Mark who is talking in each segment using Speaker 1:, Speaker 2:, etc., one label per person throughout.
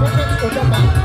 Speaker 1: Prophet Obofour.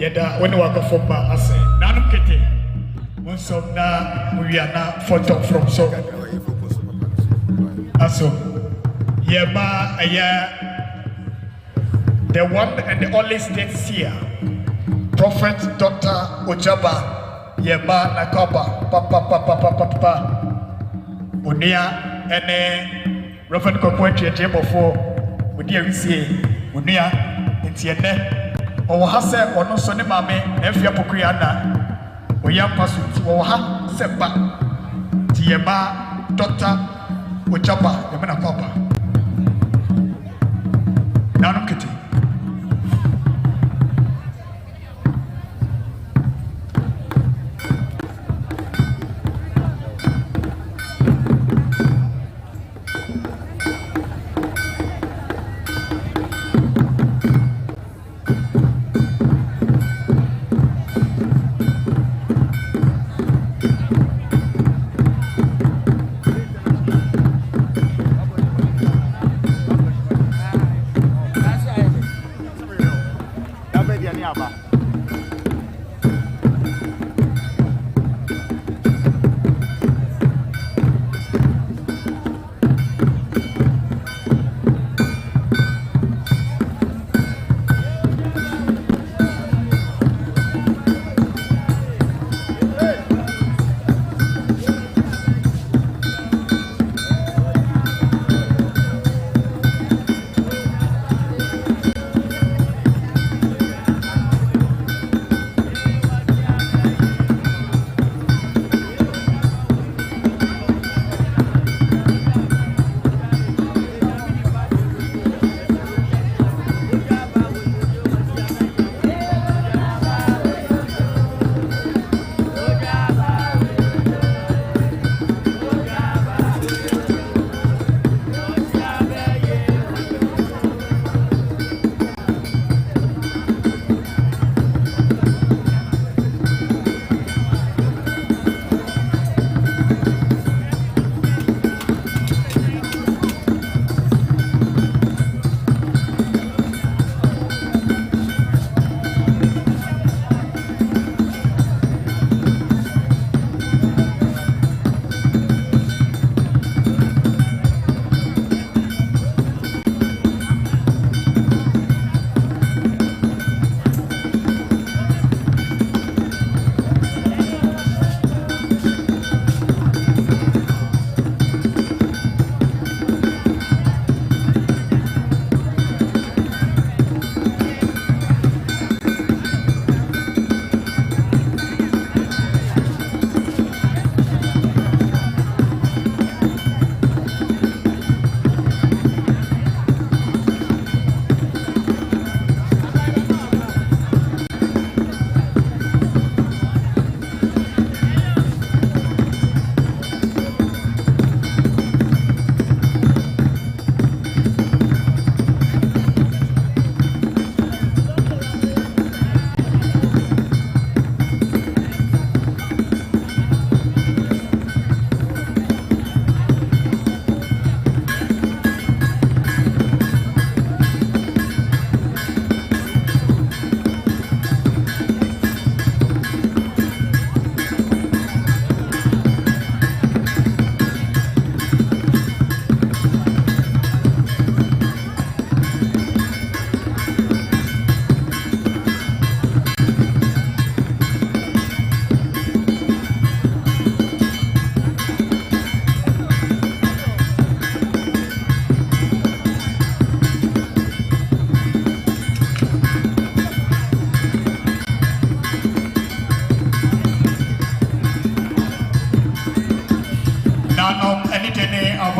Speaker 1: yeda when we go for ba ase nanum kete monso na we are na photo from so aso yema the one and the only state seer Prophet Dr. Ojaba yema nakaba papa Unia ene Reverend Kokwetwe Obofour Udia wisie unia entiene o ha se ono so ne mame na afia pokuya na oyampa so ti o ha se ba ti yema Dr. Ojaba yema nakaba nanum kete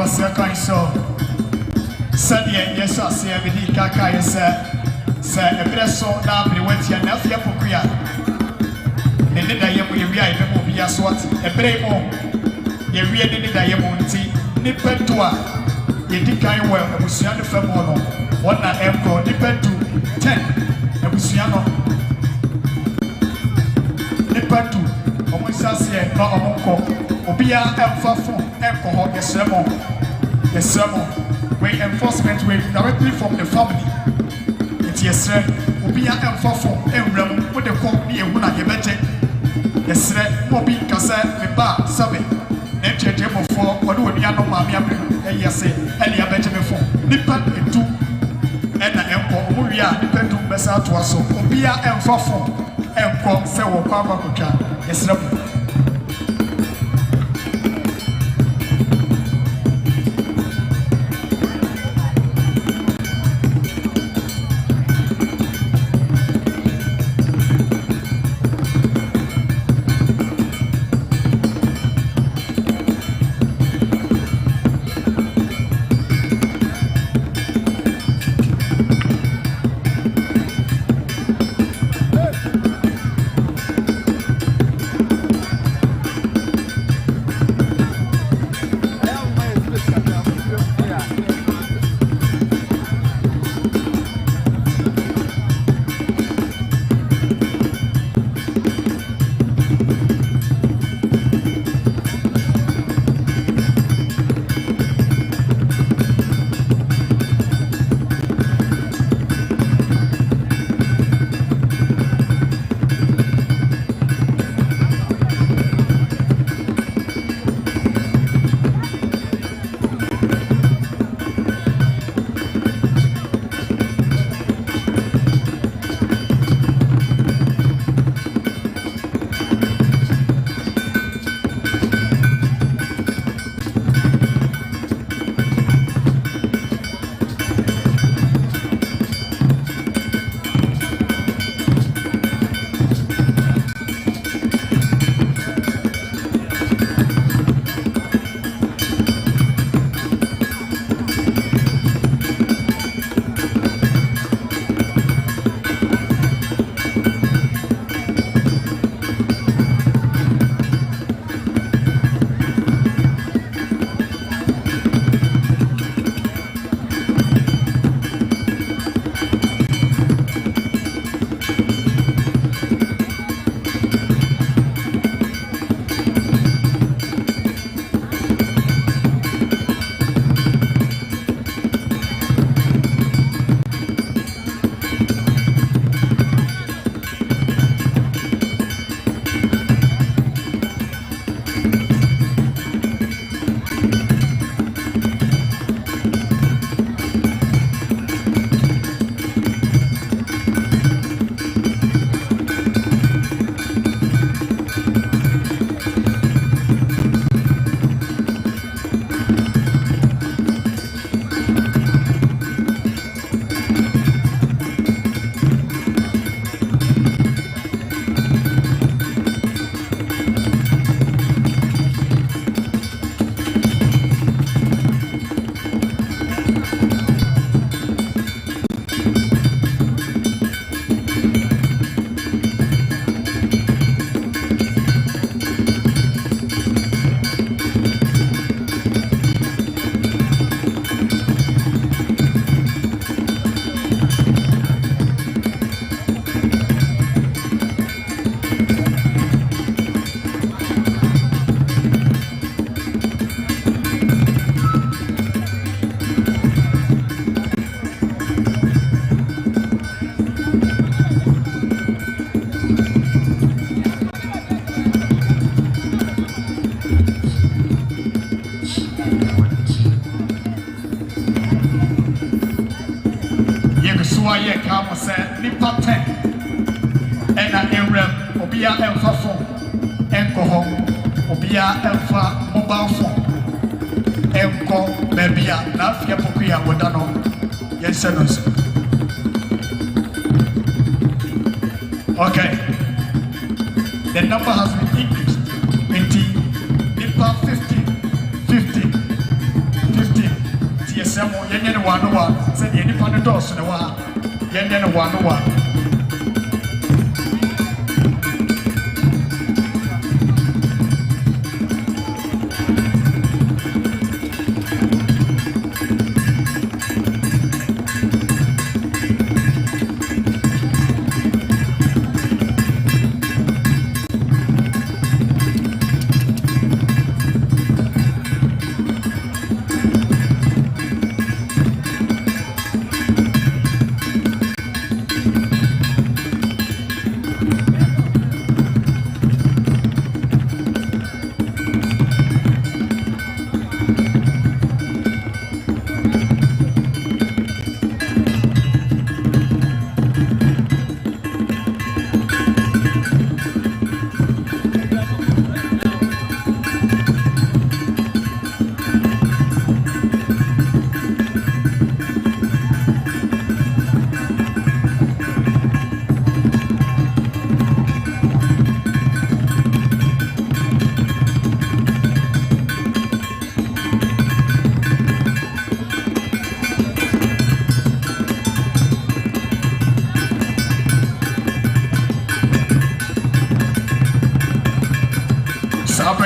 Speaker 1: Second so said yes I see every kaka yes say every so na be wet ya na afia pokuya ne ne da yemu ye wi ai be mo bia so what ebre mo ye wi ne da yemu nti ni petu a ye di kan well abusua ne fam ho no wona emko ni petu 10 abusua no ni petu omo sase no omo ko obia emfa fo emko ho yesremo the sermon where enforcement were directly from the family. It's yes, sir. Ubia and Fafo, and Ram, with de ko ni ewu na ye beche esre mo bi kasa me ba sabe na tete mo fo wode woni ano ma me abre yese ele abeche me fo nipa edu ena enko mo wi a nipa edu besa to aso obi a emfa fo enko se wo kwa akotwa esre ye come say nipa 10 ena enrem obia emfa phone enko ho obia emfa mobile phone enko bebia na afia pokuya woda no yense no. Okay, the number has been increased 20 nipa 15 TSM yenye ne wano wa se ye nipa ne dos ne wa yenye ne wano wa.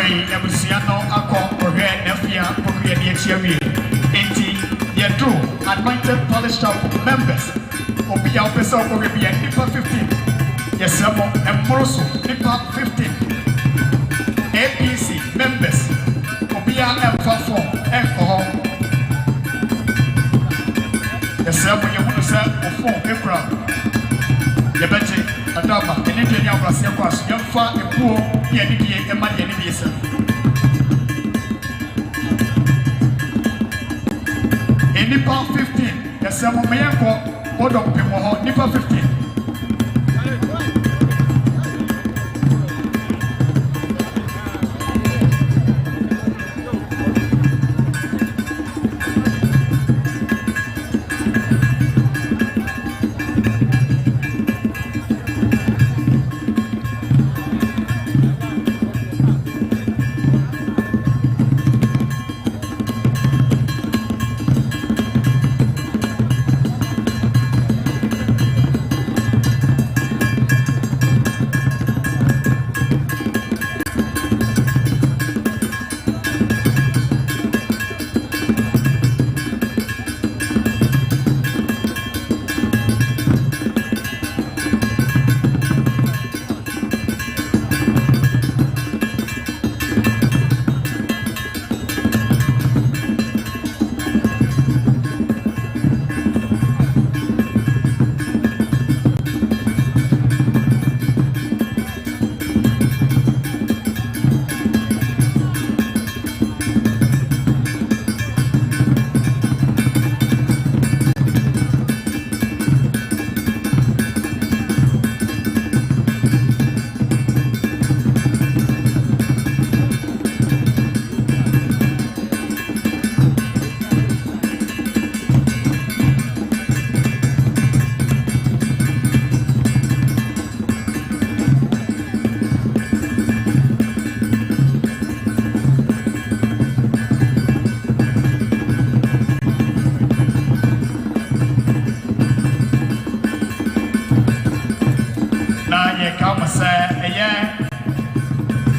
Speaker 1: Afei Ebusiano Ako Kohe Nefia Pokuya Niachiawi. Enti Yedru Anointed Parish Chapel members. Obia Opesa Okoribia Nipa 15. Yesemo Embroso Nipa 15. APC members. Obia Empafo Enkoho. Yesemo Yehunusa Ofo Ebra. Yebete Adama Enidi Abrasi Akwas Yemfa Ebuo Yenidi Ema Yenidi Esa. Nipa 15. Yesemo Meyanko Bodok Pimoho Nipa 15.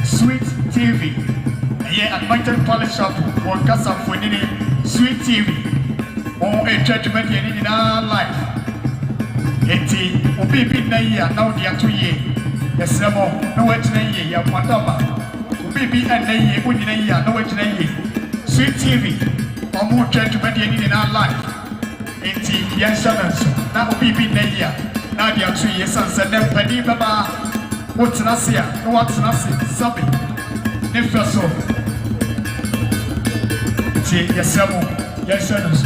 Speaker 1: Sweet TV. Anointed Parish Chapel. Or Casa Fonini. Sweet TV. On a judgment in our life. Eti Ubibi Naya now the 2 years. Yes, no wait na ye Yamandaba. Ubibi and Naya Udinaya, no wait na ye. Sweet TV. Or more judgment in our life. Eti Yansanas. Now Ubibi Naya. Now the 2 years and said them Penny Baba. What's Nasia? What's Nasi? Sabi. Nefaso. Yes, yes,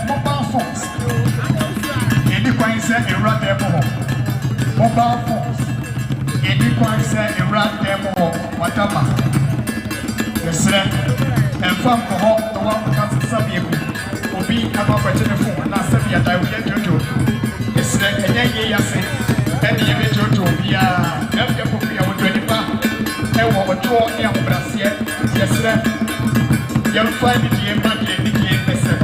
Speaker 1: mobile phones. Any quite say a rat demo. Mobile phones. Any quite say a rat demo. Watama. Yes, sir. And from the one who comes to Sabia will be about a telephone and not Sabia that we get to do. Yes, sir. And yes, and the image to be a never put me out 25. And what draw near Brazil. Yes, sir. You'll find it here, but you need to say.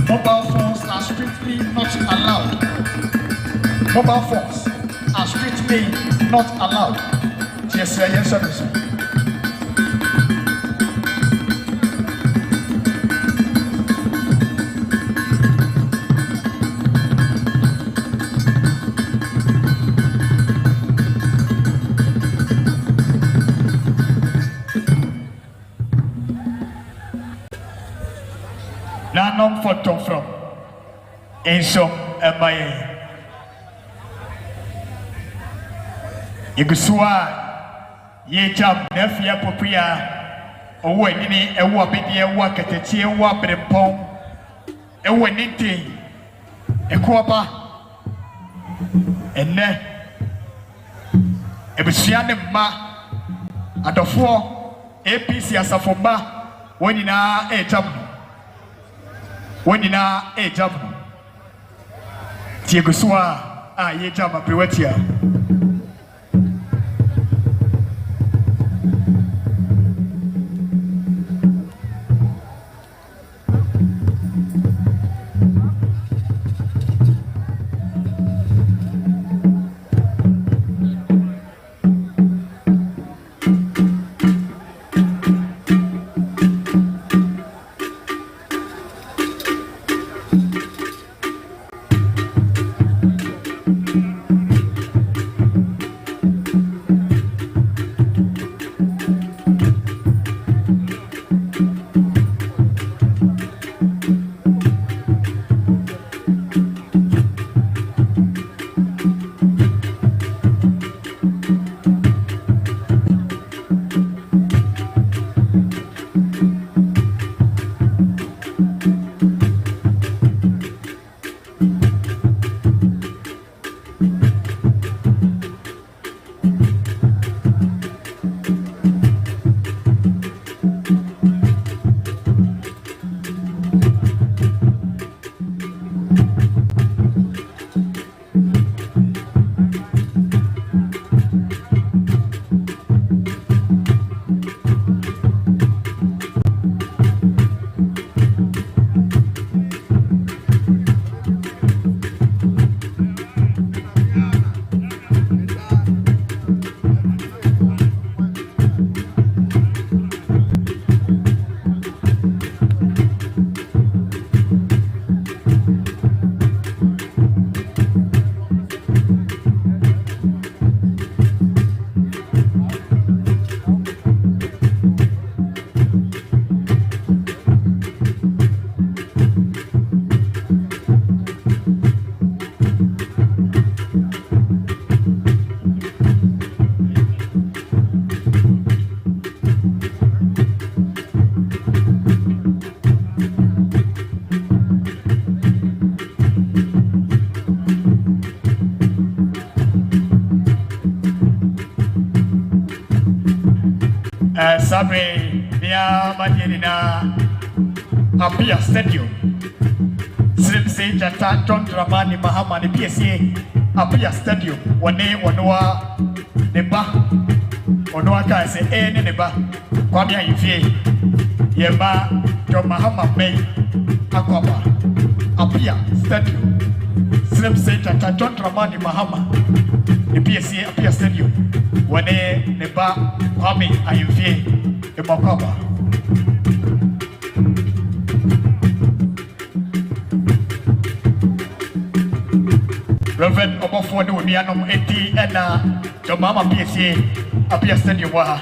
Speaker 1: Mobile phones are strictly not allowed. Mobile phones are strictly not allowed. Yes, sir. Yes, sir. Nanom photo from Enso Emaye. Yegusua Yejam Nefia Popria owo enini ewo abedie ewo akatetie ewo abrempon ewo ninte ekoba enne ebusua ne mma adofo APC asafomba wonina ejam tiegusua a yejama prewatia Sabre Nia Madinina Apia Stadium Slim Say Jata John Dramani Mahama the PSA Apia Stadium Wane Wanoa Neba Onoa Ka se ene neba Kwamia Yifie Yeba John Mahama Bay Akwaba Apia Stadium Slim Say Jata John Dramani Mahama the PSA Apia Stadium Wane Neba Kwame Ayufie Emokwaba Reverend Obofour de Onianom eti ena Jomama PSA Apia Stadium wa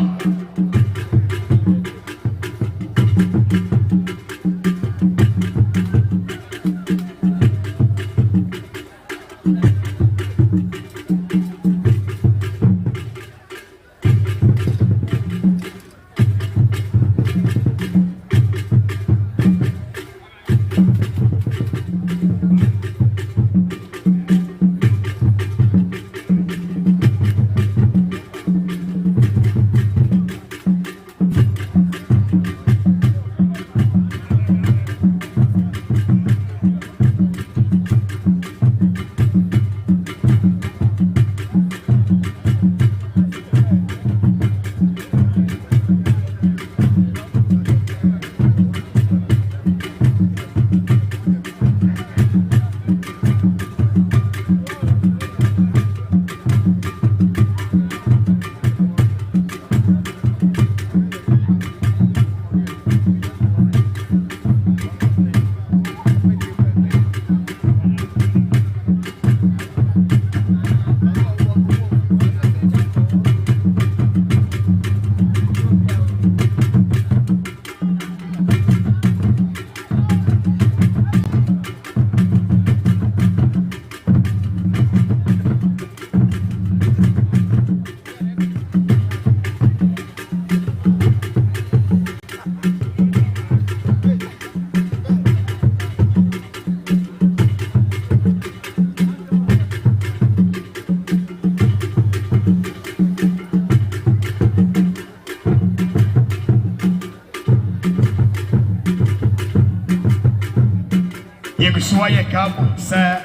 Speaker 1: Yegusua Yakabu, sir,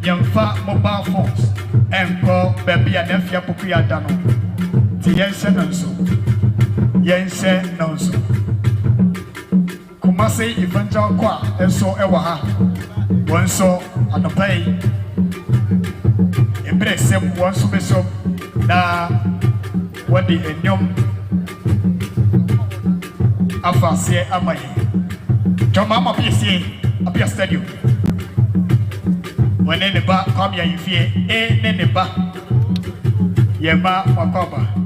Speaker 1: Yamfa mobile phones, and call baby and Efia Pukia Dano. Tiense Nonso, Yense Nonso. Kumase Evangel Qua, and so Ewaha, one so on the play. Embrace him once to be so. Na what the enyom afase amai Jomama PC apia stadium when ne ba come ya yifie ne ba yema makoba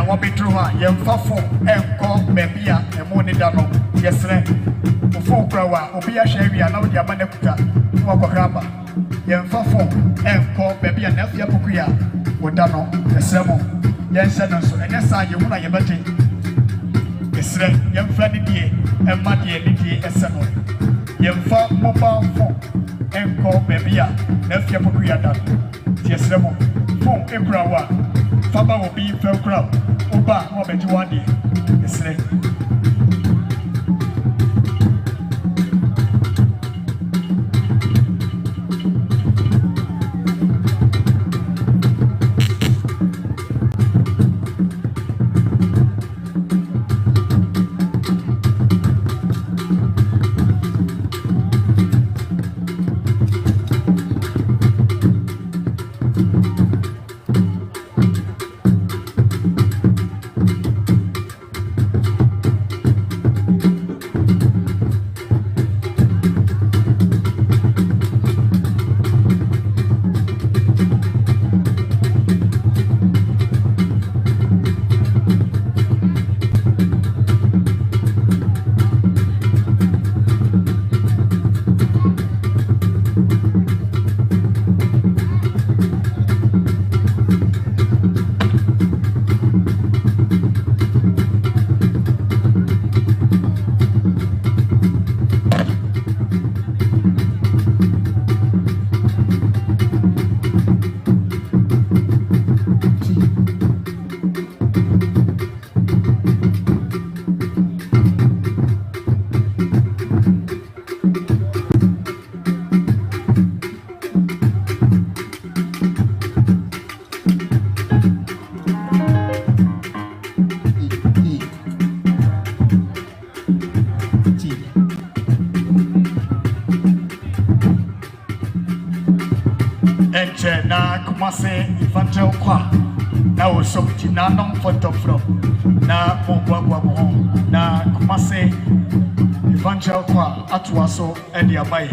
Speaker 1: a wabɛduru hɔ a yɛmfa phone ɛnkɔ baabi a ɛmo ne da no yɛsrɛ wo phone kora wo a obi ahwɛ awie a na wode aba no akuta na wakɔhwɛ aba yɛmfa phone ɛnkɔ baabi a na afia poku a woda no yɛsrɛ mo yɛnhyɛ no nso ɛnyɛ saa yɛhu na yɛbɛgye yɛsrɛ yɛmfa ne die ɛma deɛ ne die ɛsɛ no yɛmfa mobile phone ɛnkɔ baabi a na afia poku a da no yɛsrɛ mo phone ekura wo a faba wo bi fɛ kura wo ba na ɔbɛgye wo adeɛ yɛsrɛ na Kumase Evangel kwa na osomti na non photograph na mobwa na Kumase Evangel kwa atwaso edi abaye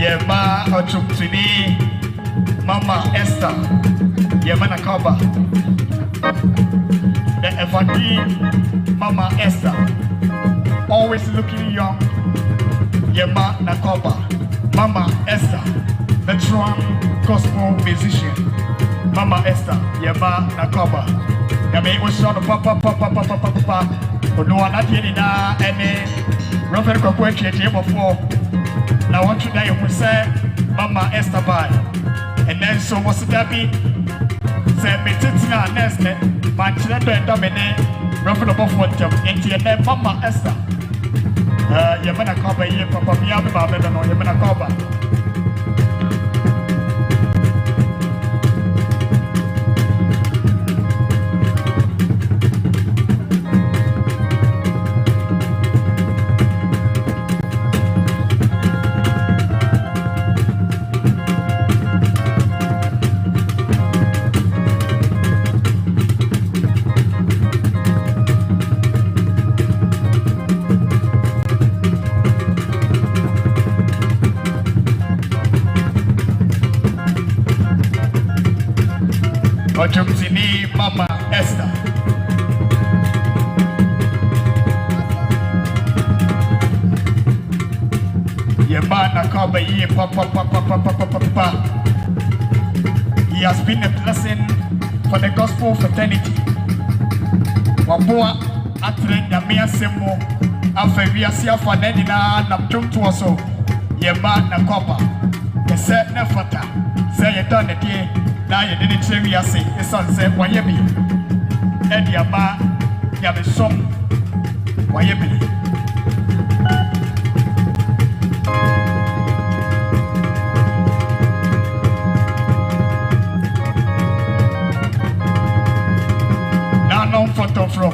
Speaker 1: Yema Ochumtini, Mama Esther, Yemana Kaba, the Evangelique, Mama Esther, always looking young, Yema Nakoba, Mama Esther, the true gospel musician, Mama Esther, Yema Nakoba. Yame was shot of papa, but no one at any Reverend Kwekwe Obofour. Now what should I say, Mama Esther by? And then so was that be? Say me titina next my children dominate Reverend Obofour and your name Mama Esther. Yamana Coba, ye papa, Yabba, no Yamana Coba. Ochumtini Mama Esther. Yemana Kaba ye papa. He has been a blessing for the gospel fraternity. Wabua atren yamia semo afevia sia fanedina na mtumtu waso. Yemana Kaba. Ese nefata. Say you done it here. Now you didn't say we are saying the son said, why you be? And your ma, you have a song, why you be? Now, no photo from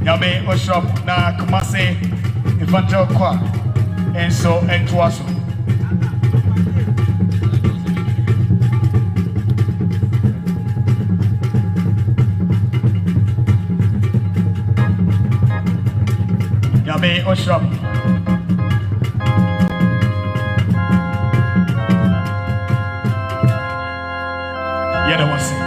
Speaker 1: Yame Oshop, na Kumase, Evangel Kwa, and so and Tuaso. Yame Oshop. Yeah, that was it.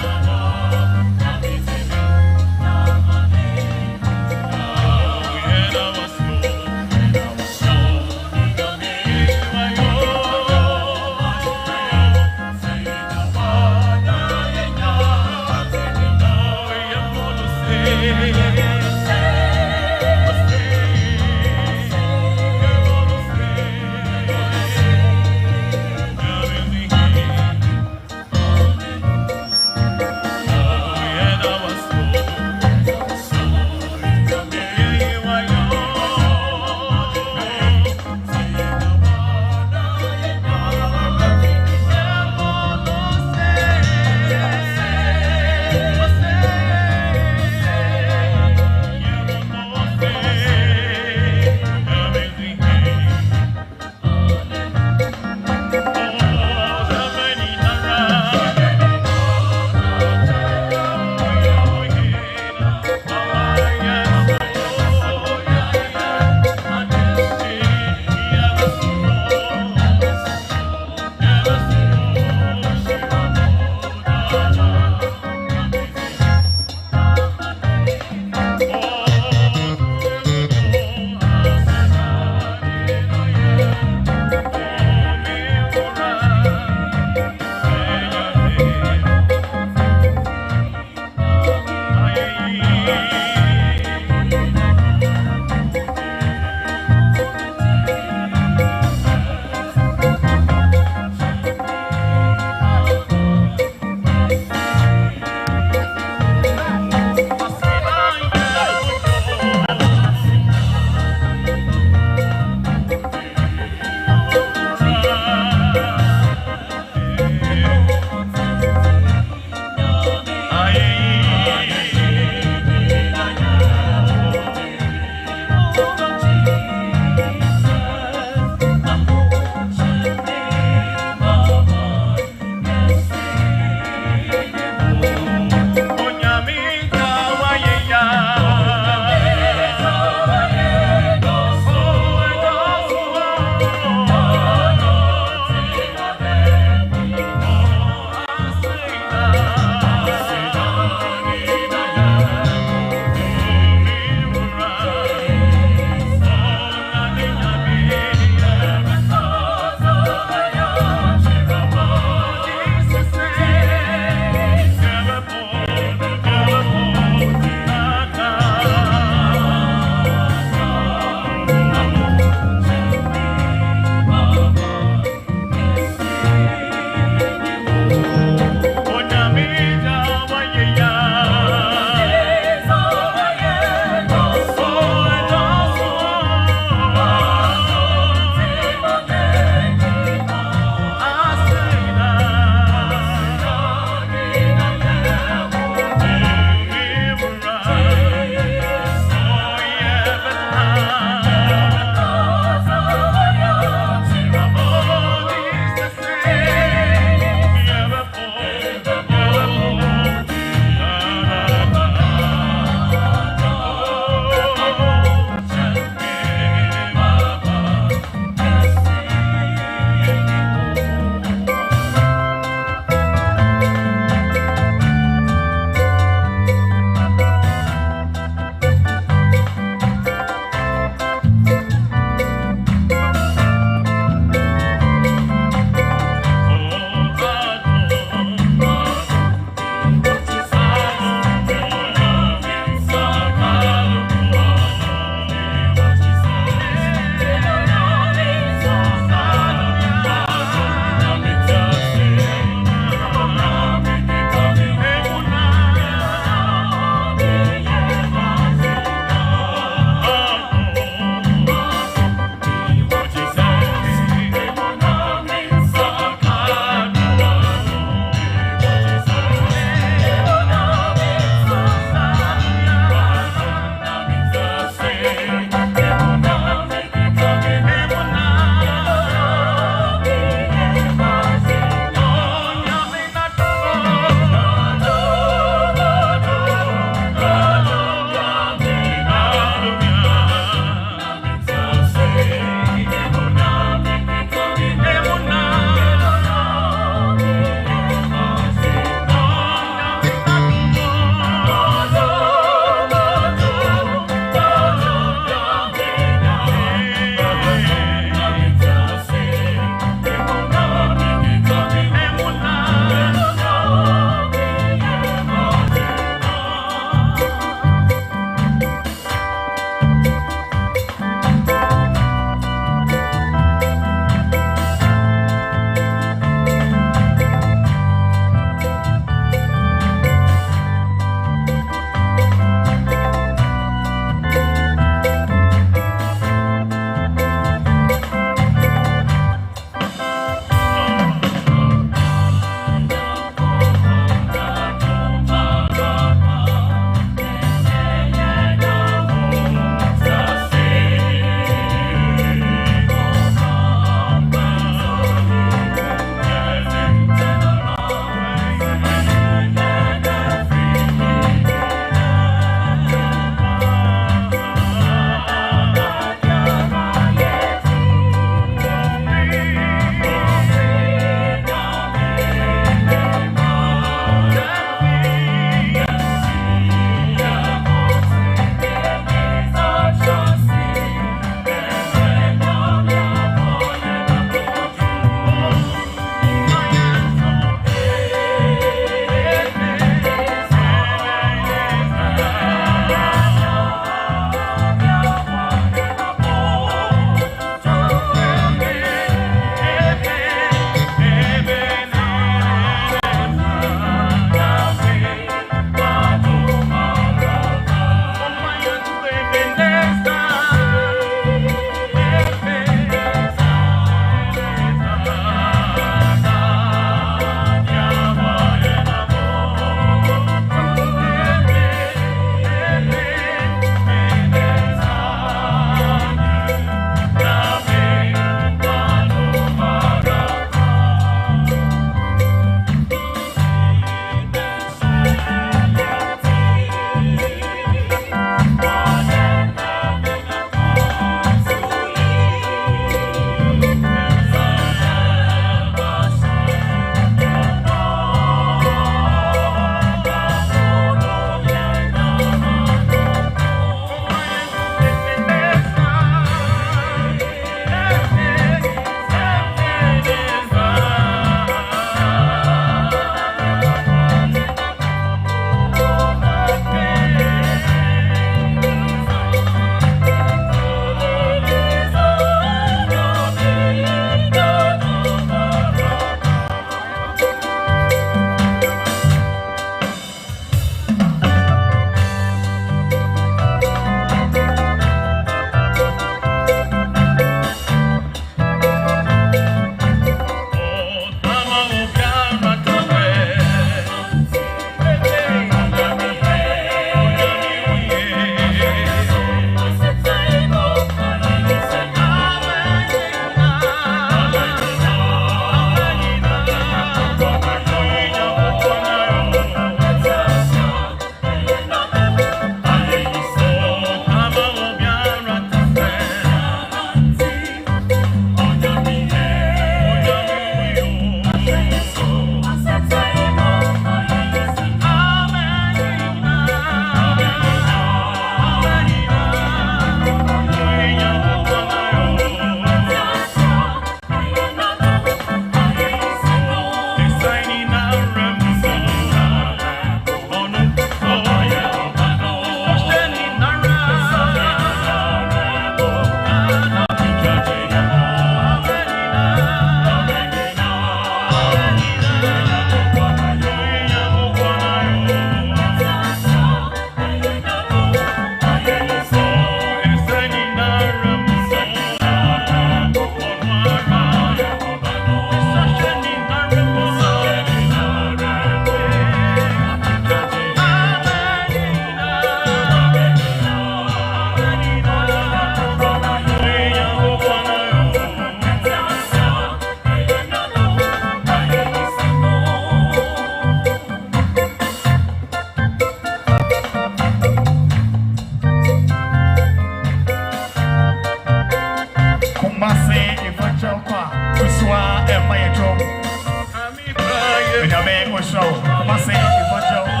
Speaker 1: show. Kumase Evancho.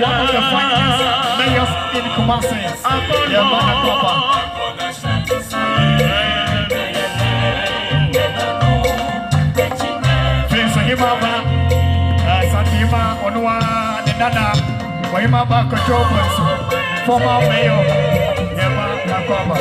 Speaker 1: One of the finest mayors in Kumase, Santima, Onua, Nana, Wahima Controllers, former mayor, Yama Nakoma.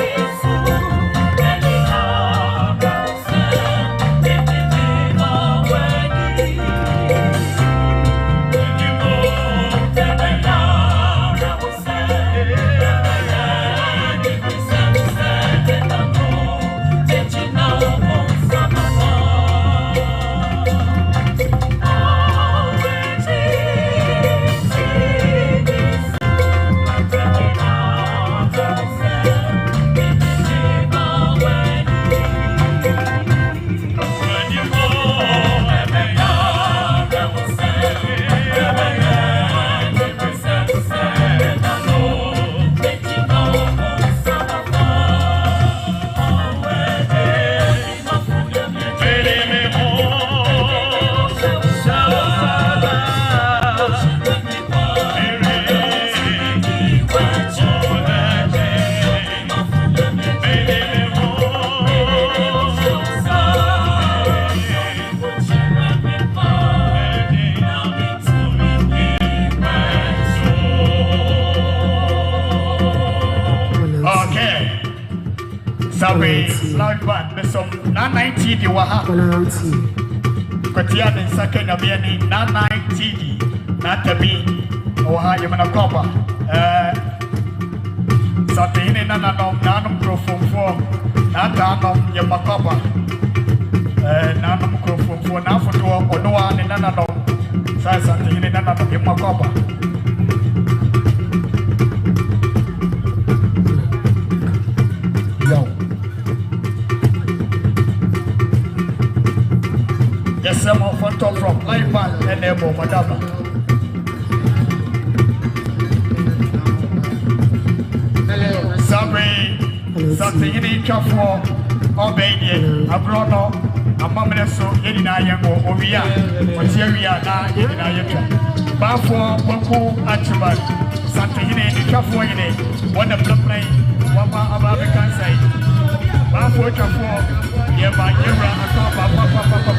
Speaker 1: Sabe, live band, there's some 990 di waha. Kotia the second of any 990 not to be waha yamana koba. Something in another microphone for Natanum Yamakoba. Nanum microphone for Nafoto or no one in another. Say something in another Yamakoba. Yes, some of photo from live band and Ebo Madama. Something in each of four, obey abroad, a moment so Yedina Yango, Ovia, Oteria, Yedina Yaka. Bafo, Boko, Achuba, something in each of four, one of the plane, one about the country. Bafo, Chafo, Yaba, Yera, Papa.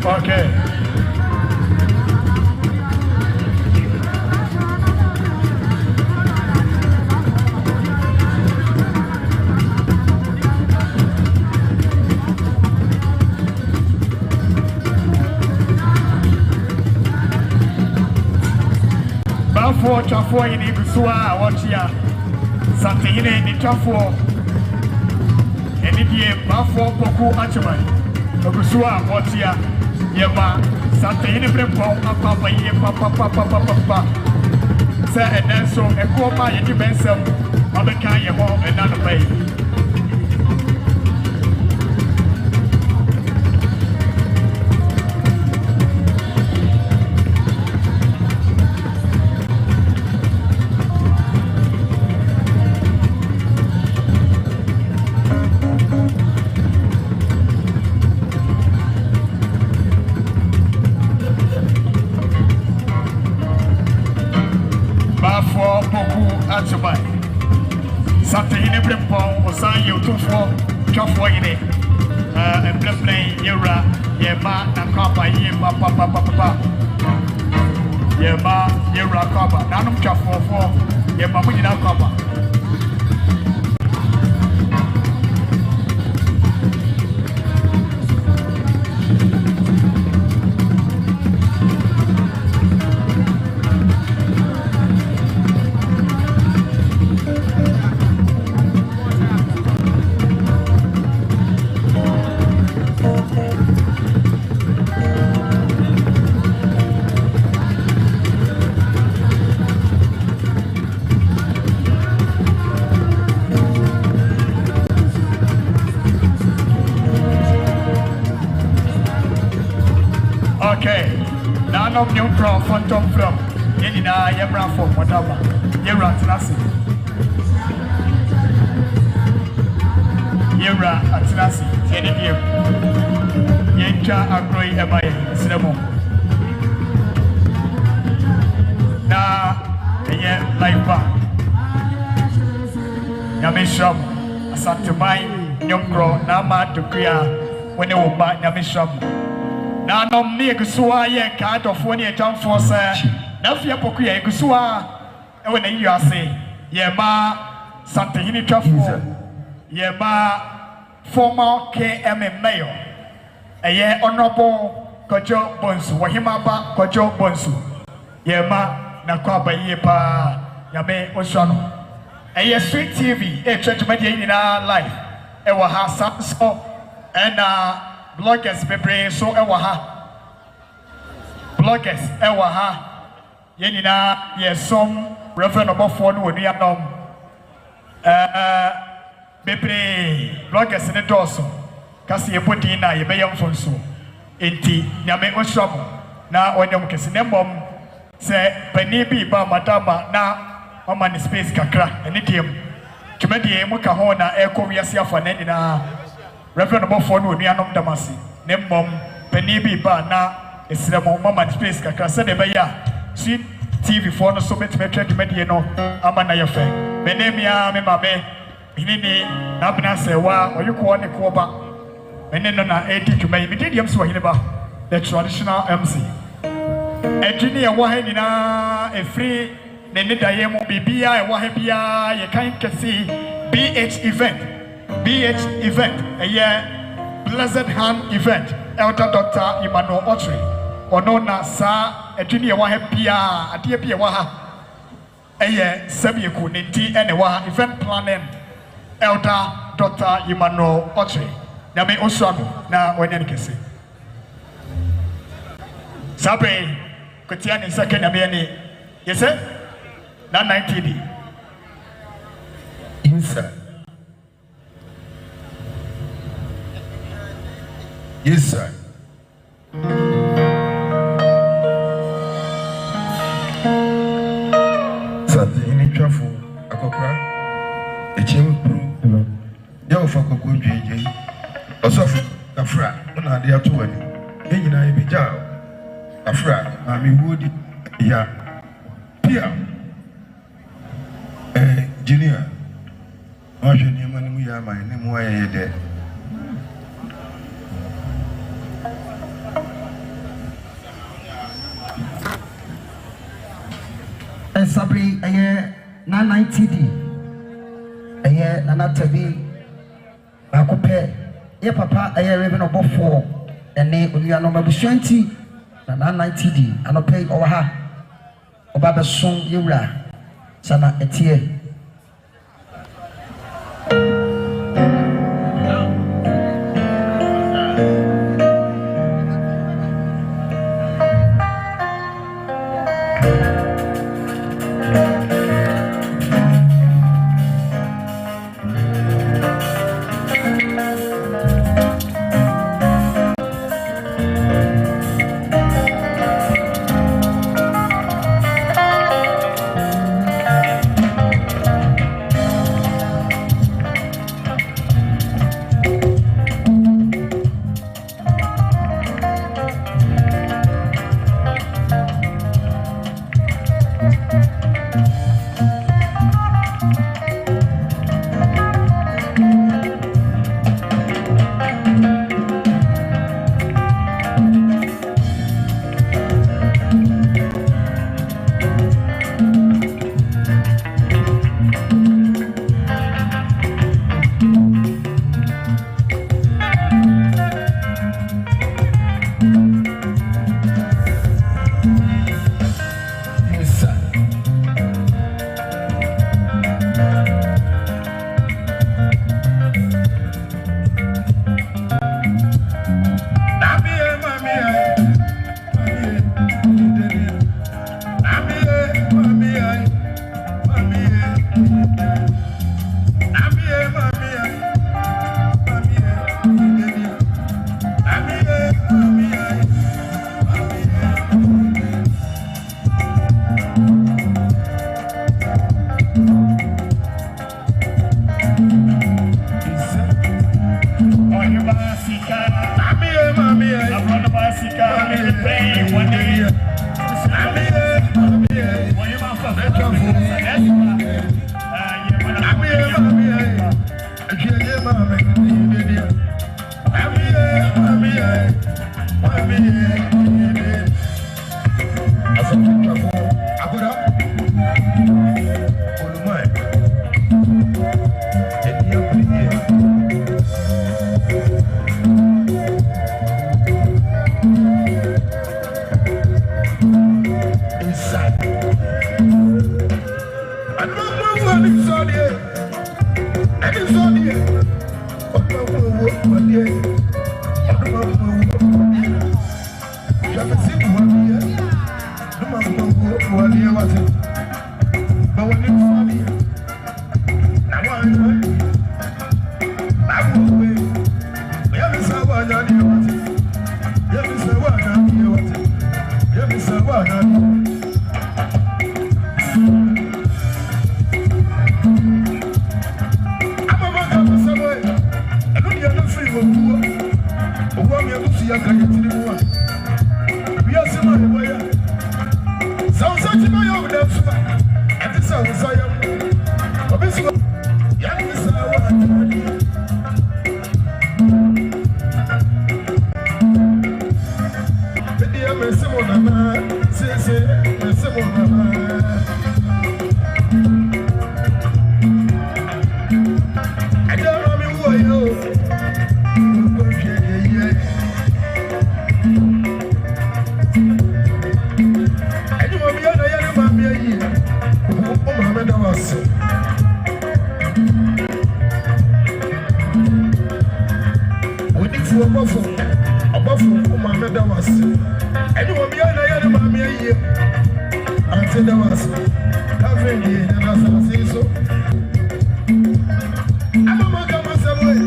Speaker 1: Okay. Bafo chafo ini kusua wachia sante ine ni chafo eni die bafo poku achimai kusua wachia yema sante ine brempo apapa ye papa se enenso ekoma ye di bensem abeka ye ho enano bai Sante ine brempon osan yotufo twafo ine emplemplen yura yema na kapa yema papa yema yura kapa nanum twafo yema munyina kapa New from phantom from Yenina Yabra for whatever Yera Atinasi Yera Atinasi Yenny Yenka Agroi Ebaye Cinemo Na Eye Laiba Yamisham Asantumai Nyongro Nama Tukia when they will buy Yamisham na nom ne kusua ye ka dofo ne atamfo se na fia poku ye kusua e we na yi ase ye ma santehini twafo ye ma former KM mayor eye honorable Kojo Bonsu wahima ba Kojo Bonsu ye ma na kwa ba ye pa ya me osano eye Street TV e church media ni na live e wa ha so and bloggers bebre so ewa ha bloggers ewa ha yenina yesom Reverend Obofour no wonu anom bebre bloggers ne doso kasi ebodi na yebeyam fonso enti nyame oshomo na onyom kesi ne mbom se pani bi ba madama na mama ni space kakra ene diem twemedie mu ka ho na eko wiase afa na nyina Reverend Obofour no wonu anom damasi ne mbom pani bi ba na esremo mama space kakra se de beya Street TV for no so betmetwedwedie no ama na yefe menemia me mabe binini na bna sewa oyuko ne ko ba meneno na edi twumai mediem so hine ba the traditional MC edwini e wo ha nyina efri ne nedaye mu bibia e wo ha bia ye kan kesi BH event Blessed Hand event Elder Dr. Emmanuel Otri ono na sa edwini e wo ha bia ade bia wo ha sabieku nenti ene wo ha event planning Elder Dr. Emmanuel Otri na me osano na wanya kesi sabe kotia ni second na me ni yese na 90d
Speaker 2: inside. Yes, sir. Something in travel, a copra, a chain crew, young for Coco JJ, a soft afra, one idea to any. Then I be jail. Afra, I mean, woody, yeah, Pia, Junior. What's your name when we are my name? Why are you there?
Speaker 3: Sabri, a year 990D. A year Nanatabi. Bacope, ye papa, a year even Obofour, and name when you are number 20, 990D, and a pay over her. Obaba song, Yura, Sana Etier. Obofour, Kumase, that was. Anyone behind the other man, I said that was. Having the other say so. I'm a man, come myself away.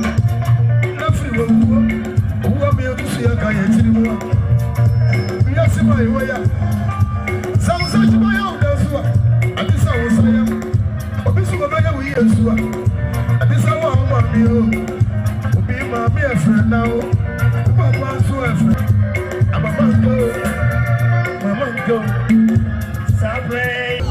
Speaker 3: Nothing who are me to see a guy anymore. We are seeing my way. Some such my own, that's what. And this I was I am. But this is what we are. And this is how I'm a meal. Be my friend now. I'm a man go. Celebrate.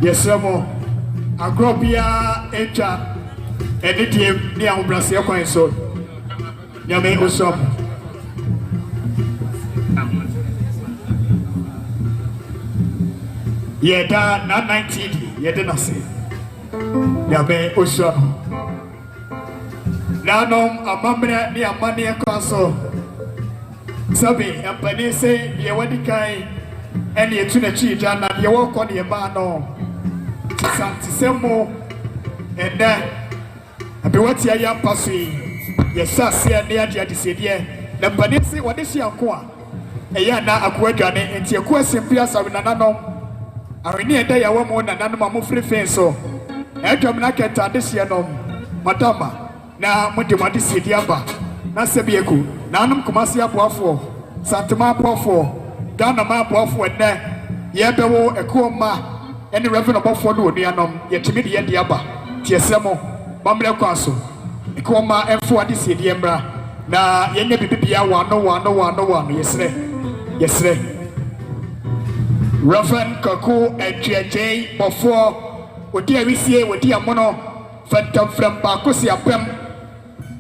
Speaker 1: Yes, sir. Agrobia Echa, Editive, near Brazil coin so. Yame Usom. Yeda, not 19, Yedenasi. Yame Usom. Nanom, a mamma near money a console. Sabi, and Panese, Yawadikai. And you tune a cheat and you walk on your bar no. Semo and then I be what you are passing. Yes, sir, see a near Jadisidia. The Panisi, what is your qua? A yana aquagane and your question Pias of Nanano. I near day a woman and animal free face so. Edom Naketa this year no. Madama, now Mutimati Sidiaba, Nasabieku, Nanum Kumase Obofour, Santama Obofour. Ghana map off when there, Yabewo, a cool ma, any revenue Obofour do neanom, yet to me the Diaba, Tiasemo, Bamble Castle, a cool ma and for this Diembra. Na Yenya Bibia, no one, yes, sir. Reverend Kaku and JJ Obofour, what dear we see, what dear mono, Phantom from Bacosia Pem.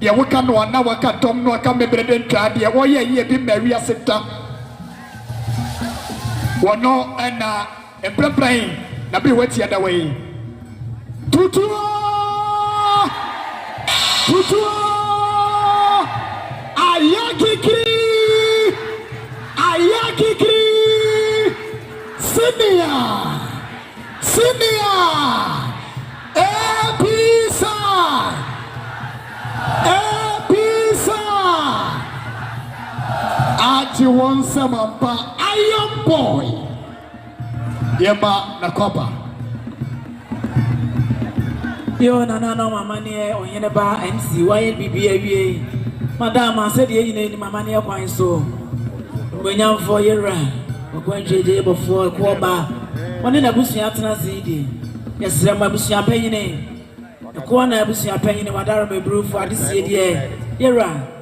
Speaker 1: Ya waka no na waka tom no aka mebreden twa de wo ye bi Maria Sector wono na emprepran na bi wati ada way tutu ayakikri senior Ati won samampa iron boy Yema na kopa
Speaker 4: Yo na mama ne onyene ba MC why bibia wie madam said ye ni mama ne kwan so ngonyamfo yera okwanjeje Obofour ko ba woni na busua atena zidi yesre ma busua panyine ko na busua panyine wadaro mebrufu adesie de yera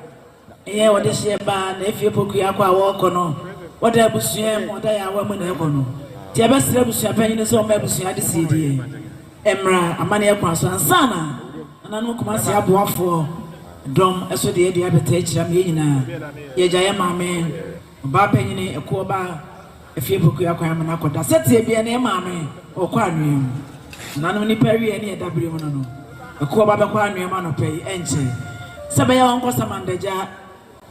Speaker 4: yeah, what is your band? If you put your walk on, what I was saying, what I woman have on. The best rebels are paying so members at the CD. Emra, a money across and Sana, and I know Kumase Obofour, Dom, as the idea of a teacher, Mina, Yajayama man, Bapany, a Koba, if you book your Quamanako, set it be an emame or quadrium. None of any perry any W. A Koba quadrium man of pay, entry. Sabaya Uncle Samandaja.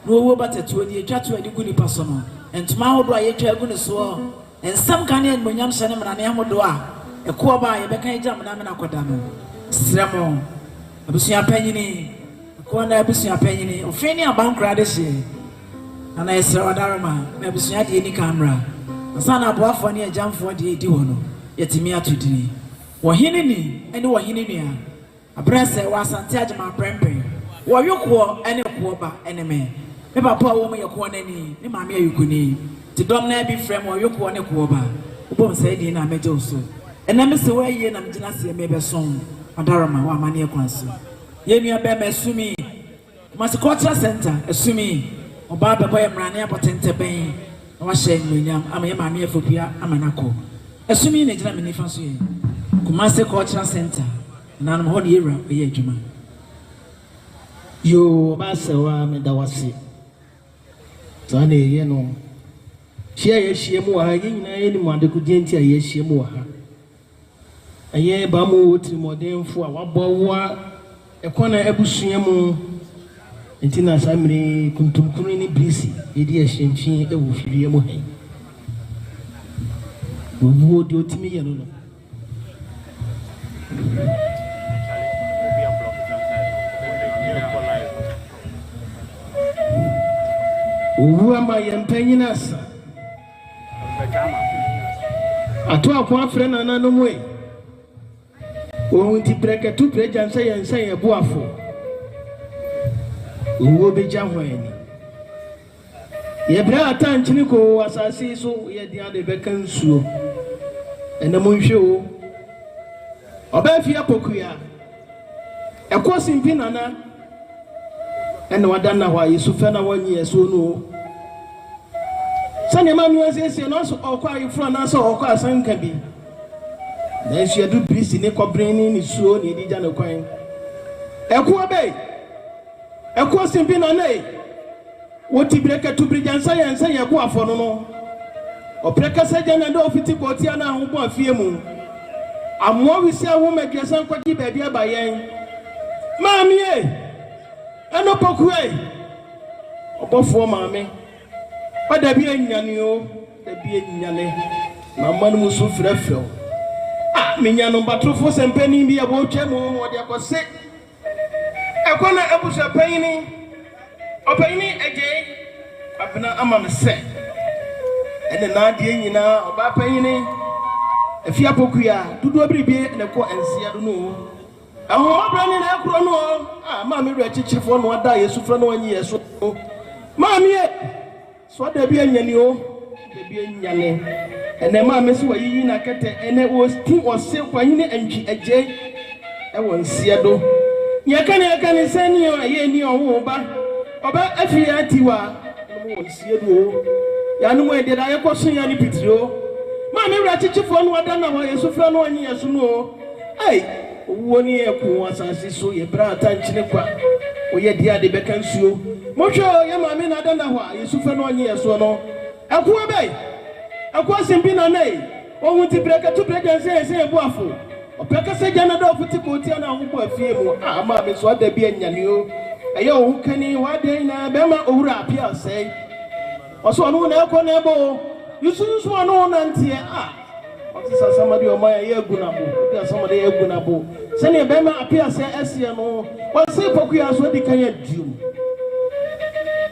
Speaker 4: No but to the chat to a good person, and tomorrow do I try good so, and some kind of Munyam Sanem and Amodoa, a Koba, a Becca Jam and Amanacodamo, Stramo, a Busia Penny, a corner Busia Penny, or Fenia Bankradesi, and I saw Darama, Mabusia any camera, a son of Obofour near Jam for the Duono, yet Timia to Dini. Wahinini, and Wahinia, a breast was Santiago Prempe, war you call any Koba enemy. Me papa wo me yekwo nani me maame ayukuni ti dom na bi frem wo yekwo ne ko ba obom say di na meje oso ena me se wo ye na mgina se me be son adarama wa mane ekwanso ye nua be mesumi Kumase cultural center asumi oba be boy mrane apotente ben na wa hye nyonyam ama ye maame afopia amanako asumi ne gina me nifa so ye Kumase cultural center nanam ho de yewra ye adwuma yo ba sewa me da wase so na ye no hia ye hia mu ha ye nyina ye ni mu ade ko dienti a ye hia mu ha aye ba mu wotri modemfo a wabɔwa ekona ebusua mu entina samire kuntumkunu ni brisi edi ahemfie ewu firie mu han wo di otimi ye no Uwa ma yempanyina asa ato akwa afre na nanom e ohun ti breketu prejansa yensa ye boafo uwo beja hwani ye bra atanchini ko asase so ye dia de bekan suo enamo nhwe o oba fi apokuya ekosi mpinana ene wadana wa Yesu fe na wanyi Yesu no sane ma mi asese no so okwa yefro na so okwa asanka bi na Yesu edu prisi ne kobrini ni suo ni edija ne kwan eko be eko simpinana e woti breka tu brijansa yensa ye ko afo no no opreka seje na do ofiti koti ana ho bo afie mu amwo wisi awo megesa nkwaji baabi abayen maami e eno pokue Obofour maami oda bi anyane o da bi anyane na manu musu frefrɛ menyano batrofo sempani bi abo twemu ode akose ekona ebusa payini opayini eje abna amam se ene na de nyina oba payini afia pokuya dudu obiribie ne ko ensia do no ahoma brani na ekro no ma me ru achichifo no ada Yesu fra no anyi Yesu ma me so da bi anyane o da bi anyane ene ma me so wayi na kete ene o sti o se kwanyine antwi eje e won sia do yakane sani o ye ni o ba oba afia tiwa no won sia do ya no mo de da ye koso ya ni pitiro ma me ru achichifo no ada na wa Yesu fra no anyi Yesu no ai woni e ku asase so ye bra atanchine kwa o ye dia de bekan suo mo hwe ye ma me na ada na wa Yesu fra no anyi Yesu no akuwa bai akwa simpina nei ohun ti breka tu prejanse ese boafo opeka se jana do futi ko ti na ho bo afie mu ma me so da bi anyane o eye ohun kani wa de na be ma owura apia sei oso no na ekọ na ebo yususu no na ntie otisa somebody o ma ye agunabo otisa somebody ye agunabo se ne be ma apia sei esie no o se poku ya so di kan ya diu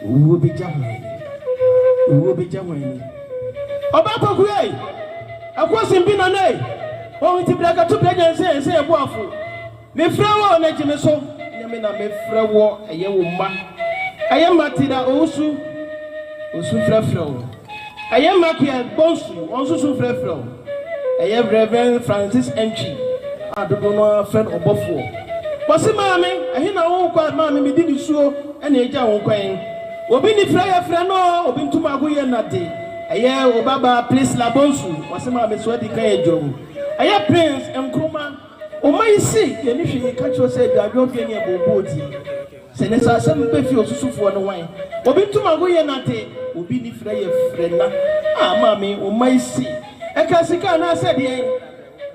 Speaker 4: uwo be jamani Oba pokuye akwa simpina nei o ti braka tu prejanse ese boafo me frewo na jime so nyame na me frewo eye wo ma eye matida osu frefrewo eye makia bonsu onsu su frefrewo eye Reverend Francis Enchi adodo no friend Obofour bosi maame ehi na wo kwa maame me di suo ena eja wo kwan obi ni frɛ no obi ntuma agoye na de eye obaba Prince Labonsu wasema ameswadi kan ejom eye Prince Nkruma o mai si ye ni hwe ka cho say dadwo bi ne boboti se ne sa sem be fi osusufo no wan obi ntuma go ye nate obi ni frɛ ye frɛ na mami o mai si e ka sika na se de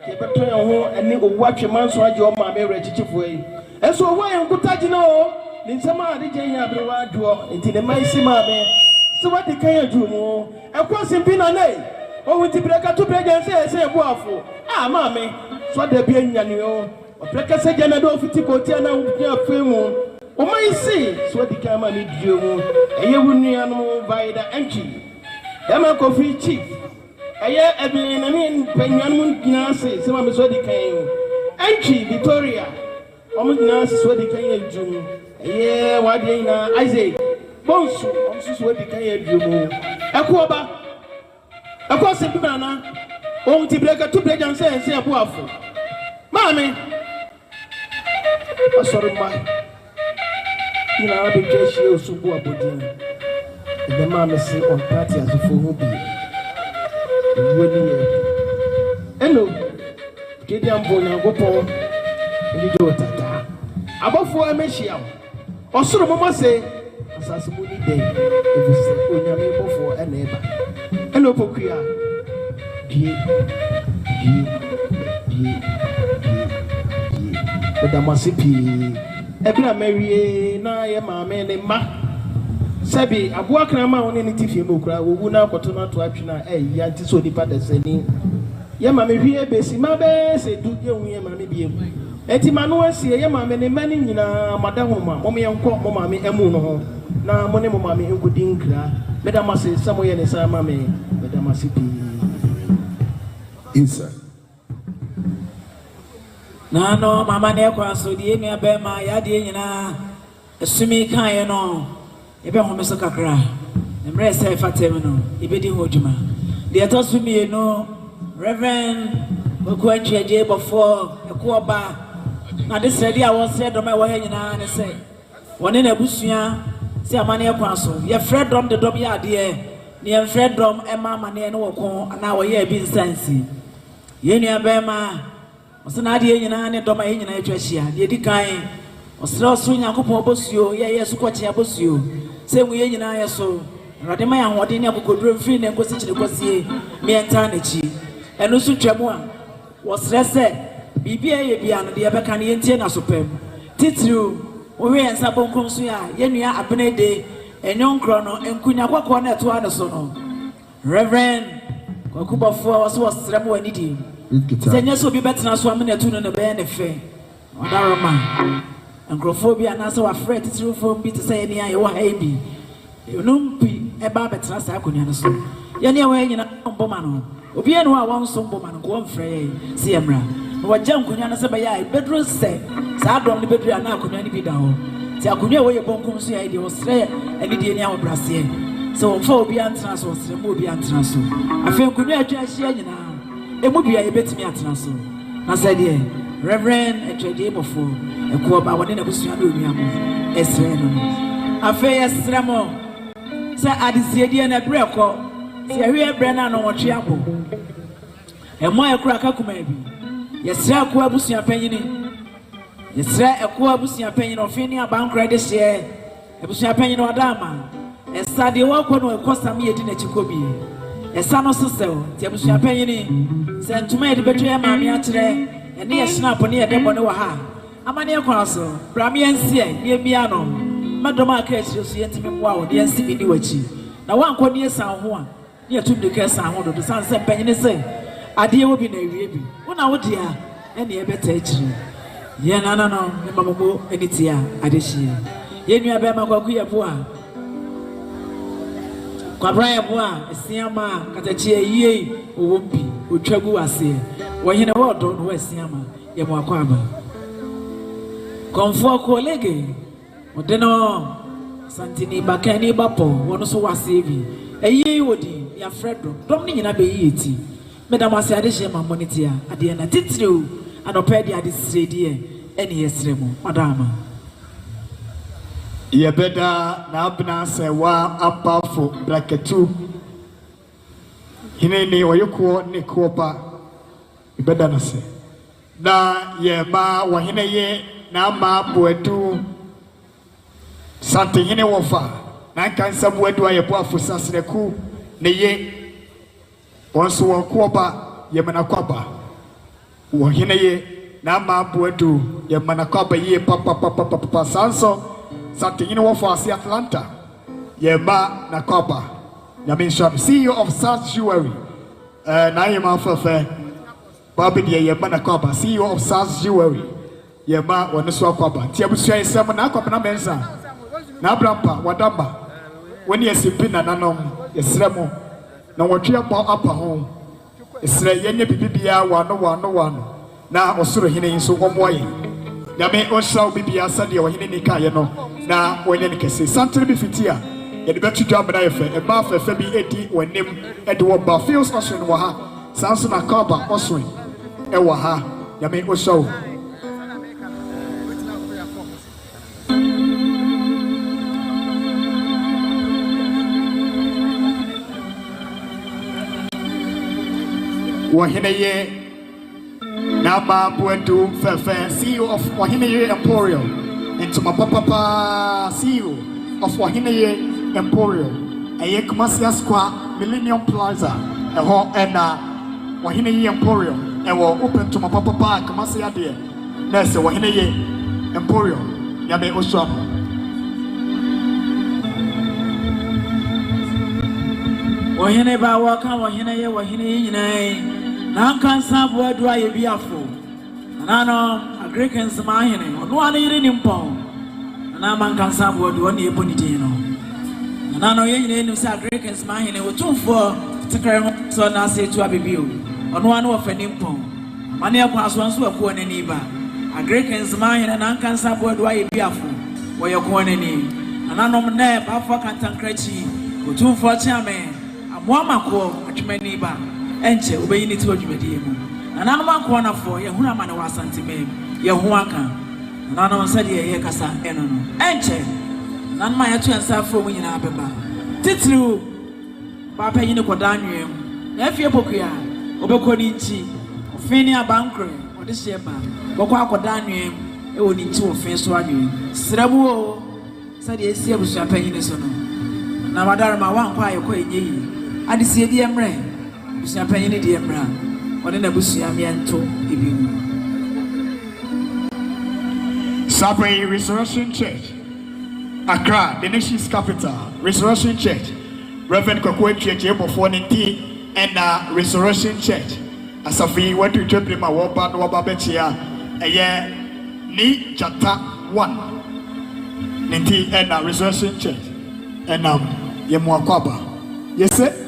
Speaker 4: ke beto ye ho ene owu atweman so age o mami rechichifo yi enso owu ayen kutaji na o ni nsema ade je nya abrewa aduo enti ne mai si mami so what the kind of do ekwa simpina nei o wuti breka tu prejanse ese boafo mami so da bi anyane o breka se jana do fiti ko ti na afemu o mai si so the kind ma ni dio mu eye wunua no vaida enchi ema ko fi chief eye ebi na ni panyan mu gina se ma me so the kind enchi Victoria o mu gina se so the kind ejum eye wade na Isaac bonsu onsu we dikan ya duomo ekoba ekosi bibana ohun ti breka tu prejanse ense aboafo maami asori ma ina abi jeshi osubu abodin the maami si on party asofo hu bi woni ye eno kedi ambo na gopo
Speaker 3: Ni do tata. Obofour emehia. Osoro mama say asase mu ni dey. Efuse onyame Obofour e na eba. Eno pokua. Die. Oda masipi. Ebra Mary na ye maame ne ma. Sabi aboa krama woni ne tifie mu kura wogu na akoto na to atwena ya nti so nipa da sani. Ye maame hwie besi ma be se du ye hu ye maame biem. Eti manu asie ye maame ne mani nyina madahoma mo me enko mo maame emu no ho na mo ne mo maame enkudi nkra meda mase samo ye ne sa maame meda mase pi inside
Speaker 4: na no mama ne kwa so die me be ma ya de nyina asumi kan ye no ebe ho me so kakra emre se fatem no ebe di ho djuma de atosumi no Reverend Okwancheje Obofour ekoba na de sredi a won sre dom e wo ha nyina ne se woni na busua se amane ekwan so ye fred dom de dom ya de ne ye fred dom e ma amane ne wo kon na wo ye bi nsansi ye nua be ma o na de nyina ne dom e nyina etwa hia de di kan o sre osu Yakobon bosuo ye yesu kwache abosuo se mu ye nyina ye so rade ma ya hode ne akokoduro mfiri ne nkosi kire kosie me enta na chi enu su twemu a wo sre se bibia ye bia no de ye beka ne yentie na so pam titru wo we ensa bonkom so ya ye nua abene de enyonkro no enkunya kwakọ na eto ane so no Reverend Obofour was sre mo anidi se nya so bi betena so amene eto no ne be ne fe odaroma engrofobia na so wa fret titru fo bi te se ye wo ha bi enumpi eba betena sa akonya no so ye ne we nyina mboma no obi enu a won so mboma no ko mfre se emra no wagya nkonya no se be ya bedro se sa dom ne bedru ana akonya ne bi da ho ti akonya wo ye bonkum so ya de wo sre ani de ni awobrase se won fa obi antena so sre mo obi antena so afi nkonya atwa ahia nyina emu bia ye betimi atena so na se de Reverend Obofour ekoba woni na busua na onua mo esre no afi esre mo se adisie de na breko se ahwe bre na no wotwe abo emo ekura kakuma bi yesre akwa abusua panyini yesre ekwa abusua panyini ofini abankra de hye abusua panyini wadama esade wakwa no ekosam yedi na chikobi esa no sesew ti abusua panyini se ntuma yedi betwe maame akire ene ye snap ne yede bone wa ha amane ekwa so brame ensie ne bia no madoma aka akire so yentime mwa wo de ensi bi ni wachi na wankọ ne san ho a ne yatum de ka san ho do san se panyini se ade wo bi na ewie bi wona wo dia ene e beta akiri ye na no ne mamomo enitia ade hie ye nua be makwaku ye bo a kwabra ye bo a esiama katachi yie owombi otwagu ase wo hene wo do no esiama ye mo akwaba konfo kolege odeno santini bakani bapo wono so wase bi eyie wodi ya fredo dom ni nyina be yiti Madam Asiadisha Mamonitia, Adiana Titru, and Opedia Disredi, any esremo, Madama.
Speaker 1: Ye better Nabna say, wa up for black two. Hineni or you call Nikopa, you better not say. Na ye ma, wahine ye, na ma, boedu something in a wafa. Na can somewhere do I a poor for Sasreku, ne ye. Once one kwaba yemana kwaba wohine ye na ma boadu yemana kwaba ye papa sanso something in for Atlanta yema na kwaba yamin shop CEO of South Jewelry na yema fafe babi de yema na kwaba CEO of South Jewelry yema woneso kwaba ti abusua yesem na kwaba na mensa na brampa wadamba woni yesipina nanom yesremo na wotwe apa ho esra yenye bibibia wano na osoro hene nso omoye nyame onhra bibia sade wo hene ni kaye no na wonye ne kese santere bi fitia ye de betu dwa bra yefe e ba fefe bi edi wonem e de wo ba feels osoro wo ha sanso na kaba osoro e wo ha nyame onhra wahine ye Nama Buendu Fefe, CEO of Wahine Emporium, and to my papa, CEO of Wahine Emporium, a Kumase Square, Millennium Plaza, a home and Wahine Emporium, and will open to my papa, Kumase Adia, Nurse Wahine Emporium, Yabe Oswam.
Speaker 4: Wahine ba waka wahine yinai na kan sabu adua ye biafo na no agrikens ma hene ono ana yire ni mpon na man kan sabu adua na eboni din no na no ye yinai ni sa agrikens ma hene wotumfo tekere ho so na se tu abebio ono ana wo fani mpon mane akwa so nso akwo nani ba agrikens ma hene na kan sabu adua ye biafo wo ye ko nani na no na ba fo kan tankrachi wotumfo chiame Mwamako atwemani ba enche obeyini ti odwumadi mu nananum anko na fo ye huna mane wasante mem ye ho aka nananum sade ye kasa eno no enche nanma ya tu ansa fo mu nyina abeba titru ba pa yini koda anwem na afie pokua obekoni nchi ofini abankre ode sheba bokọ akoda anwem e woni nchi ofin so anwem srabu o sade esi abusu pa yini so no na madarma wankọ ayekọ enyeyi adisi edi emre busia panyin di emra wode na busia miento ebimu
Speaker 1: Sabre Resurrection Church Accra, the nation's capital. Resurrection Church Reverend Kokwe Church Obofour Ninti and Resurrection Church Asafi went to Jebrima Waba no Babechia eye ni chapter 1 Ninti and Resurrection Church and Yemwakwaba. Yes sir.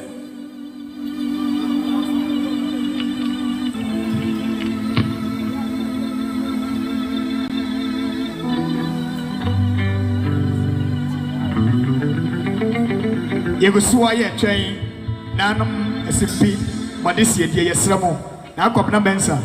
Speaker 1: Yegusuwa ye train nanum SFP madisi ye yesramo na akopna bensa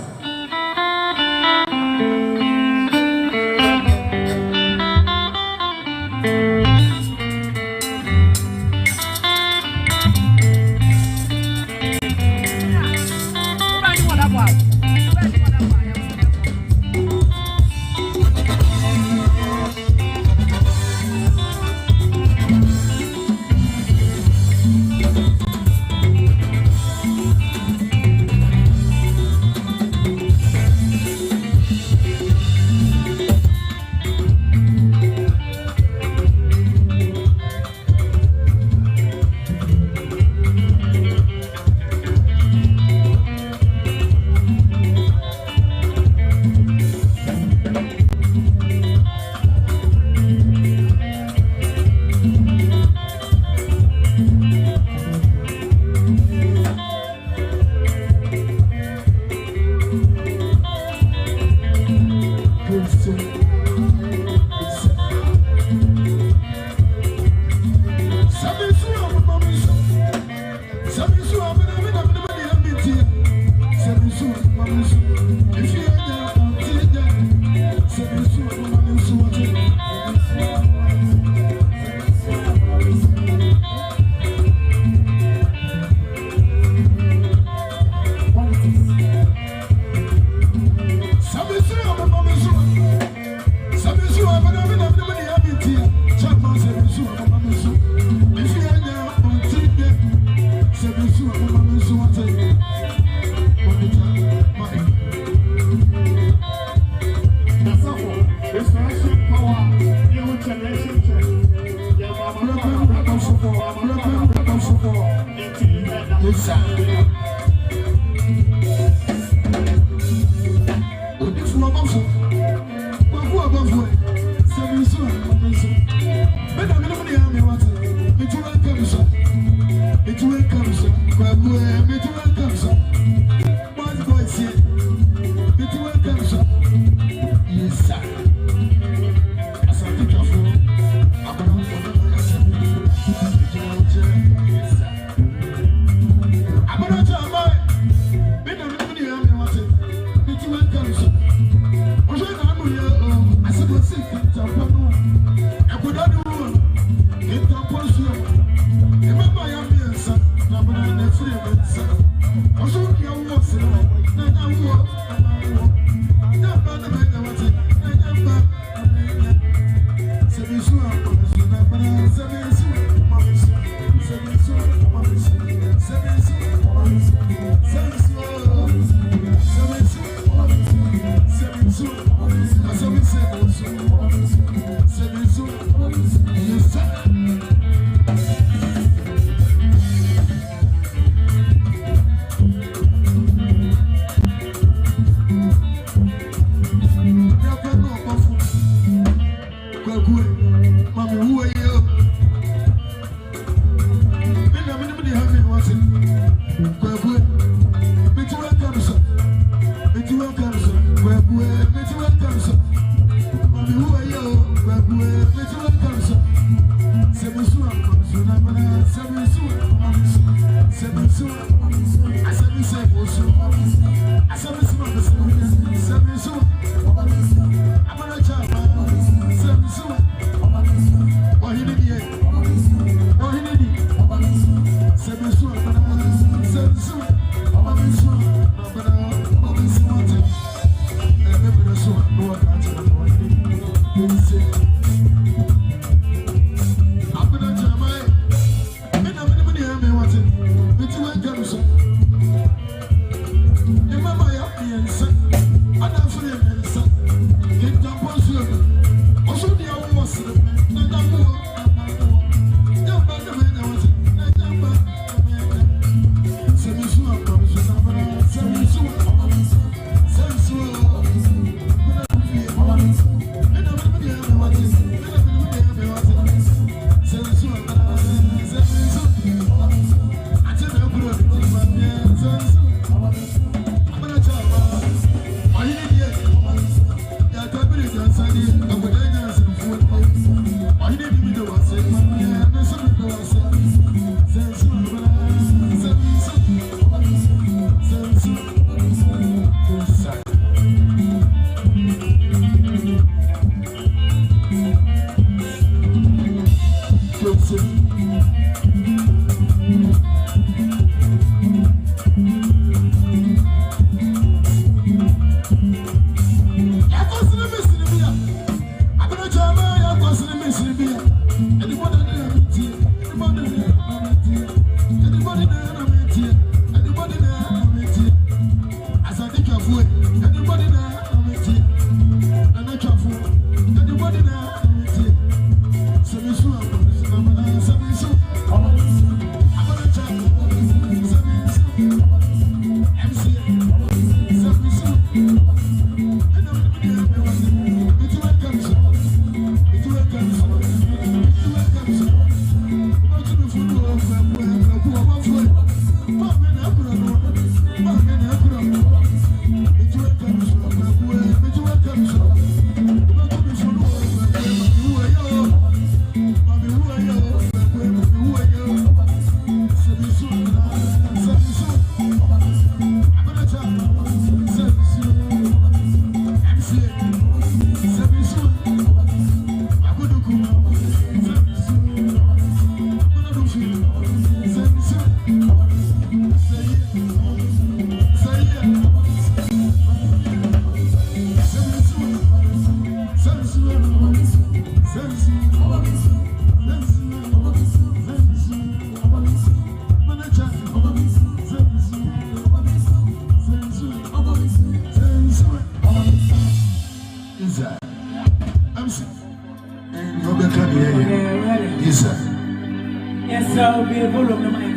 Speaker 4: Yes, sir, be a bull of the mic.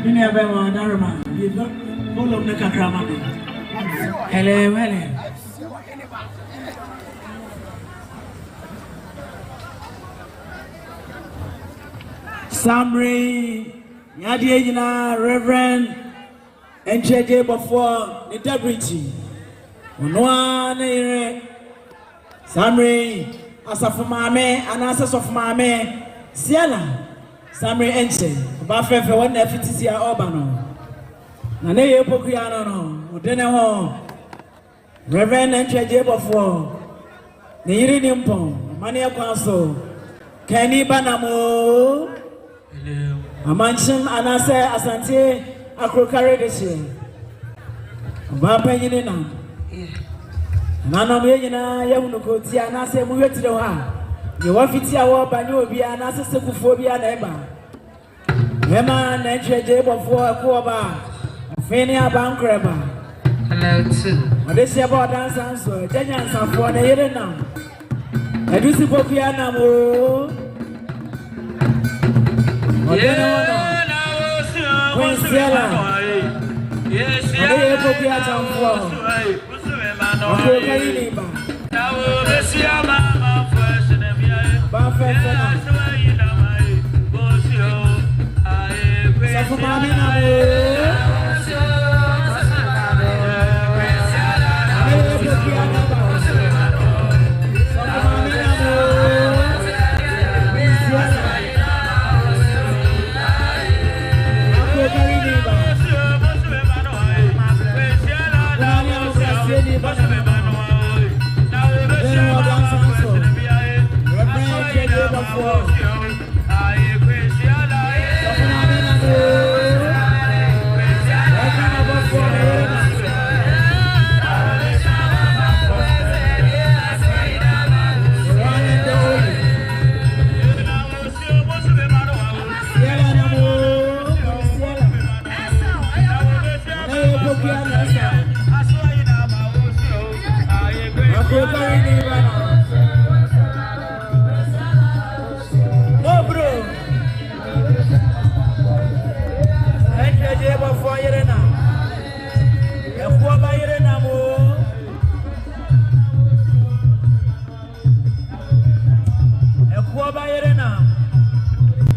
Speaker 4: You never want to remind you. Bull of the Kakramani. Hello, hello. Samri, Yadiana, Reverend, and Obofour, the deputy. One, Samri, Asafumame, and Asas of Mame, Siena, Samri Enche, Buffet for 150 Urbano. Nane Pokiano, Udena, Reverend and Obofour, the Iridium, Mania Council, Kenny Banamo. Amanchim anase asante akrokare dese ba panyine na nanom ye nyina yahunu ko ti anase mu wetire ho a ye wafiti awo banye obi anase sekufo bi ana eba ema na treje Obofour ko ba afeni abankreba hello too odese ba dance anso janya nsafo na yere na edusi pokuya na mo. Yeah,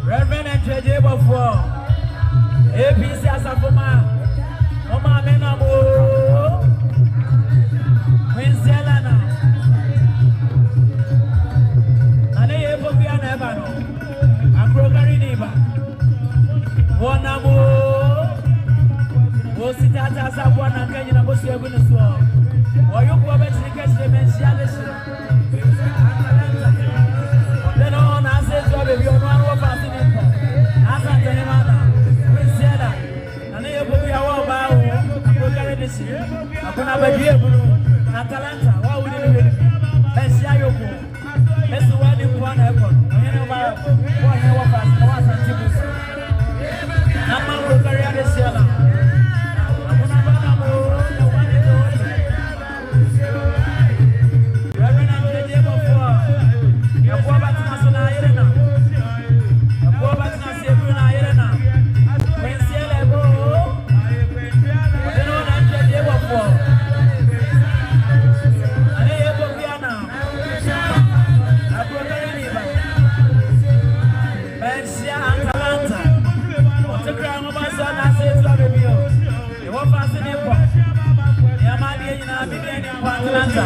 Speaker 4: Reverend and JJ Obofour, APC Asafoma, Mama Menamo, Queen Selana, Ane Epopia Nebano, Akrogari Niba, Wanamo, Wositata Sabuana Kenya Bosia Gunuso, or you go back to the case of Mensialis. Then on I said, you don't know what I'm saying. I can't tell him now. We said that. And then you put your wall by I'm carry this year. I'm going to have a year. Atalanta, what would you do? Let's see your pool. Let's do one in one airport. You know about what you want us. I want some tips. I'm going to carry this year now. I'm going to have a one in the water. Reverend and JJ Obofour. You're going back to National Arena. You're going back to National Arena. When Cielo, you know that JJ Obofour. And they have a piano. I'm going to leave. Mencia and Atalanta. What's the crown of my son? I say, it's a review. You won't pass the airport. You're my dear, you're not beginning in Atalanta.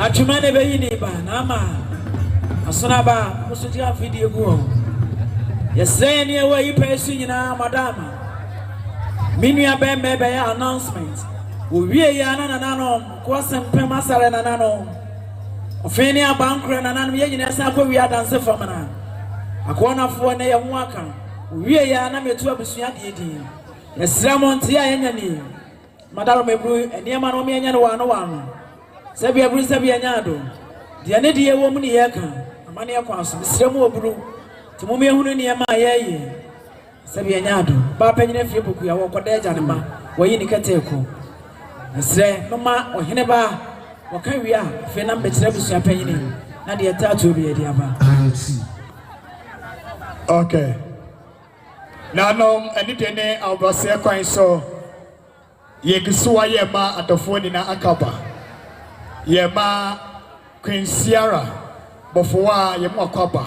Speaker 4: Achumane beyini ba nama asonaba musutia video go yesene we yipesu nyina madama Minua bembe be announcement. We ya na nanom ko sempem asare na nanom. Ofeni abankre na nanom ye nyina sa ko wi adanse famana. Akona fo na ye ho aka. We ya na metu abusua de din. Esramonte ya nyani. Madaro mebru eniema no me nya no wano wano. Sabi abru sabi anya do. De ne de wo mu ne ye ka. Amane akwaso esramu obru. Timo me hunu niema ye. Sabi anya do. Ba panyina fie boku ya wo koda agya ne ba. Wo yi ni kateko. Esre mama ohene ba wo kan wi a fe na mbetire busua panyini. Na de tato bi e de aba.
Speaker 1: Okay. Nanom anidene awbase kwan so yegisoa yema atofoni na akaba yema Queen Sierra bofowa yema akaba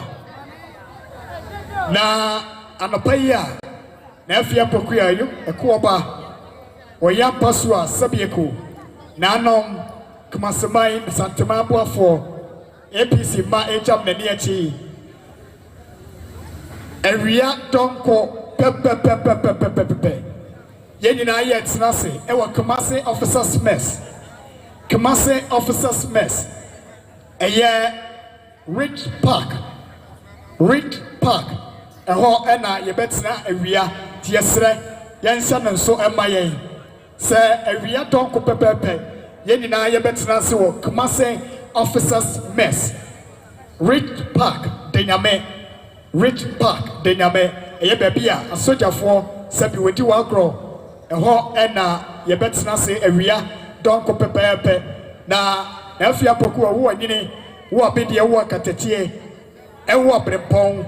Speaker 1: na anopaya na afia pokuya yo ekoba oya pasua sabieko nanom kumasemai santema boafo APC ma ejam na ni achi area donko pepe yenina ye tnase e wa Kumase officers mess Kumase officers mess eye Rich Park e ho na ye betna area tiesre yensa nso emaye se area donko pepe yenina ye betna se wo Kumase officers mess Rich Park denyame Rich Park denyame eye bebia asojafo sabi wedi wagro eho ena ye betena se awia donko pepepe na afia poku wo anyini wo abedie wo akatetie ewo abrempon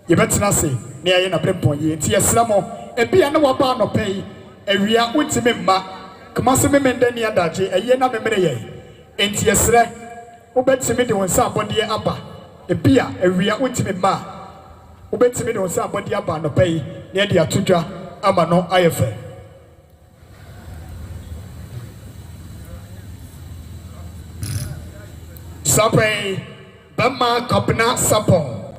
Speaker 1: ye betena se ne aye na brempon ye ti esramo ebia na wo ba no pei awia untime mma Kumase memende ni adaje eye na memere ye enti esre wo betime de wonsa abodie aba ebia awia untime mma wo betime de wonsa abodie aba no pei ne de atudwa ama no ayefe Sabre Bama Kopna Sapon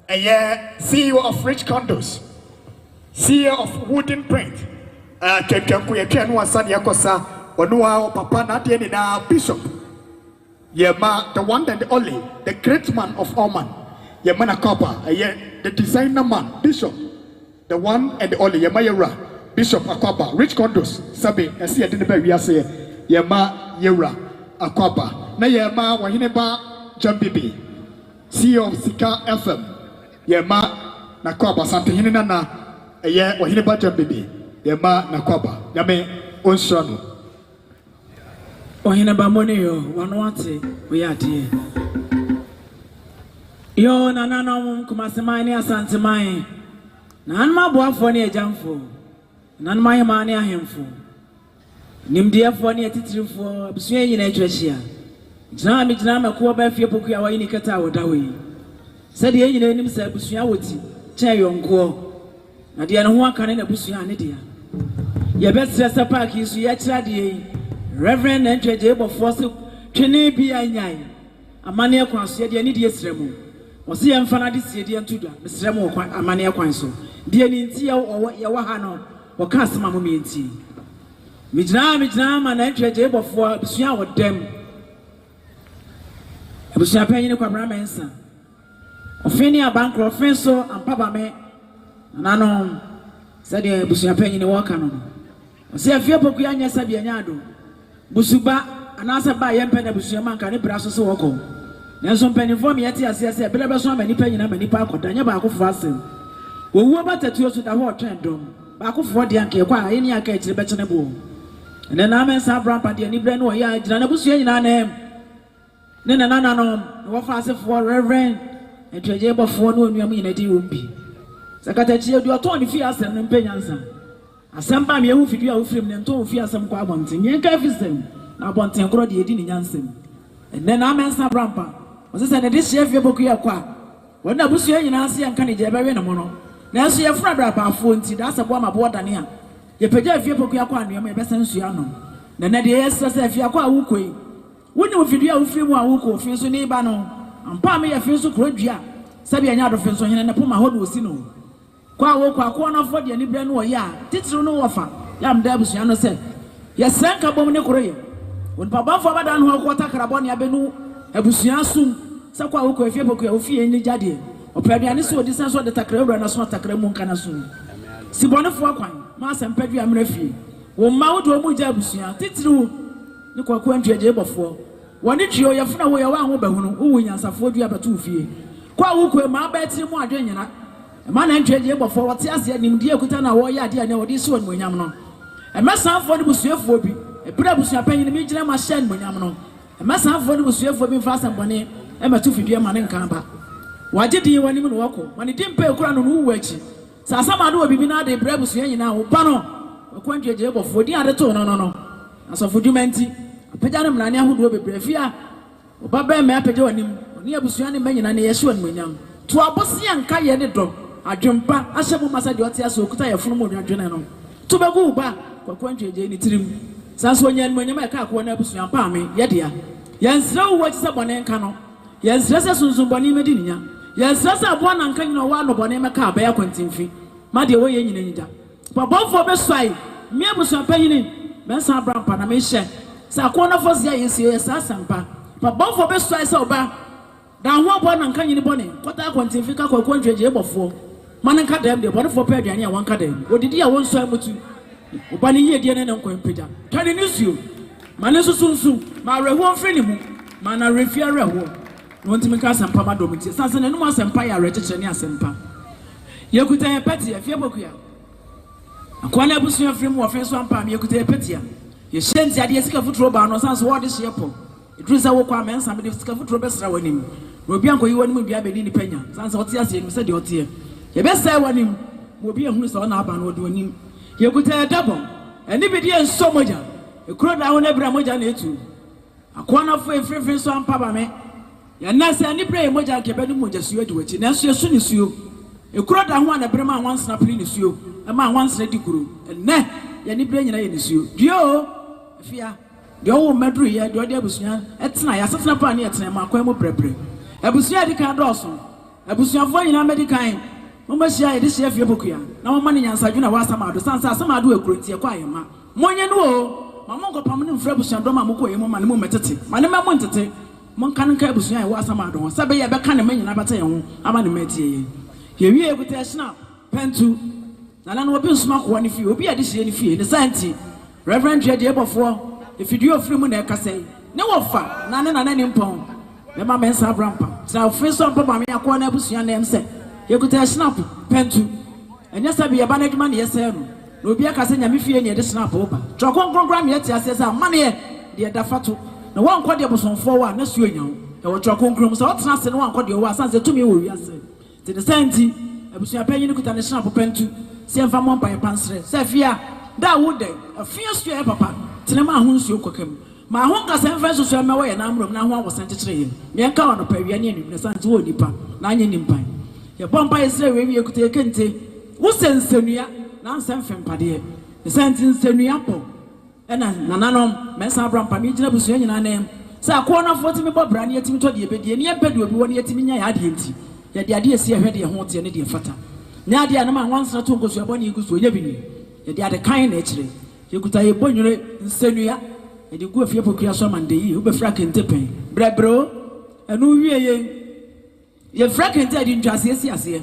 Speaker 1: CEO of Rich Condos, CEO of Wooden Print Kekenkuye Ken Wasan Yakosa Onua Papa Nadieni na Bishop Yema the one and only the great man of all man Yemana Kopa the designer man Bishop the one and only Yema Yera Bishop Akwaba Rich Condos Sabe Esi Adine Be Wiase Yema Yera Akwaba na Yema Wahineba Jambibi CEO of Sika FM Yema Nakwaba Sante Hinina na Wahineba Jambibi Yema Nakwaba Yame Onsrano
Speaker 4: Wahineba Moneo Wanwate Uyati Yo Nanano Kumasemani Asantemai Nan Mabuafo ne Jamfo Nan Mayamani Ahemfo Nimdiafo ne Titrifo Abusua yina Twahia Jina makuwa ba fie poku ya wayini kata wodawe Sade yina enim sa abusua woti che yonko na de ne ho aka ne abusua ne de ya betresa park isu ya kira de Reverend Ntweje Obofours twene bi anyai amane akwan so de ne de esremu wo se yemfa na de sie de ntudwa esremu kwa amane akwan so de ne nti ya wa ha no wo ka asema mo menti mijina ma na Ntweje Obofours abusua wodem Abusua penyin kwa bra mensa ofeni abankro ofenso ampaba me nanom sade abusua penyin wo ka no se afie poku ya nya sabi anya do busuba anasa ba yempe na abusua manka ne bra so se woko nenso penifo me yeti ase bele be so amani penyin na mani pa akoda nya ba akofo asem wowu batatuo so da ho trendom ba akofo de anka kwa ayeni aka ekire be chene bo ene na mensa brampa de ni bre no ya gira na abusua nyina na Nena no wo fa for Reverend Ntweje Obofours no onuam nyina di wombi sakata chi edu oto ni fi asem no mpenyansa asem ba me ehu fidu a wo frem ne nto wo fi asem kwa abonten yen ka fisem na abonten kro de edi ni nyansem nena amensa brampa wo se ne de hye fie boku ya kwa wo na busua nyina ase anka ne je be we no mo no na so ye fra bra ba afo nti da asebo ma bo dane a ye pagya fie boku ya kwa anuam e be san sua no nena de yesa se fie kwa wo koi woni wo fidu a wo frem a wo ko fi so ni ba no ampa me ye fi so kro dua sabi anya do fi so hene ne poma ho no osi no kwa wo kwa na fo de ni bre no ya titiri no wo fa ya mda abusua no se ye sanka bom ne koroye won papa fo bada no ko takra ne abenu abusua sum se kwa wo ko efie boku ofie ni jade opeduane se odi san so de takra bra na so takra mu nka na sum sibone fo akwan ma asempadu amra fie wo ma wo do mu ja abusua titiri wo ni kwa ntweje bofo woni twio ye funa wo ye wa ho bahunu wo nyansafo du abatu fie kwa wo ko ma ba tiri mu adwenyina ma na ntweje bofo wote ase nimdi ekuta na wo ye ade na wo di so onwanyam no emesanfo ni busuefo bi ebra busua panyin mi gina ma shen monyam no emesanfo ni busuefo bi mfa sambone ematu fidie ma ne nkan ba waje din wani mu no wako mani dimpe ekura no no wachi sa asama do bibi na de bra busua nyina wo ba no kwantweje bofo din ade to no asofo dumenti apagya ne mrane ahodo bebre fia oba ba me apagya wanim oni abusua ne manyina ne yehye wan monyam to abosi anka ye ne do adwempa ahyemu masa de ote aso okuta ye funu mo dwadwene no to begu ba kwantweje ni tirim sanso onyan monyam e ka ko na abusua pa me ye dia yansra wo wachi sabone nka no yansra se sunsun bone medi ninya yansra se abo na nka nyina wa no bone me ka ba ya kwantimfi ma de wo ye nyina nyida babofo be swai me abusua panyini mensa brampa na me hye sa ko na fosia yesie yesa sampa babofo be swai se oba da ho abo na nka nyini bone kota kwantimfi ka kwantweje bofo man nka dem de bone fo pa aduane a wonka dem odidi a won so amutu ubani ye die ne nko mpeda tani nisuo mane susunsu ma reho mfreni mu mana refia reho wontimi ka sampa ma domiti sanse ne no asempa ya recheche ne asempa yekuta ye peti ye fie bokuya akwana busu afri mu ofen so ampa me yekuta ye peti ya ye shenti ade sika futuro ba no sanse wo de hye po idrisa wo kwa mensa me de sika futuro besra wanim no obi anko yi wanim bia be ni panya sanse ote ase ni se de ote ye besa wanim mo obi ehunu so na aba no de wanim yekuta ye dabo eni bi de ensomoja ekuro da ho na bra moja na etu akwana fo efrefre so ampa ba me ya na se ani bra moja ke be no moja suo de wachi na so yesu ni suo ekuro da ho na bra ma wan snap ni suo e ma wan sra di kuro enne ya ni bra nyina ye ni suo dio afia de wo madru ye de ode abusua etena ya sefna pa na etena ma akwa mu brebre abusua di kan doso abusua fo nyina medikan mo ma hia ye de hia fie bokuya na mo ma ne nyansadwu na wa asamado sansa asamado ekuro ntie kwa ye ma monye no o mama ngo pam ne mfra busua do ma moko ye mo ma ne mo metete ma ne ma mo ntete mo kan nka busua ye wa asama do sabe ye be ka ne manyina bata ye ho ama ne matie ye wie ekuta hina pentu na na obi nsuma ko ne fie obi ade hie ne fie ne santi reverend de Obofour efidio ofri mu na ekasai ne wofa na ne mpon me ma mensa brampa tra ofri so mpa ma me akọ na busua na emse ye ekuta hina pentu enya sabe ye ba na dwuma ne yese no obi akase nyame fie ne de snap oba trokonkronkram ye tiase sa mane de dafato na wankọ de bosonfo wa na suo nyawo e wo trokonkrom sa otena se no wankọ de wo asanse tumi wo wiase te de santi abusua panyin kuta ne snap pentu se mfa mo mpa pansre se fia da wo de afia suo e papa tena ma ho nsuo kokam ma ho nka se mfa suo me wo ye na amrom na ho awosan kekere ye me nka wa no pa wi ne anu ne santi wo nipa na anye nimpan ye bompa ye sre we kuta kente wo sensenua na nsem fempade e santi nsenua po ena nananom mensa brampa mi gina busua nyina nem sa ko na foti me bobra ne yetimi to de ebedie ne yepedi obi woni yetimi nya ya de enti ye de ade esi ehwe de ho te ne de fata ne ade na ma wansra to nkosu aboni igusu onya bini ye de ade kan na ekire ye kuta ye bonwure nsenua ye de gu afie pokua so mande yi obefra kente pen brebro enu wie ye fra kente ade ntwase esi ase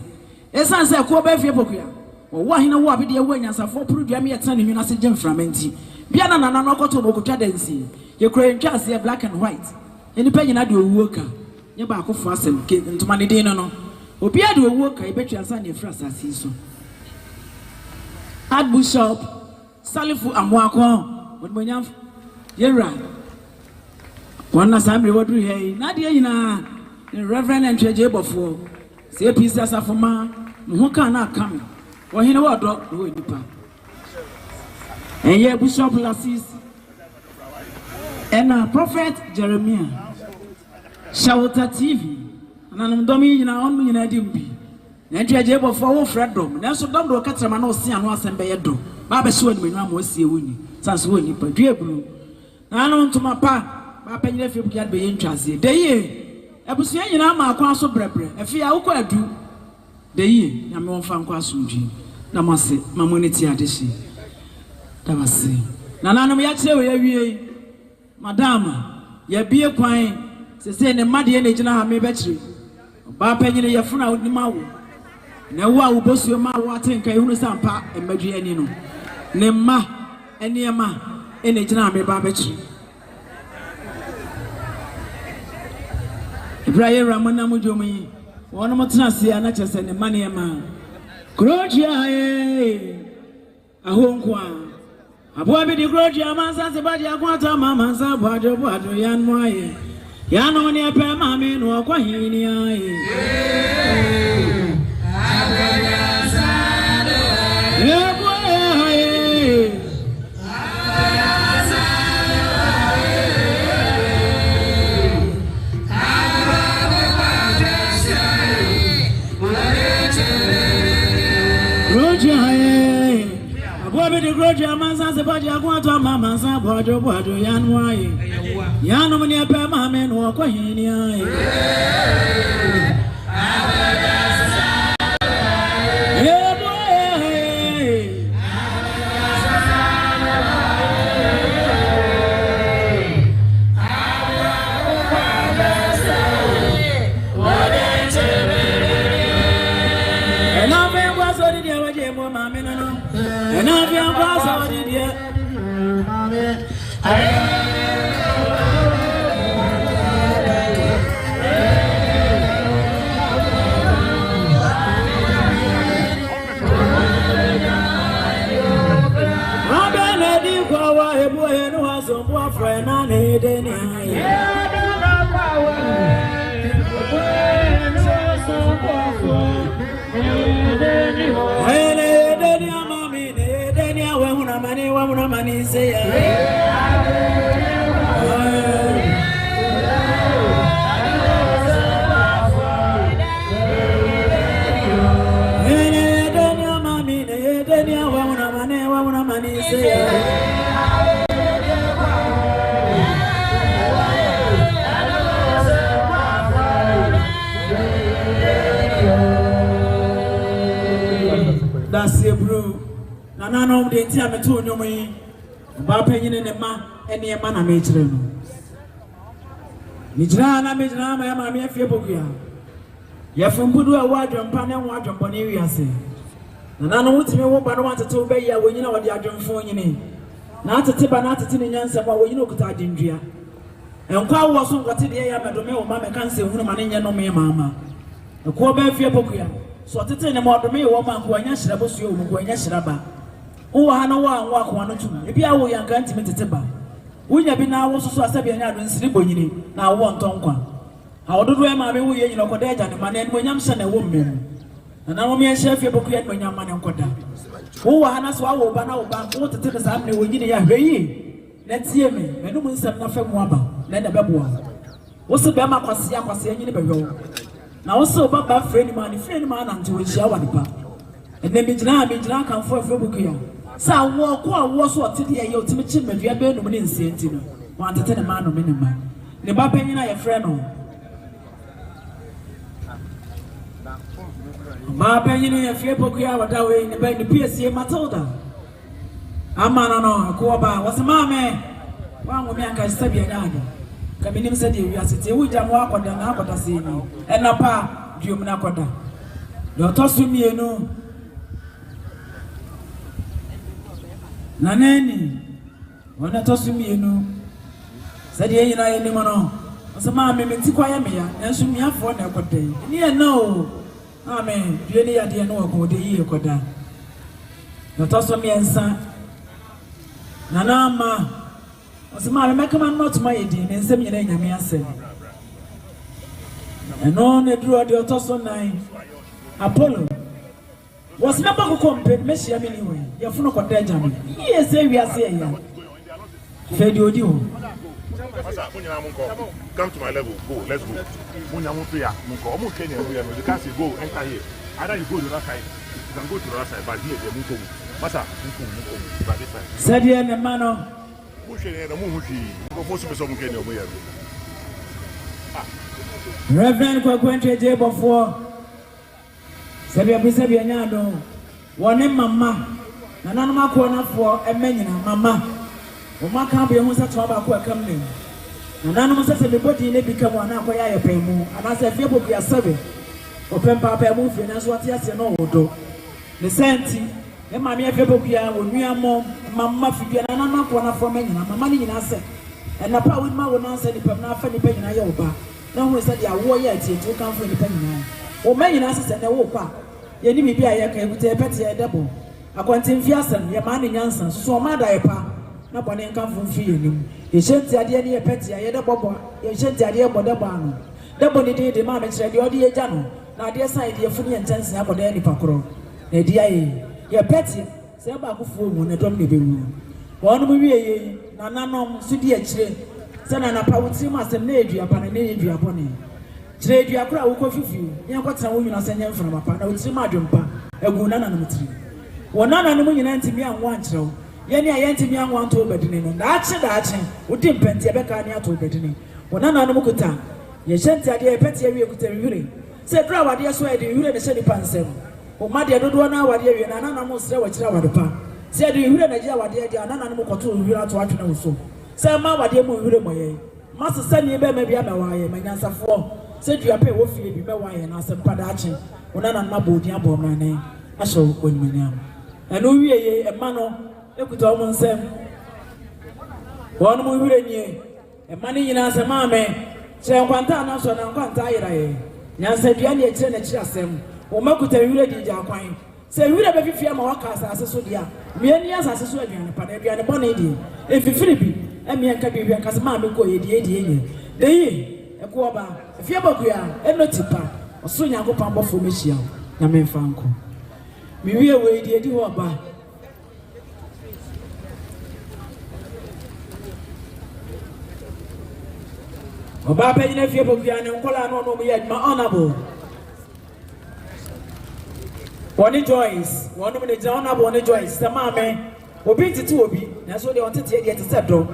Speaker 4: esan se ko ba afie pokua wo hina wo abede wo nyansafo produa me yetana ne nwuna se gemframenti bia na nana no koto bokotwa dansi ye kure ntwase black and white eni pa nyina de owuo ka nye ba akofo asem ke ntoma ne din no obi ade owuo ka e betwa ansa ne fra asase so Archbishop Salifu Amoako wonmonyam yera wonna samre wodru hei na de nyina Reverend Ntweje Obofour se pisi asafoma mo ka na akam wo hina wo do wo nipa enye Bishop Lassis and Prophet Jeremiah Shawta TV ananum domi nyina on nyina dimbi na Ntweje Obofour wo fredom na so dom do katrama na osia no asembe ye do ba be so ani menwa ma osie woni sanso wo nipa duebru na no ntoma pa ba panyire fi bukia be ntwase de ye abusua nyina ma akwa so brebre afia wo ko adu The ye, I'm on fan quasum. Namase, Mamonity Adishi. That was say. Nana, me actually, Madame, ye be a quine, say the muddy energy now, me battery. Ba penny your phone out the mouth. Now, who boss your mouth, what think I understand, pa, and Magianino. Nema, and near ma, energy now, me battery. Brian Ramana Mujumi, one more chance, and not just the money, man. Crocia, a home quan. A boy with the Crocia, Mansa, Badi, Aquata, Mamma, Bado, Yan Moye. Yan on your pair, mammy, no Quahini. The Groja Mansa, the body of water, Mamma, Bado, Yan Moye. Yan on your pair, mammy, no Quahini. And I've been was already yet. Robin, I didn't go away, boy, and was a boyfriend, and he didn't. Money say that's it, bro. Nana no de tia me to nyomo yi ba panyin ne ma ene e ma na me kire no mi jira na ma me afie bokua ya fumbudu a wadwompa ne ho adwompo ne wiase nana no wutime wo ba no watete be ya wonyina wode adwomfo nyine na atete ba na atete ne nyansa ba wonyina okuta adindua enkwa wo so ngote de ya medome wo ma me kanse hunu ma ne nye no me mama ko ba afie bokua so atete ne mo dome wo ma ko anya hyira bosuo wo ko anya hyira ba wo ha no wa ko no tuma e bia wo yanka ntime tete ba wonya bi na wo so asabi anya do nsiri bonyini na wo ntonkwa ha wododo e ma be wo ye nyina ko da agya ne ma na mo nyam hye na wo mmem na wo me hye afie boku ya mo nyam ma ne nkoda wo ha na so wo ba na wo ba wo tete sa am ne wo nyini ya hweyi na tie me menu mu nsam na fa mu aba na da beboa wo se be ma kwase nyini be hwe na wo se wo ba freni ma na nti wo hia wa ne pa ene mi gyina kan fo afie boku ya sa wo ko a wo so otide ye otime chi medua be no mu ne nsienti no wan tete ne ma no me ne ma ne ba panyina ye frɛ no ma panyina ye fie pokuya wada we ne ba ne piesie Matilda amana no ko ba wo se ma me wa ngo me aka sabi anya ka minim se de wiase te wo jam wa akoda na akoda se ni ena pa duom na akoda do to so mienu naneni wana to so mienu sadi ye nyina ye ni mo no osama me menti kwa ya me ya enso mi afo na akoda ni e na o amen due ni ya de no ko de yi akoda do to so miensa nana ma osama me meka man not my di ne nsem nyina nyame asem eno ne duro de to so nine Apollo was never go compare me share me anyway ya funo ko da jam ye say we are say ya fe di odi o
Speaker 5: come to my level, go, let's go. Go, you can't say go, enter here. Either you go to the other side, you can go to the other side, but here, they Masa, by this side.
Speaker 4: Said here, the man. Reverend Kwakwenche Obofour. Sabia nyado. One mama. Nana makona for a menina, mama. Oma can't be almost a trouble coming. Nana must say everybody may become one up by a paymo, and as a feeble be a serving. Open papa move and as what yes and no do. The senti, and mammy a feeble when we are more, mamma figure and I'm not one for menina, my money in us. And the power with my one answer the permanent funny penny in Ioba. No one said they are warrior to come for the penny. O men in us and the walk. Ye ni be a can with a petty double. A quantum fiasan, your man in Yanson, so mad I pa. No one come from feeling. You shan't the idea near petty, I had a bubble. You shan't the idea about the barn. Double the day the man said, the audio jano. Now, dear side, your funny and tense about any pacro. The dear, your petty, say about fool when I don't live in. One will be a nanom, Sudi, send an apology, master, Navy upon a Navy upon him. Trade your crowd will coffee you. You have got some women are sending from a partner with some jumper, a good anonymity. One anonymity anti me and one show. Yenny anti me and one to bedinin, and that's would depend Rebecca to bedinin. One anonymity, you sent the idea petty area with a urine. Say, Brava, dear, swear the urine is any pansem. Oh, my dear, don't know what you and anonymous say what you have the pan. Said you urine a jar, dear, the anonymous to you out to watch no so. Say, Mamma, dear, urine, Master Sunny, maybe I'm a wire, my answer for. Said you are paid with you, be my wire, and I said, Padachi, when I'm not body about my name. I shall win my name. And we a man, you could almost say, one more year, and money in answer, mammy. Say, I'm Quantana, so I'm quite tired. Yan said, you only attend a chasm, or Makuta, you ready, Jaquine. Say, we have a few more cars as a sodia. Me and yes, as a sodia, and a bonnet. If you Philippi, and me and Cabby, because mammy go 88. The Equaba, if you have a no tipper, or soon I go pump for Michelle, Yaman Franco. Me will wait, dear, do about. Obapa, if you have a collar, no, we had my honorable. One Joyce, one of the honorable one Joyce, the mamma, will be to two of you, that's what they wanted to get to settle.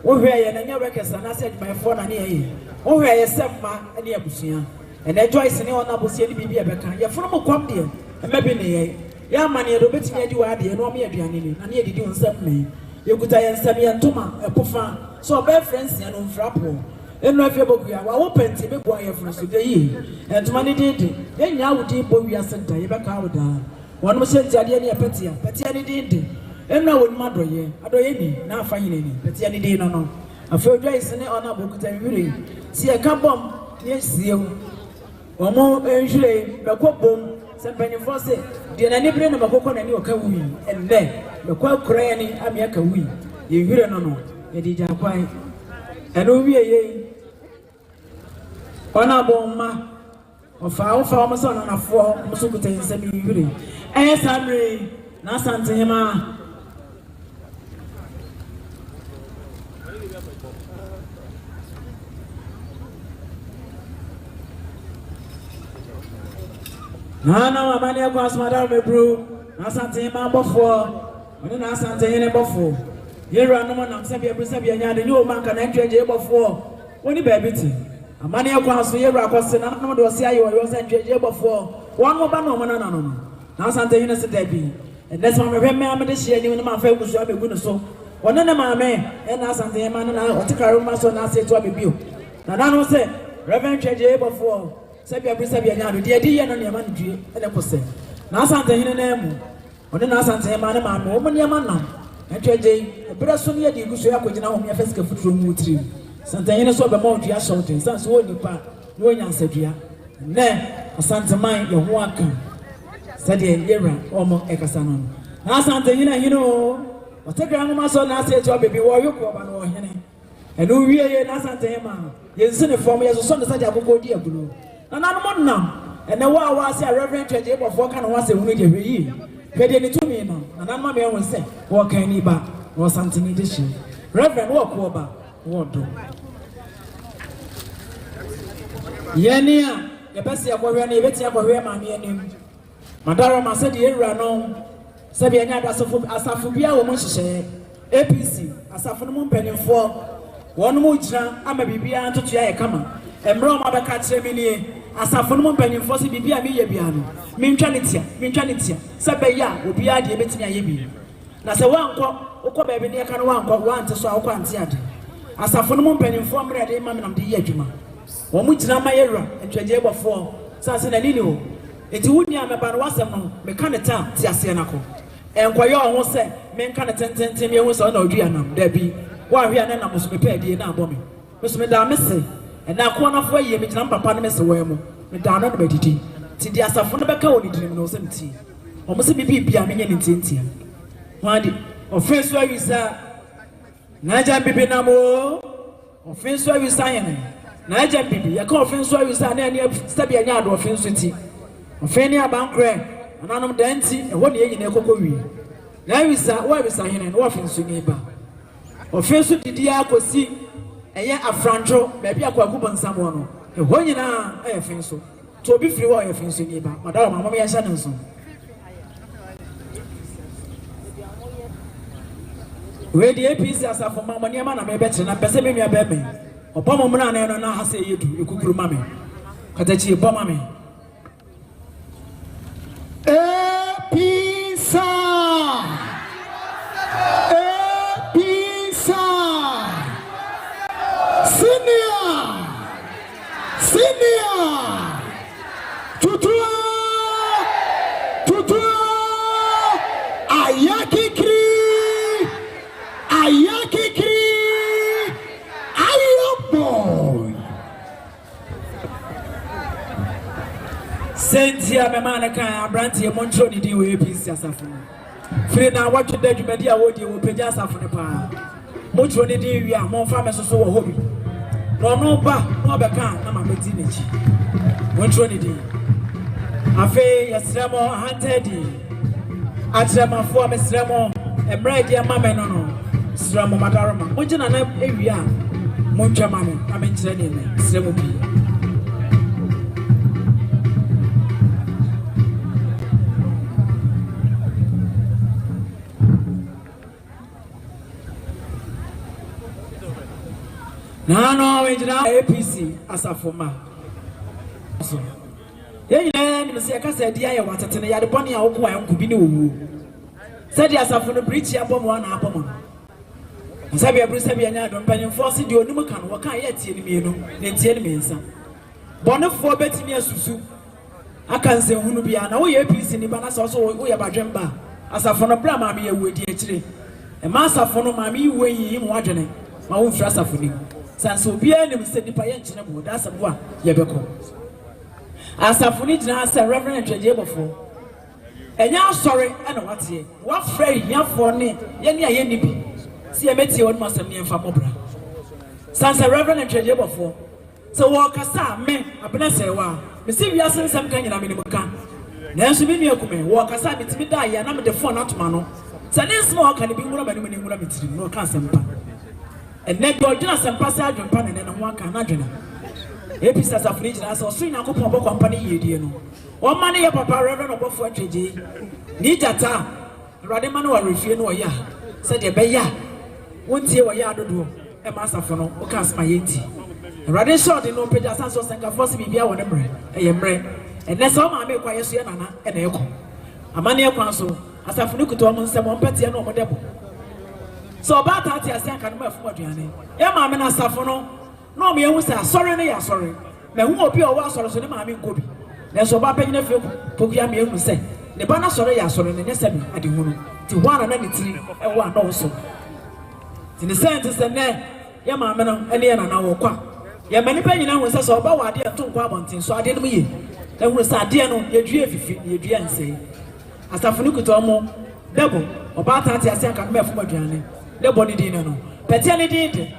Speaker 4: Over here, and your records, and I said, my phone, and here. Over here, Sepma, and your Busia. And I Joyce and your honorable city be a becker. Your phone will come there, and maybe near. Young man, you're betting me, you are the enormy of your name, and here you do some me. You could tie and Sammy and Toma, a puffin, so bad friends and on frappo. And no fear, we are open to be boy friends today. And money did, then now would deep boy, we are sent to you back out. One was sent to Adiana Petia, Petiani did. And now with mother, I don't any, now finding any, Petiani did no. I feel Joyce and honorable could tell you. See a cup bomb, yes, you. Or more usually, the cup bomb, some penny for say, the enabling of a coconut and your kawee, and then the quack cranny, I'm your kawee. You hear no, you did your quiet. And over ye. Honorable ma of our farmers on a 4 Musukutan semi Yuri. Eh, Samri, Nasantema. No, money across Madame Brew, Nasantema Obofour, when Nasantema Obofour. Here are no one of Sabia Brisabia, the new man can enter Obofour. When you baby. A money across the year, I was saying, I don't see you was at Obofour. One more banana. Now Santa Ines Debbie. And that's why I remember this year, even my favorite shall be good so. One of my men, and I Santa Man and I, or take a room, so I say to be you. Now I don't say, Reverend Obofour, Sabia Brisabia, the idea and your man, and I was saying. Now Santa Ines, when I Santa Man, I'm woman, your man. And JJ, a person yet you go so I could now me a first foot room with you. Santa Ines of the Mount Yashon, Sans Woody Park, no one answered you. Then, a Santa Mind, your work. Said the Yera, almost Ekasanon. Now Santa Ines, you know, what a grandma son I said to a baby war you come and war henny. And who really are Santa Emma? You send it for me as a son of such a good dear blue. And I'm one now. And the war was a reverend Obofour can was a winning every year. Paid any to me now. And I'm my own say, what can he back or something in this year? Reverend walk over. What do? Yenia, the best of what we are never to where my name. Madara said, the era no. Sabiana as a phobia woman share. APC, as a phenomenon penny for 1 more, I'm a baby and to try a camera. And Roma catch a million. asafo no mpanyimfo se bibia me ye bia no mentwa ne tia se be ya obi ade betimi aye bi na se wankọ ukọ baabi ne ka no wankọ wante so akọ ante ade asafo no mpanyimfo mre de ma menam de ye adwuma wo mu gyina ma yewra ntwaje bofo sase na nini o eti wuni ameba no wasem no me ka ne ta ti ase na ko enkoye ho se me nka ne tententen me hu se na odua nam da bi wa hwe na na musu me pedi na abọ me musu me da me se na ko na fo ye me gyina papa no me se wa mu me da no me didi ti di asafo no beka woni dirim no se mti o mo se bibia me nye ne ntentia wadi ofenso awisa na ja bibi na mo ofenso awisa yene na ja bibi ya ka ofenso awisa na ne sabi anya ado ofenso ti ofeni abankre ananom danti e ho ne yine ekoko wi na awisa wa awisa yene no ofenso ni ba ofenso didi akosi eye afranjo baabi akwagu bonsamo no e ho nyina e ofenso to obi firi wa ofenso ni ba madara mama ya sha nso we the APC asafo mama niam na me betre na pese me nua be me obom mra na no na ha se yedu ekukuru mame katachi bom mame
Speaker 3: APC senior tutua ayaki kri ayoboy
Speaker 4: sentia me man kan abrantie montro ni di we APC asafo free na watch the dwumadi a wodi wo pagya asafo ne pa montro ni di wi a mo fa me soso wo hobi no ba no be kan na ma beti nechi montro ni di afi yesremo 100 atrema fo me sremo emra di ama me no sremo madaroma mojina na ewi a montwa ma me na me nkyere ne me sremo bi no we jira APC asafoma so ye nyina ni se ka se dia ye watete ne ya de boni a wo ko an kubi ne owu se dia asafo no bridge abomo na abomo sabi abru sabi anya do mpanin force di onum kan wo kan ye tie ni mienu ne tie ni mensa bonefo betimi asusu aka nse hunu bia na wo ye APC ni ba na so wo ye badwemba asafo no bra ma me ye wedi akire e ma asafo no ma me yi yi mo adwene ma wo mfra asafo ni sanso bia nim se nipa ye nkyene bo da asabo a ye beko asafo ni gyina asa Reverend Ntwaje Obofour enya sorry ana watie wa frɛ yafo ne ye ne aye ni bi si emeti won masam ne mfa mobra sansa Reverend Ntwaje Obofour so wo kasa me abena sewa me si wi asensam kan nyina me ni muka na nso bi mi akume wo kasa bitimi da ya na me de phone atoma no sane nsema wo kan bi ngura mani mani ngura mitiri no kan sempa enne do gyina sempa sa adwempa ne ne ho aka na dwena APC asafo gyina asa so nya kopon bo company yedie no o ma ne ye papa Reverend Obofour Ntwaje ni jata rade ma no wa refie no ya se de be ya wontie wa ya dodo e ma asafo no o ka asma yenti rade short no page asanso senka force bibia wo ne mre e ye mre enne so ma me kwa yeso ye nana e na ekọ amane ekwan so asafo no kuto mo nsem on pete no mo debo so ba ta ti ase aka no ma fu aduane e ma me na asafo no no me ehu sa sorry ne ya sorry me hu obi o wa sorry so ne ma me nkobi na so ba panyina fe pokuya me ehu se ne ba na sorry ya sorry ne ne se me ade hu no ti wana na ne tiri e wa na so ti ne sente se ne ya ma me no ene na na wo kwa ya mani panyina hu se so ba wa ade to nkwa abontin so ade no me ye e hu se ade no ye dua fifi ye dua nse asafo no kuto mo debo oba ta ti ase aka no ma fu aduane debo ni din no pete ni din de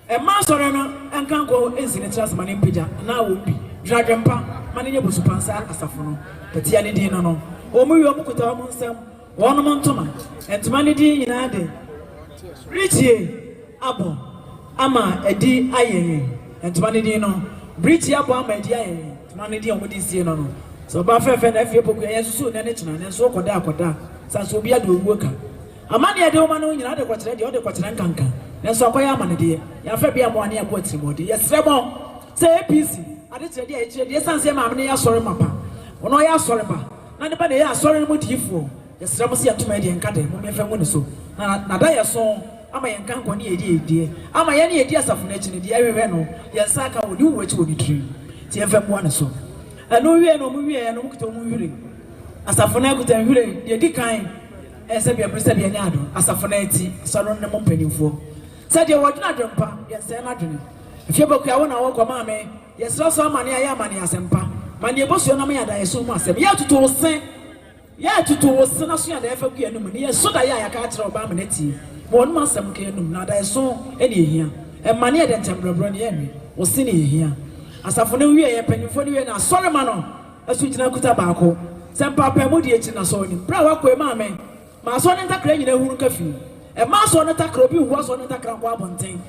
Speaker 4: e ma sore no enkan ko ensini trans mani mpija na wo bi dradwempa mani nye bosupansa asafo no pete ni din no o mu yo mu kuto mo nsem wono mo ntoma entoma ni din nyina de richie abo ama edi ayeye entoma ni din no richie abo ama edi ayeye entoma ni din o mo di sie no so ba fefe na fie poku yesusu ne ne china ne so koda sanso obi ade owu ka amane ade o ma no nyina de kwakere de o de kwakere nkanka ne so akoya amane de ya fa bia mo ane abo atimode yesremo se APC ade tire de sanse ma me ya sori mapa ono ya sori ba na ne ba de ya sori mu tifo yesra mo se atuma de nka de mo me fa mu ne so na da ye so ama ye nka nkɔ ne edi ama ye ne edi asafo na chi ne de awewe no ye saka wo di wo chi wo ni tri ti ye fa mu ne so no wie no mu wie no mu kito mu wire asafo na kuta wire de di kan ese bia presa bia nya ado asafo na eti so no ne mo mpanimfo se de wo dwena dwempa ye se na dwene efie boku ya wo na wo koma me ye sra so amane ya amane asempa mane ebosuo na me ya da ye so mu asem ya tutu sen ya tutu wo se na so ya da ye fa ku ya no mu ne ye so da ya ka kire oba amane ti mo no asem ka enum na da ye so e ne ehia e mane ye de ntembrobro ne ye nwe wo se ne ehia asafo na wie ye panimfo ne wie na sori ma no asu gina kuta baako sempa pa mu de echi na so ni bra wa ko ma me ma so ne ntakra nyina huru ka fi e ma so ne takra obi hu so ne takra kwa bonten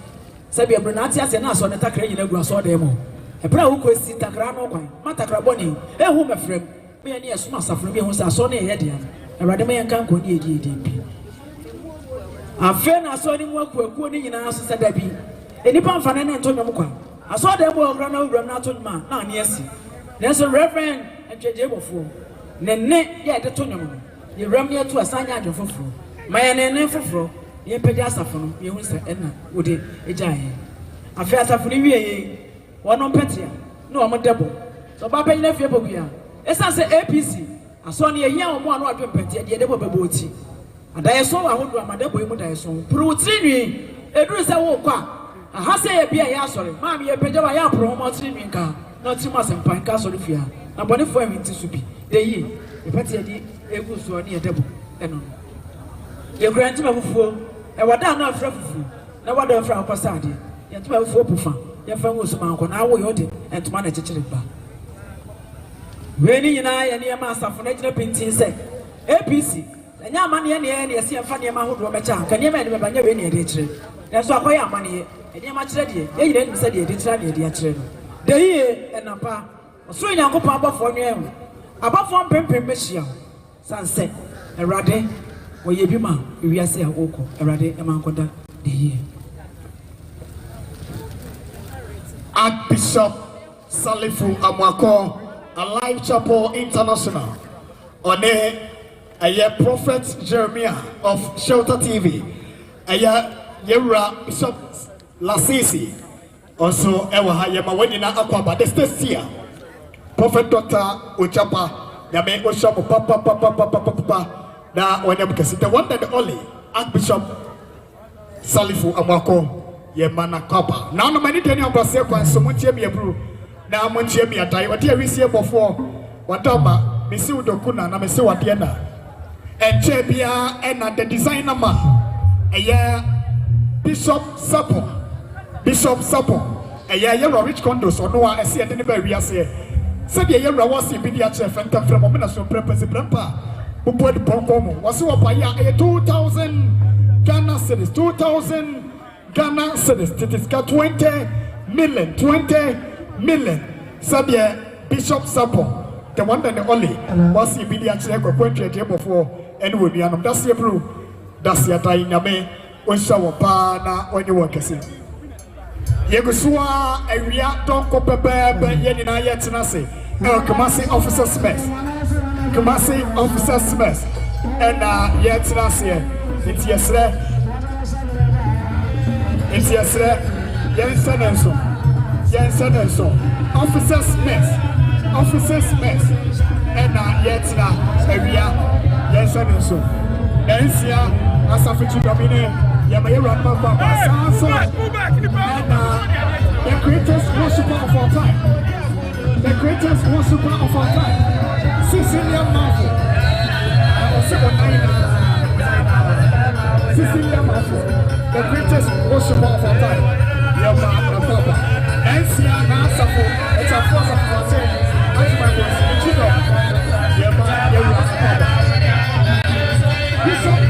Speaker 4: sabi ebru na ati ase na so ne takra nyina gu so de mo e bra wo ko si takra no kwan ma takra boni e hu me frem me ya ne esuma asafo bi hu sa so ne ye de ya awade me yanka nko ne edi bi afa na so ni mu akuakuo ni nyina so sada bi enipa mfa ne nto nwom kwa aso de mo okra na wuram na to ma na ne asi nenso reverend atweje Obofour ne ye de to nwom ye ram ye to asanya adwofoforo ma ye ne foforo ye pedi asafo no ye hu sa ena wode ejaye afa asafo ni wie ye wono petia na o mo debo so ba pa nyina fie bokua esa se APC aso ne ye hia o mo anu adwo petia de debo bebo oti adaye so ahodo amadebo emu daye so pro trinwi eduru se wo kwa aha se ye bia ya asore ma me ye peja wa ya pro mo trinwi nka na ti ma sempa nka asore fia na bone fo emi ti subi eyi e petia di egu so ne ye debo eno ye granti ma fufuo e wada na afra fufu na wada afra akosa ade ye ti ma fufuo pufa ye fa ngo so ma nko na wo ye ode entuma na chechire ba we ni nyina ye ne ma asafo na gina pintin se APC enya amane ye ne ye se fa ne ma hodo mecha ka ne ma ne ba nya we ne de chire na so akoye amane ye ne ma chire de ye yire ni se de de chire na de chire no de ye enapa so nyankopon abafo nwe em abafo mpempem mehia sanse erade wo ye bi ma wiase a woko erade e ma nkoda de ye
Speaker 1: Archbishop Salifu Amwako, Alive Chapel International. One a Prophet Jeremiah of Shelter TV. Yera Bishop Lasisi. Also, Ewa Yama Wenina Aquaba, the state here. Prophet Dr. Ojaba, Yame Oshop Papa. Now, when you the one that the only Archbishop Salifu Amwako. Ye mana kapa na no mani tani abase kwan so montie me abru na montie me atai wade awisi Obofour wadaba mesi udoku na mesi wade na enche bia na the designer man eye Bishop Sapo eye rich condos ono a ese de ne ba wiase se de ye wasi bi dia che fenta from me na so prepare prempa bubo de bonkomo wase wo pa ya 2000 Ghana cedis 2000 Ghana cedis, it is got 20 million. Sabia Bishop Sapo, the one that the only was immediately Obofour and would be an that's your brew. That's your time, Yame, when shower bana when you work as it. Yegusua, a ria don't go pepe, Yenina Yatinase, Kumase officers mess. Kumase officers mess. And Yatinase, it's yesterday. It's yesterday, Jensen and so. Officers mess, and yet area, Jensen and so. Nancy, as a future domine, Yamaya Papa, and the greatest worshiper of our time. The greatest worshiper of our time. Cecilia Marvel. Cecilia Marvel. The greatest worshiper of our time, Yama Papa. Nancy Nassafo, it's a force of our sin. As my voice, you know, Yama Papa. Bishop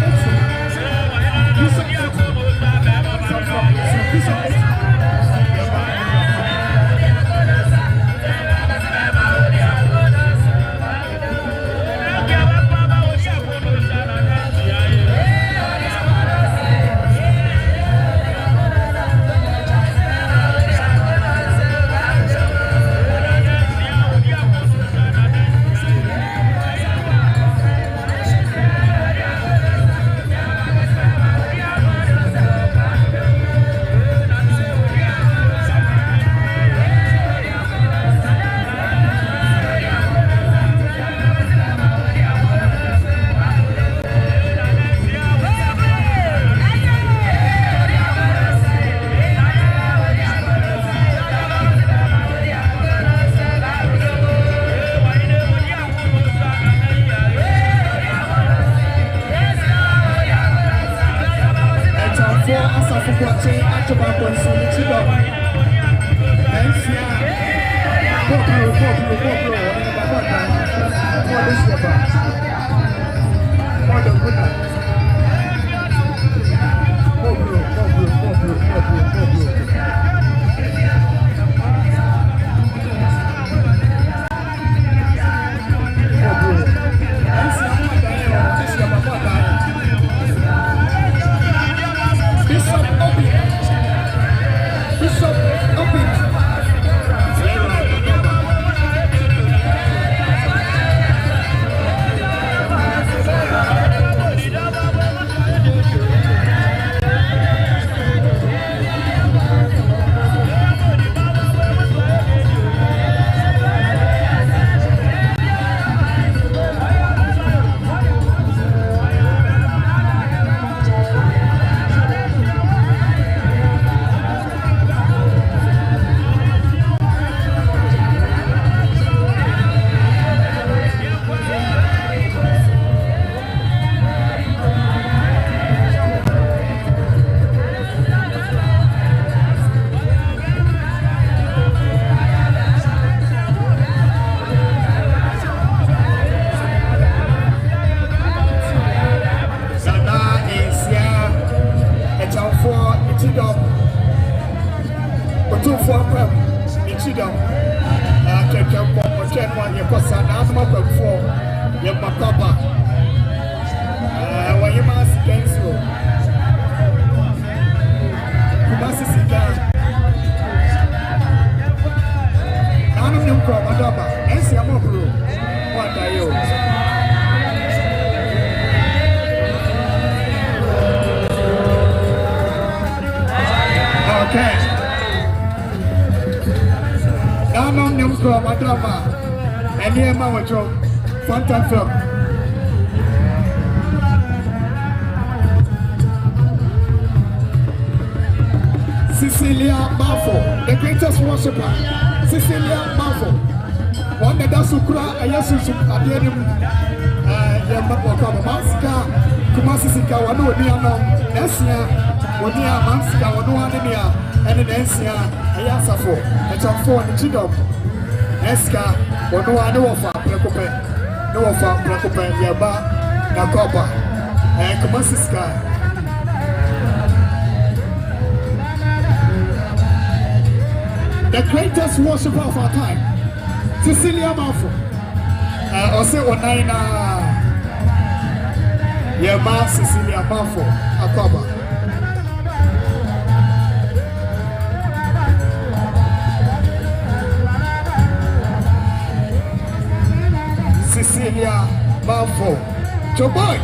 Speaker 1: for Kumase, Atoma Bonsu, Chido. Ensia. Poplo. What is the bar? What the good night. Poplo. Bishop Open. Cecilia Malfo, the greatest worshiper. Cecilia Malfo. One that does Sukra, a Yasu, Adiadim, Maska, Kumase Sika, Wano, Diano, Nessia, Wodia, Maska, Wano, and an Nessia, a Yasafo, a Chamfo, and Chidom, Eska, Wano, Nofa, Precope, Yaba, Nakoba, and Kumase Sika. The greatest worshiper of our time, Cecilia Malfo. Ose Onaina, Yema Cecilia Malfo, Akoba. Cecilia Malfo, Joboy,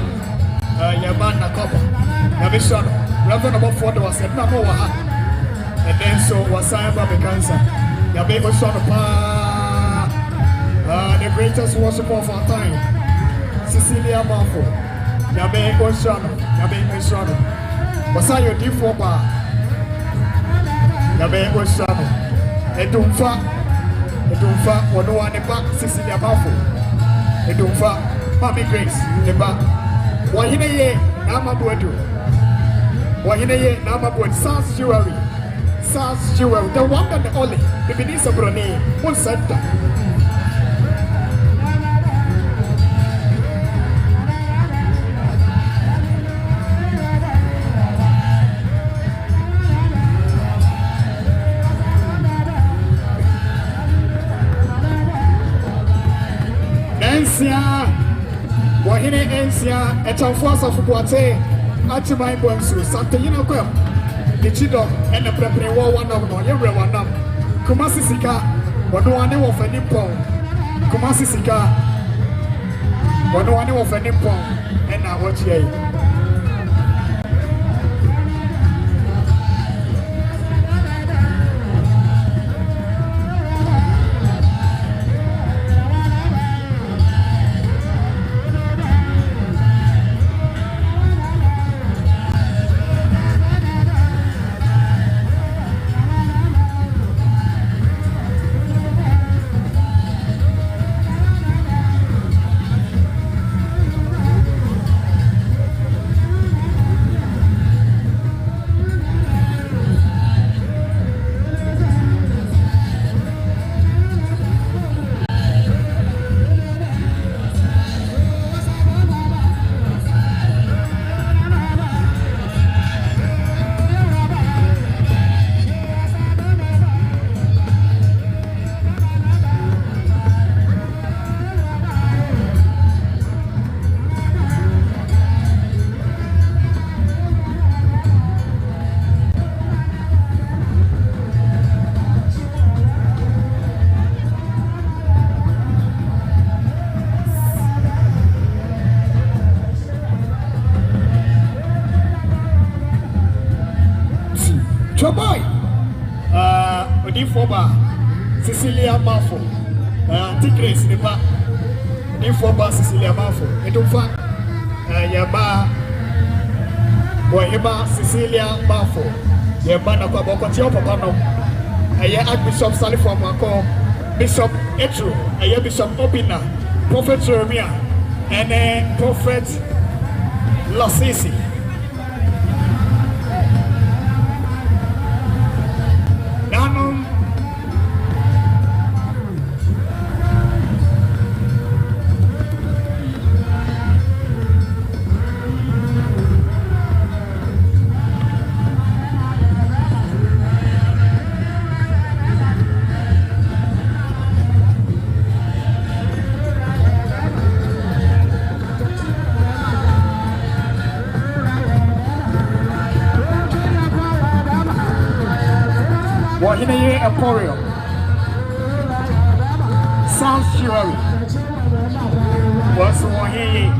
Speaker 1: Yema Nakoba, Nabishon, Reverend Obofour was a number one. And then so was signed by the cancer. Yabe Oshon, the greatest worshiper of our time, Cecilia Malfo. Yabe Oshon. Was I your D4 bar? Yabe Oshon. Edumfa, or no one about Cecilia Malfo. Edumfa, Mommy Grace, the back. Wahine, Namabuedu. Wahine, Namabued, Sans Jewelry. Sans Jewel, the one and the only, the Benisa Brone, one center. Nansia, Wahine Ensia, a Chamfos of Kumase, Atimai Bonsu, Santa Yinaquem. The Chido and the Prepare War one of no, every one of Kumase Sika, but no one of any pong. Kumase Sika, but no one of any pong, and now what ye. Choboy Odifoba Cecilia Mafo Tigres Nipa Odifoba Cecilia Mafo Edofa Yaba Boyeba Cecilia Mafo Yaba na kwa bokoti papa no Archbishop Salifo Mako Bishop Etro Bishop Obina Prophet Jeremiah and Prophet Lasisi Wahine Emporium Sanctuary was Wahine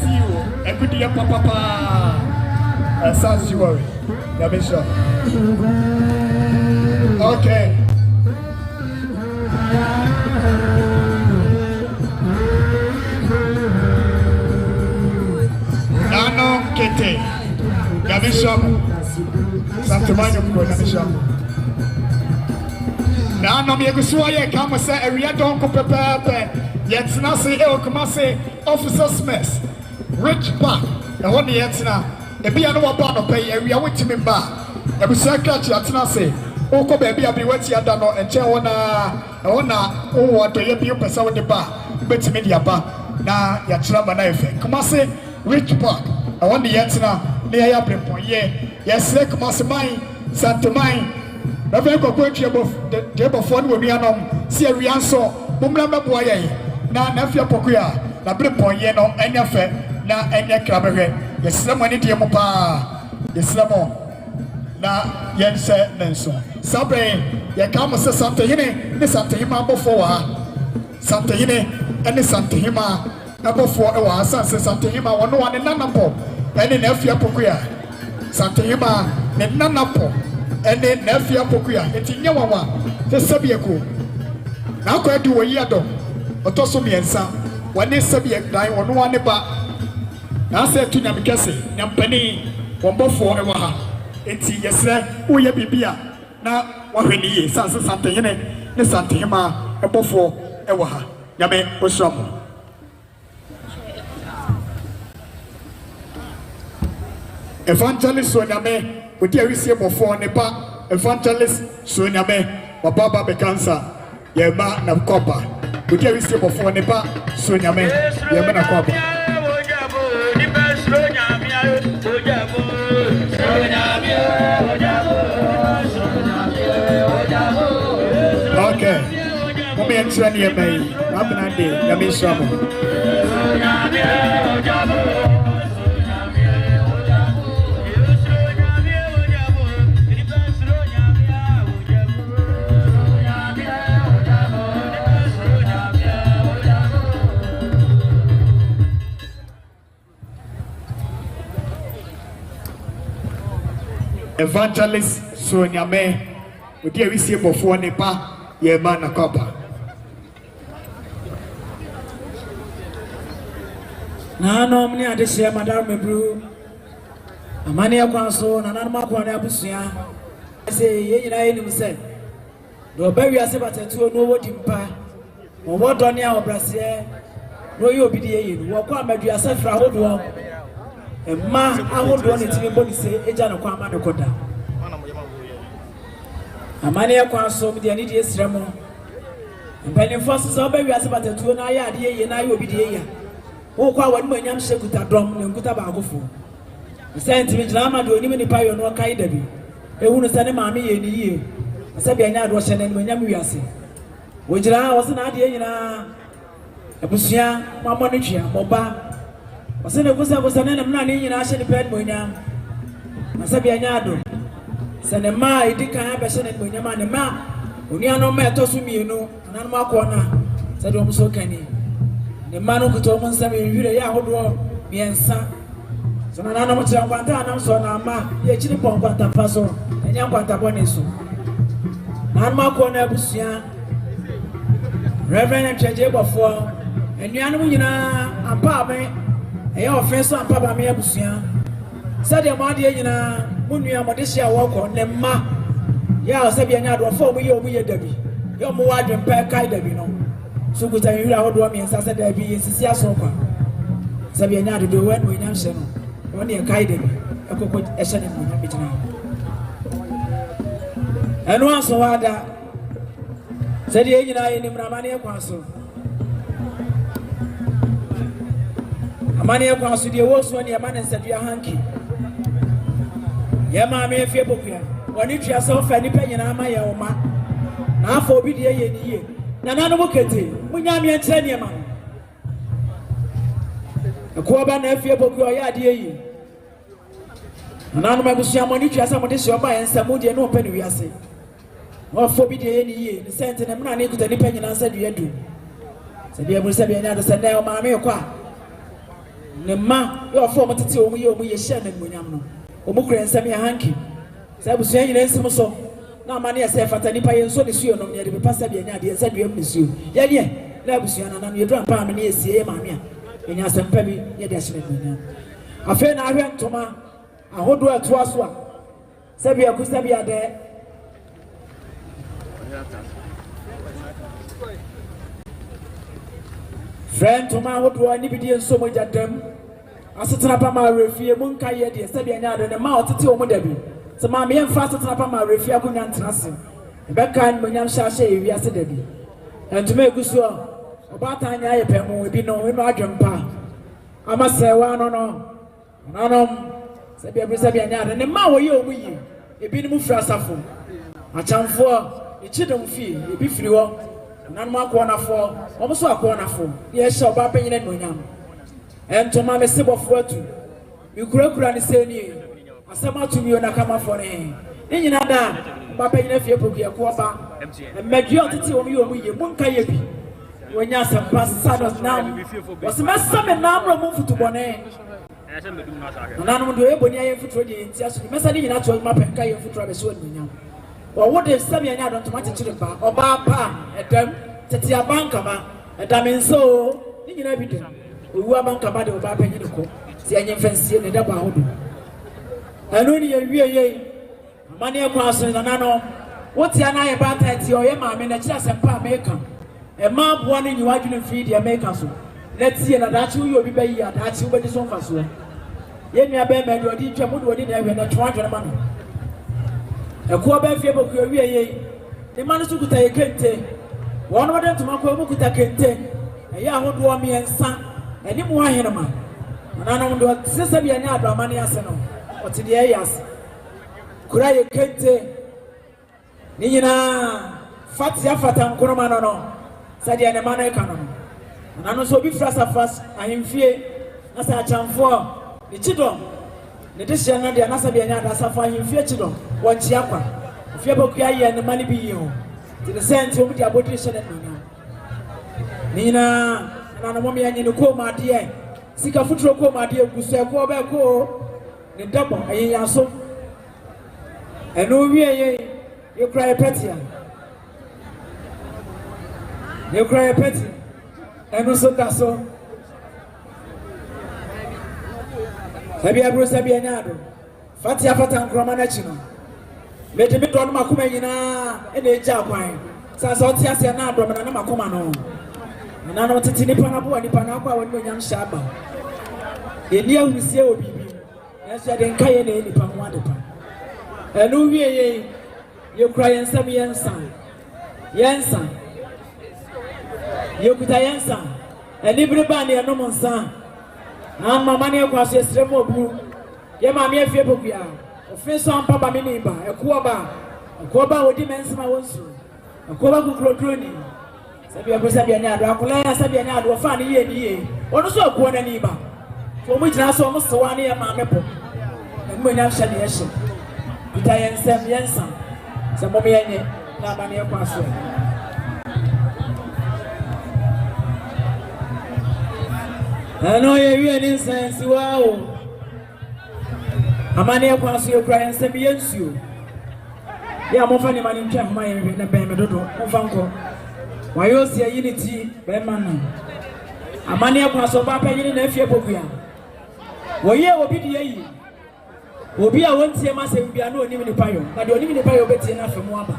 Speaker 1: CEO Equity Papa Sanctuary the bishop. Okay. Nano Kete the bishop Santomano Production. Now, no, me go so I come say a real don't go prepare. Yet now say Kumase officers mess. Rich back. The one yet now. If you know about pay, we are waiting me back. I will say catch you at now say. Oko baby, I'll be waiting at no and chair one. Oh, what do you be person with the bar? Bet me the bar. Now, your trouble knife. Kumase rich back. I want the yet now. Near your point, yes, Kumase mine, Santa mine. Never go to the table phone with me on Syrian so, Mumma Boye, now Nafia Pokia, the blue point, no, any affair, now any crabbery. Yes, someone in the Mopa, yes, Lamo. Now, yes, Nenso. Sabre, ya come say Santa Hine, the Santa Hima before Santa Hine, and the Santa Hima, number 4 hours, Santa Hima, one and Nanapo, and in Nafia Pokia, Santa Hima, and Nanapo. And then Nafia Pokia, it's in Yawa, the Sabiaco. Now, quite do a year dog, or Tosomi and Sam, when this Sabiac die on one about. Now said to Namikase, Nampani, Obofour Ewaha. It's yes, sir, we are Bibia. Now, what we need is something in it, the Santa Hima, Obofour Ewaha. Yame Osam. Evangelist Soname. We dear receive Obofour Nepa, evangelist Sunyame, Wababa Bekansa, Yema Nakoba. We dear receive Obofour Nepa, Sunyame, Yema Nakoba. Okay. Come and train your may. Happen a day, Yami Shamu. Evangelist Sonyame, we dear receive Obofour Nepa, Yema Nakoba.
Speaker 4: Na no mni ade share madam mebru. Amani akwanso na nanma kwa na abusia. Say ye nyina ye nim say. Do ba wi ase batetu no wodi mpa. Mo wodo ne a obrase. No ye obi de ye no. Wo kwa amadu ase fra hodo. Emma ahodo ne timi bodi say eja no kwa amane koda. Amani akwanso mi de ni de esramo. Mbani fosu so ba wi ase batetu na ya ade ye na ye obi de ye ya. Who call one man shekuta drum and Guta Bagofo. The sentiment Lama do even the pio no Kaidabi. A woman sending mammy in a year. I said, I know what and when Yamuasi. Which I was an idea a Busia, Mamonicia, Moba. I said, I was an enemy in Ashen Ped Moyam. I said, I know. Send a ma, I think I have a son and Moyam and ma. When you are no matter to me, you know, and I'm my corner. Said, so can he. The man who told me some you ya hold me and son. So na na mo tira kwanta na so na ma ye chiri pon kwanta fa so enya kwanta bone so na ma ko na abusua Reverend Cheje Obofour enuanu mu nyina apa me eye offense apa ba me abusua sade ma de nyina munua mo de hia wo ko ne ma ya se bia nya do fo mu ye dabi yo mo wa dwen pa kai dabi no so guta yura ho do mi ensa se dabi sisi aso kwa se bia nya do we no nya hye no won ye kai dabi ekoko ehye ne mu nya bitina enu aso wada sade ye nyina ye ni mramane e kwa so amane e kwa so de wo so ne ye mane nsadua hanki ye ma me fie bokua woni twa so fa ni pa nyina ma ye wo ma na afọ obi de ye ni ye na nanu mo kete munya me enche ne ma ko ba na fie bokua ya de yi nanu ma busia mo ni twa so mo de hye oba yensa mo de no pa ni wiase afọ obi de ye ni ye ni sente ne mna na ekuta ni pa nyina nsa dua du se bia mu se bia nya de se na o ma me kwa ne ma yo afọ mo tete o mu ye hye na munyam no omukure nsam ya hanki sabu so nyina nsim so na amane ya se fata nipa ye nso ne suyo no ye de pasa bia nya de nsa dua mu suyo ye de na abusua na na ye drum pa me ne esie ye maame a enya sempa bi ye de ahye na afa na ahwe ntoma ahodo ato aso a sabi akusa bia de friend ntoma ahodo ni bi de nso mo jadam asetena pa ma refie mu nka ye de se bia nya do ne ma otete o mu dabi se ma me mfa asetena pa ma refie akonya ntrase e be kan mo nyam sha sha ewi ase dabi entuma egusu oba ta nya ye pe mu ebi no eno adwempa ama se wa no nanom se bia nya do ne ma wo ye o mu yi ebi ni mu fra safo achamfo e chidom fi ebi firi wo nanom akọ nafo omo so akọ nafo ye hye oba panyina no nyam entoma me sebofu atu mikura ni seni asema tumi ona kama fone ni nyina da papa nyina fie pokia ko ba medua tete o mi ye munka ye bi wonya sampa sados nam wasema same namro mu futubone nanu ndo eboni aye futuro de ntia so mesa ni nyina to ma penka ye futuro be so nyam wo wode same nya don tomate chire ba oba pa edam tete abanka ba edam nso ni nyina bi dem owu abanka ba de oba pa nyine ko ti enye mfansie ne da ba hodo anu ni ye wie amane e kwa so na no wotia na ye ba ta ti o ye maame na kira sempa America e ma boa no nyi wadwene free de America so na tie na da chi wo obi ba yi ya da chi wo be so mfa so ye nua ba ma de odi twa mo de odi na ehwe na twa dwene ma no e ko ba fie boku wie ne ma no so kuta ye kente wono wode ntoma ko mu kuta kente e ya hodo o me ensa eni mu ahenema nanu ndo sesa bia nya ado amane ase no oti de yas kura ye kente ni nyina fati afata nkono ma no sade ene ma no ka no nanu so bi frasa fas ahemfie na sa chamfo ni chidom ne de hye na de na sa bia nya da safa ahemfie chidom wo chia kwa fie boku aye ne ma ne bi yi ho ti de senti o bi de abodi hye ne no ni nyina nanu mo me anyi ne ko ma de sika futuro ko ma de gusu e ko ba ko ne dabo ayi yaso eno wie ye cry petia ye cry peti eno so daso sabi abro sabi anyado fati afata nkroma na chi no mede mi do no makoma nyina ena eja kwan sa so ti ase na adom na makoma no na no tete nipa na bo nipa na akwa woni onyam shaba eni ahusie obibi na so de nka ye na nipa ho adepa enu wie ye kura yensam yensa ye kuta yensa eni briba na enom nsa na mama na ekwa so esrem obu ye ma me afie bokua ofenso ampa ba me ni ba ekuo ba odi mensema wonsu ekuo ba kukrodroni sabi abusa nya ado akola ya sabi nya ado fa ne ye ono so ekuo na ni ba so mu jina so mo sewa ne ye ma me po na mo nya hye ne ye hye kuta yensa se mo me yenye na ba ne ekwa so ano ye wie ni sense wow Amani akwaso ekura ensem yensuo. Ya mo fa ni mani ntwa homa ye na ben me dodo. Mo fa nko. Wayo si unity be man no. Amani akwaso ba pa yini na afie bokua. Wo ye obi de yi. Obi a wontie ma sem bia na onim ni payo. Na de onim ni payo betie na afemu aba.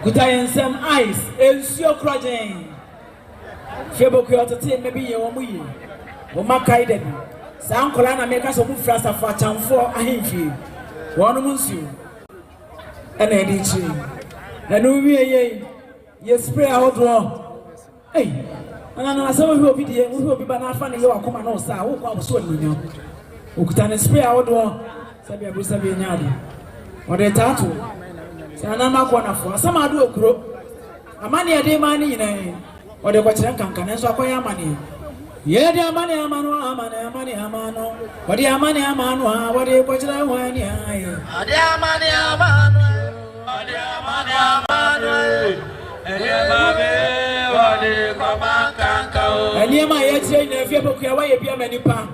Speaker 4: Kuta yensem ice ensuo krojen. Fie bokua tete me bi ye wo mu yi. Wo makai de. Sa nkola na meka so mu frasa fa chamfo ahemfie. Wono mu nsuo. Ena edi chi. Na no wie ye spray ahodo. Hey. Na so we obi de, we obi ba na afa ne ye wakoma na osa, wo kwa so ni nyo. Okuta ne spray ahodo. Sabi abusa bi nyaade. Ode tato. Sa na makwa na fo. Asama ado okuro. Amani ade ma ni nyina. Ode kwa kire nkanka ne so akoya amani. Yedi amani amano. Wadi amani amano, wadi kwa kire wani aye.
Speaker 6: Ade amani amano.
Speaker 4: Eniema yetire na afie bokua wa ye bia manipa.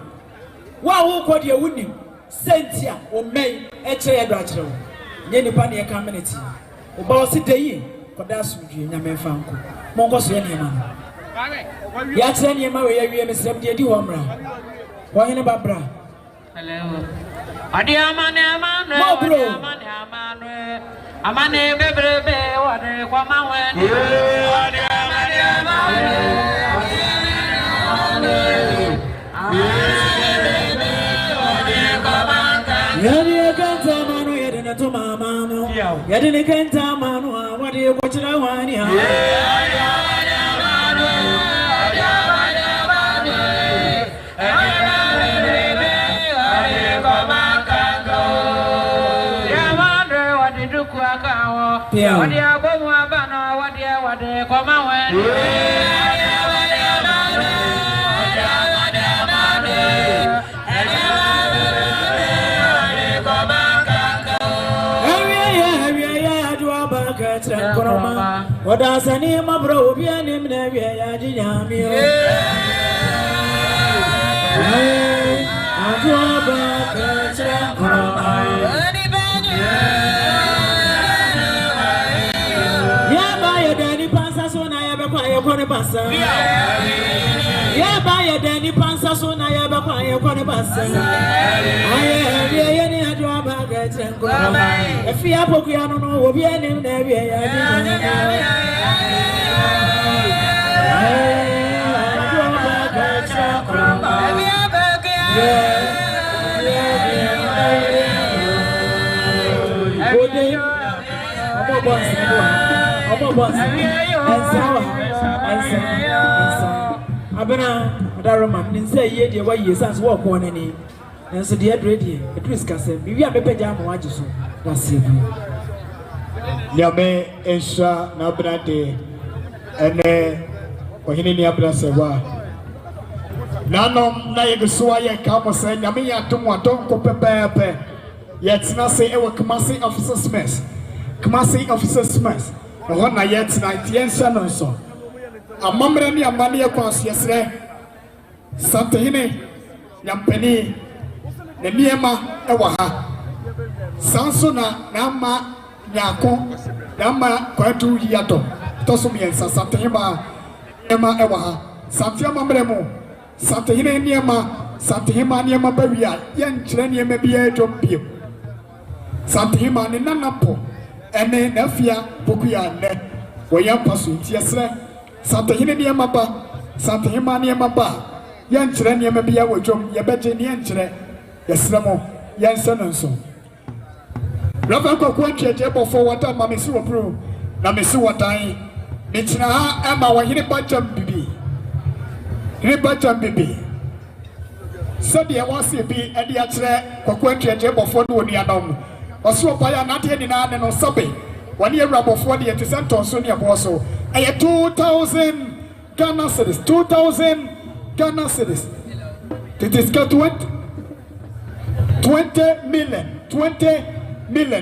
Speaker 4: Wa wo kodi e wuni sentia o mei e kire ye do akire wo. Nye nipa na ye community. O ba o si deyi koda sumdue nyame fa nko. Monko so ye niema no. Ya kire niema we ye wie mesrem de di ho mra. Wo hene babra.
Speaker 6: Hello. Ade amani amano. Amane bebrebe wade kwa maweni. Ade amani amano.
Speaker 4: Yadi kanta manu yadi na to mama. Yadi ne kanta manu wade kwa kire wani ha.
Speaker 6: Wadi abomu abana wadi kwa maweni.
Speaker 4: Oda sani mabro obi anim na wie ya jinyami o. Adwa ba katra koroma. Ya ba ya dani pansa so na ya be kwa ye kone pansa. Ya ba ya dani pansa so na ya be kwa ye kone pansa. Aye ye ni adwa ba katra koroma. Efi apoku ya no obi anim na wie ya jinyami. Abena Daroma say ye de way ye sans walk on any and so the ready a twist castle. Maybe I'm a pejam wajiso. That's it.
Speaker 1: Yame Esha Nabrade and Ohini Abra Sewa Nanom Nayagasua Kamase, Yamia Tumwa don't go pepe. Yet not say ever Kumase officers mess. Kumase officers mess. And when I yet night, yes, and so. A mamma money across yesterday. Santahine, Yampeni, Nemiema, Ewaha. Sansona, Nama, Yako, Nama, Quatu Yato, Tosumiensa, Santahima, Emma Ewaha, Santiama Bremo, Santahine Niema, Santahima Niema Beria, Yan Chilenia may be a job. Santahima Nanapo, and then Nafia, Bukia, Wayam Pasut, yes, sir. Santahine Niemaba, Santahima Niemaba, Yan Chilenia may be a job, Yabeji Nianchile, Yasramo, Yanson and so. Ravanko Quantia Jabo for what I'm Mamisu approved, Namisu Watai, Michina, Emma, Wahini Bajam Bibi. Hibajam Bibi. Said I was a be at the Atre, Quantia Jabo for Nianum. Also by an Antiana and Osabe. 1 year rubber for the Santon Sonia Bosso. I had 2,000 Ghana cities, 2,000 Ghana cities. It is got 20 million.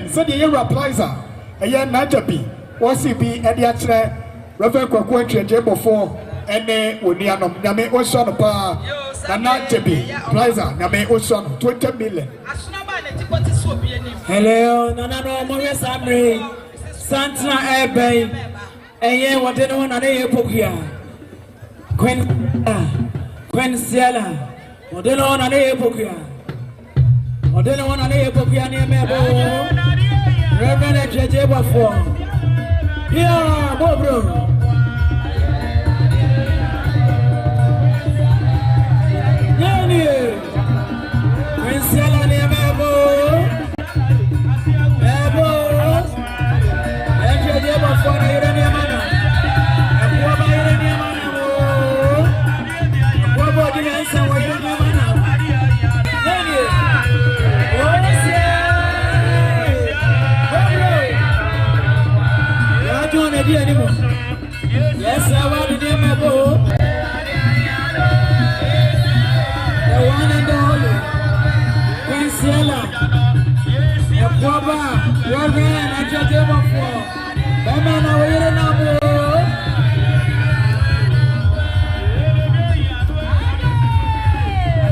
Speaker 1: Said the year applies. A year Najabi was he be at the Atre, Reverend Quantia Jabo for any Unianum, Name Ocean Bar, Najabi, Plaza, Name Ocean, 20 million.
Speaker 4: Hello, no, Maria Samri, Santa Abbey, and ye what anyone on a pokia. Queen Ciela, what anyone on a pokia. What anyone on a pokia near Mabo, Reverend Obofour. Here, Bobro. Queen Ciela near Mabo. Yes, I want to do my bow. The one and only Queen Ciela, a Papa, Reverend, and Obofour. Batman, I will know.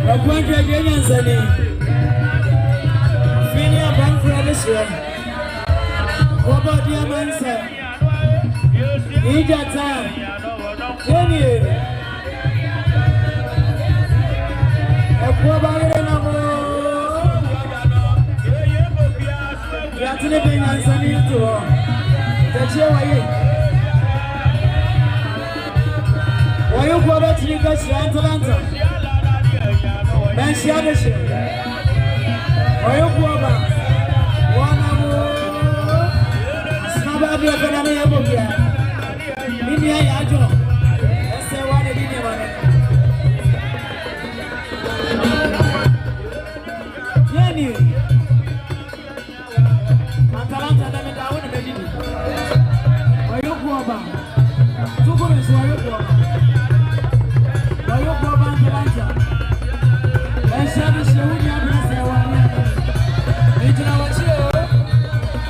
Speaker 4: A country against any Finia Bank for this year. What about the answer? Ijata, Jenny, a poor barrier number. You are to the big answer to the chair. Why you go back to the Atlanta? Bensianisha. Why you go back? One more. Snabby of an area. India Yajo, that's the one in India. Yanni, Atalanta, I want to be. Why you go about? Two good is why you go about. Why you go about Atalanta? Let's have a show in your place.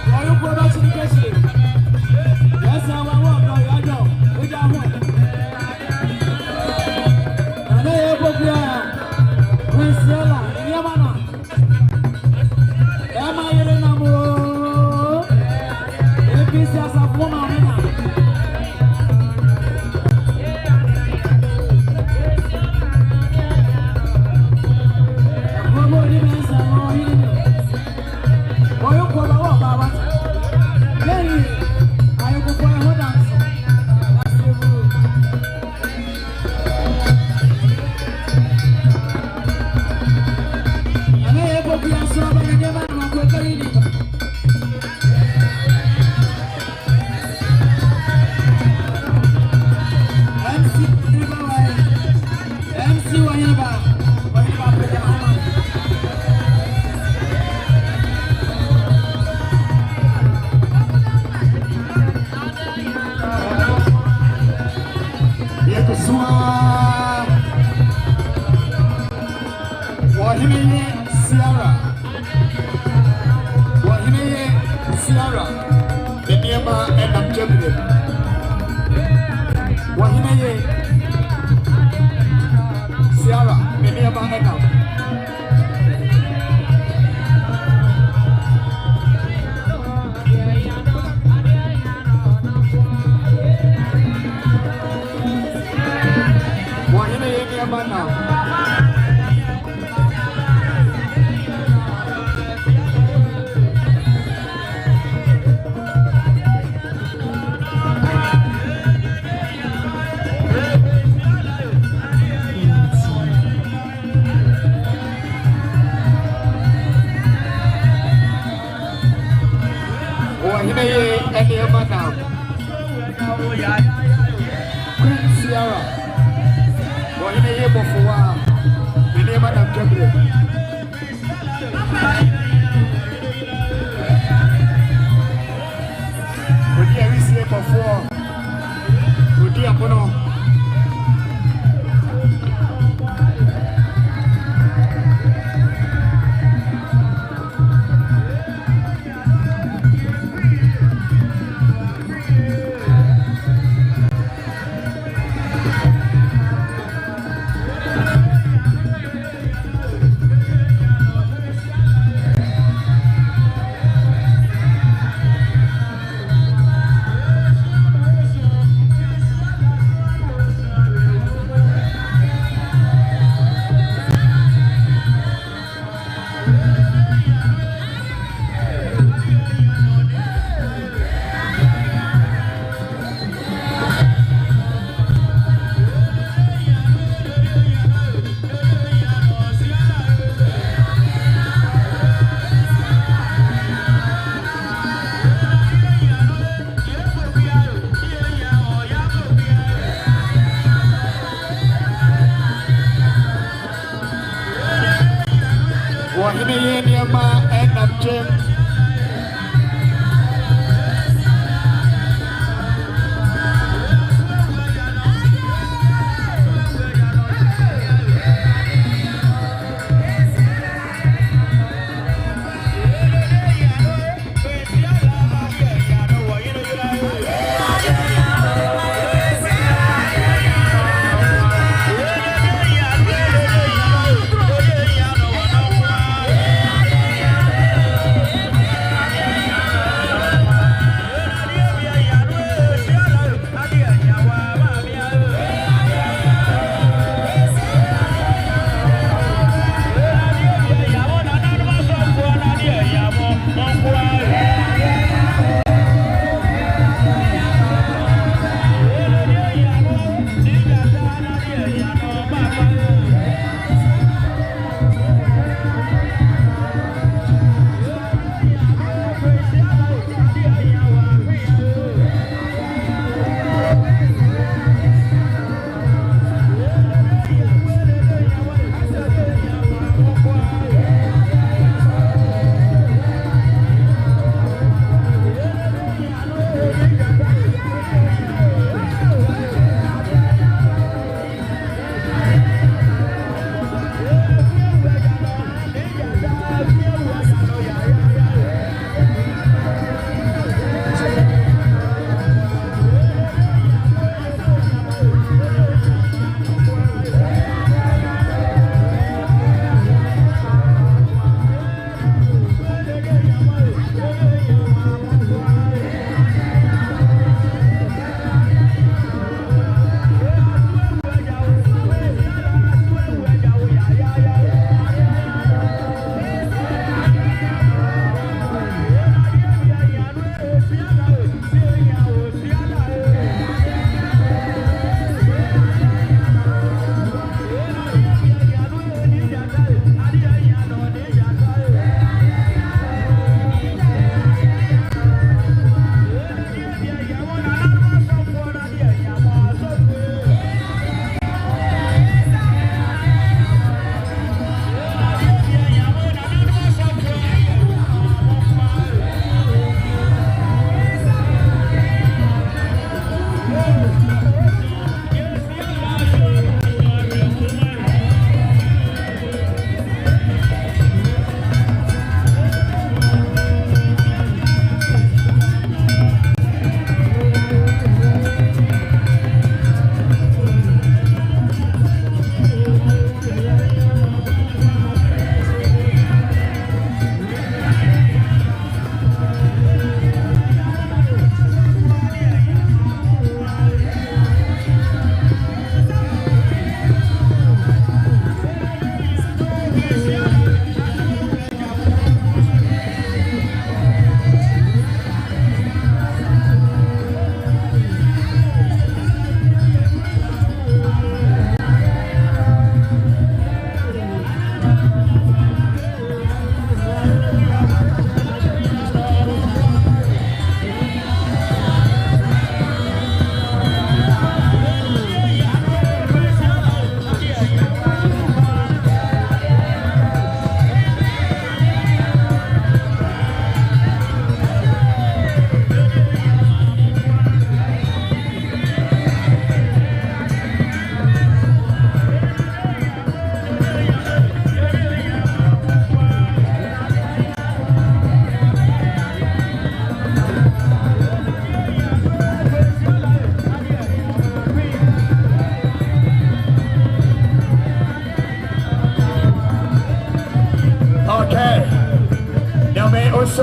Speaker 4: Why you go about to the question? That's how I want.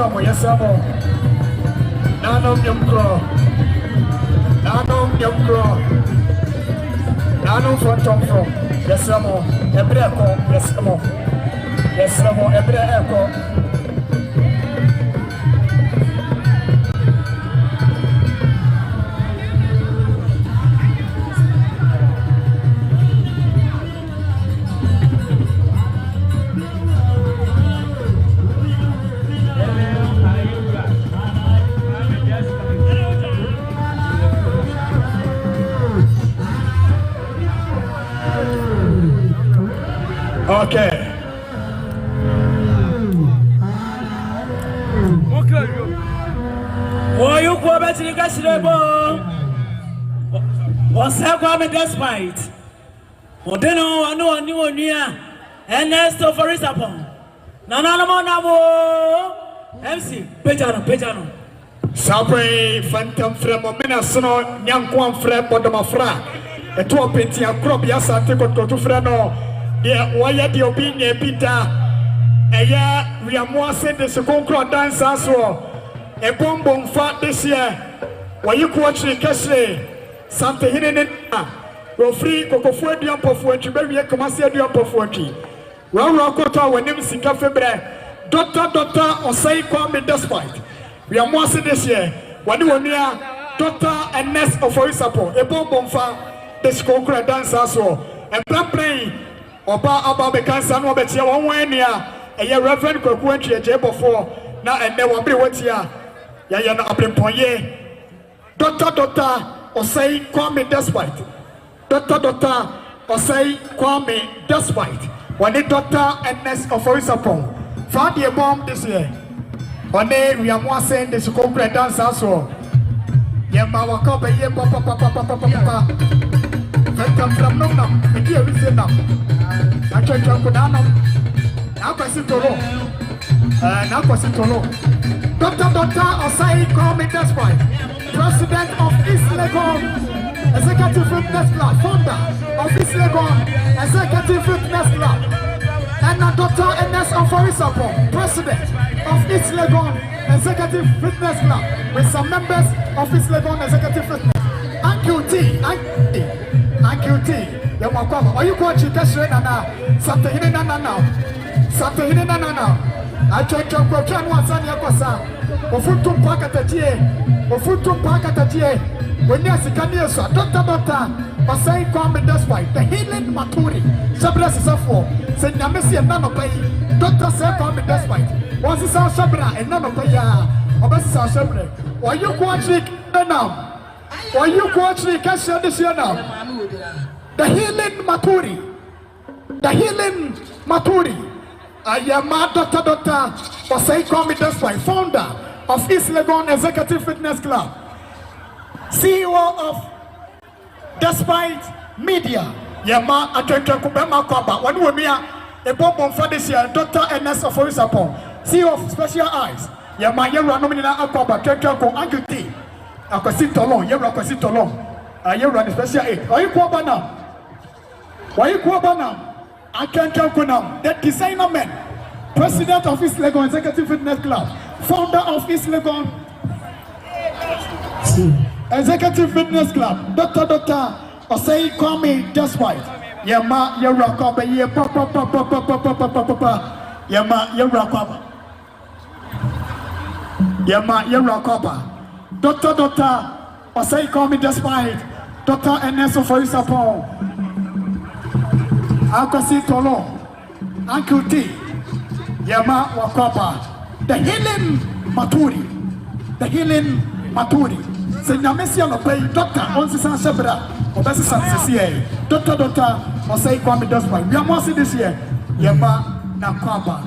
Speaker 1: Yesamo, Yesamo. Nano Yumkro. Nano Yumkro. Nano Fontomfro. Yesamo. Ebreko. Yesamo. Yesamo. Ebreko. Okay.
Speaker 4: Oh, you go back to the Gassilebo. What's happening despite? Oh, then I know a new near and next of for Isapon. Nanamo MC Pejano.
Speaker 1: Sabre Phantom Fremo Minasono, Nyanquan Fred Bodomafra, a 2 penty and crop yasa take to Freno. Yeah, why are the opinion, Peter? Yeah, we are more said the second crowd dance as well. A bomb fat this year. Why you watch the Cashley? Something hidden in we'll free Obofour the Obofour, maybe a Kumase the Obofour. Well, Rokota, when him sing a febre, Doctor, or say, call me despite. We are more said this year. When you were near Doctor and Nest of Oisapo, a bomb fat, the second crowd dance as well. And black playing. Oba aba bekansa no betia won wan nia eye reverend kwaku antwe Obofour na enne wo bre watia ya na apremponye doctor osai kwame despite doctor osai kwame despite when the doctor ns of Oisapon found the bomb this year on we are more saying this go dance also ya ma waka be ye papa from no me dia we say now I can't go down. Now, Pasitolo. Doctor, Osai, call me despite. President of East Legon, Executive Fitness Club, founder of East Legon, Executive Fitness Club, and Dr. Ns of Obofour, President of East Legon, Executive Fitness Club, with some members of East Legon Executive Fitness. QT. You want to are you going to test it now? Something in now. I check your program once on your cosa. Ofutum Pakatatie. When you see Candiasa, Doctor, Masai come despite the healing Maturi. Sabras is a four. Said Namesi and none of pay. Doctor said come despite. Was this our Sabra and none of pay? Obessa Sabre. Why you going to now? Why you going to catch this year now? The healing Maturi. I am Doctor Osai Kwame Despite, founder of East Legon Executive Fitness Club, CEO of Despite Media. Yama Atenta Kubema Kwaba. One woman, a bomb for this year, Dr. Ns of Oisapon, CEO of Special Eyes. Yama Yera Nomina Akwaba, Tenko Anguti. Akositolon, Yera Akositolon. I run special aid. Are you Kwabana? Why you Kwabana? I can't talk now. The designer man, president of East Legon Executive Fitness Club, founder of East Legon Executive Fitness Club, Doctor Osei Kwame Despite. Yama Yerakwaba, Yama Yerakwaba. Doctor Osei Kwame Despite. Dr. Ns of Oisapon. Akwasi Tolo, Uncle T, Yama Wakwaba, the healing Maturi, Say Namesia no pay, Doctor Onsisan Shabra, Obesisan CCA, Doctor Osei Kwame Despite. We are more this year, Yama Nakwaba.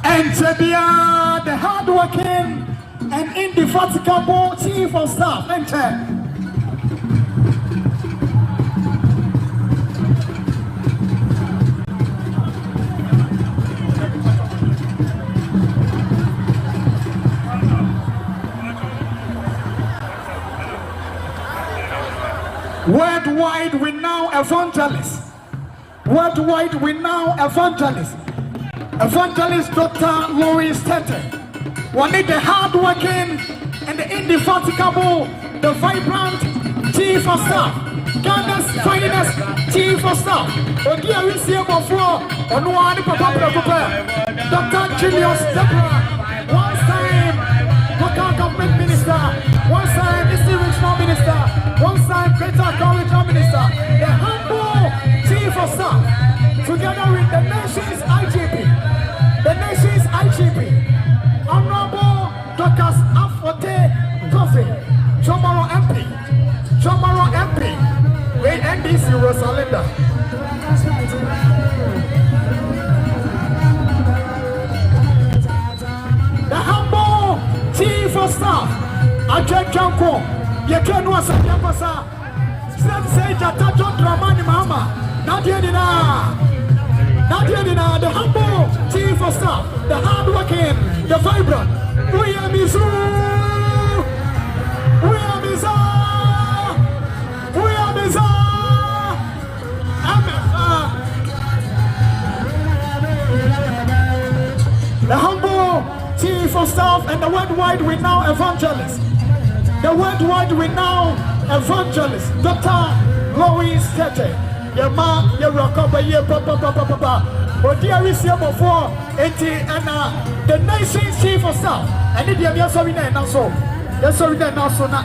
Speaker 1: And Jebia, the hardworking and indefatigable chief of staff, enter. Worldwide renowned evangelist. Evangelist Dr. Louis Tete.
Speaker 3: one need the hard-working and the indefatigable, the vibrant chief of staff, Ghana's finest chief of staff. Odia we see Obofour, Onuani Papa, Dr. Julius Deborah, one time local government minister, one time district regional minister, one time greater regional minister, the humble chief of staff, together with the nation's IGP, Honorable Dr. Afote Kofi, Tomorrow MP, with NDC Rosalinda. The humble chief of staff, Ajay Janko, Yekenu Asakapasa, say Jata John Dramani Mama, Nadia Dina, the humble chief of staff, the hardworking, the vibrant, the humble chief of staff and the worldwide renowned evangelist, Dr. Louis Tete. Your ma, your rock, your papa. But dear, we see Obofour, and the nation's chief of staff. And if you are sorry, and also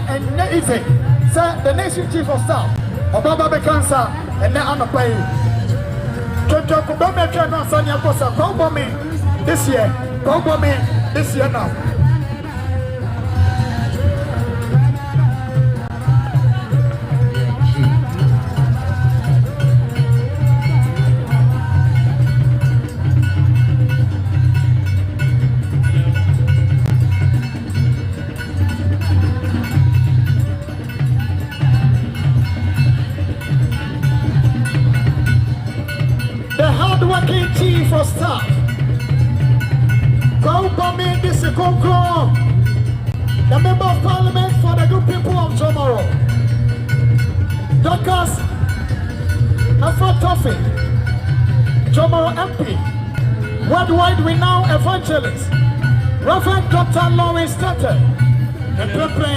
Speaker 3: anything. Sir, the nation's chief of staff, Obaba cancer, and then on the play. This year now. Chief of staff, the member of parliament for the good people of tomorrow, Dr. Afote Tomorrow MP, worldwide renowned evangelist, Reverend Dr. Louis Tete, and Pepe,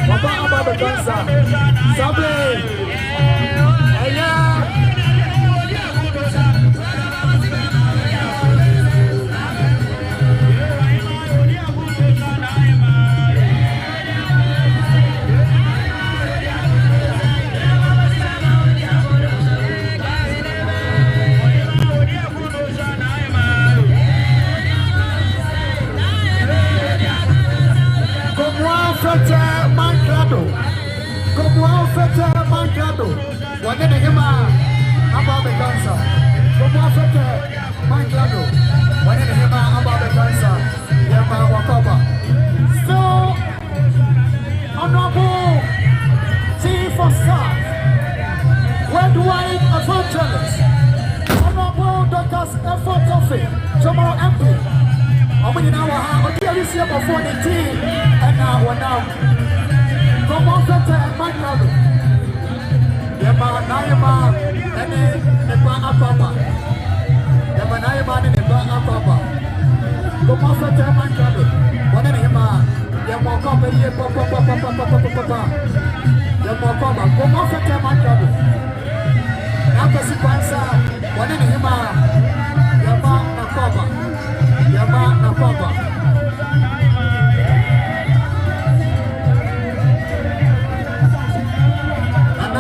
Speaker 3: Baba Gansa, Sabre, one in the Hima, about the cancer. One in the Hima, about the cancer. Yama Wakaba. So, Honorable Chief of Staff, worldwide evangelist, Honorable Dr. Afote Tomorrow MP. I'm in our house, we see Obofour the team, and now. Come on, Manglado. Yama, and the Papa. Yama, and the Papa. Come on, Manglado. One in him, Yama, come here, Papa. Yama, come on, Manglado. After Sipansa, one in him, Yama, Papa.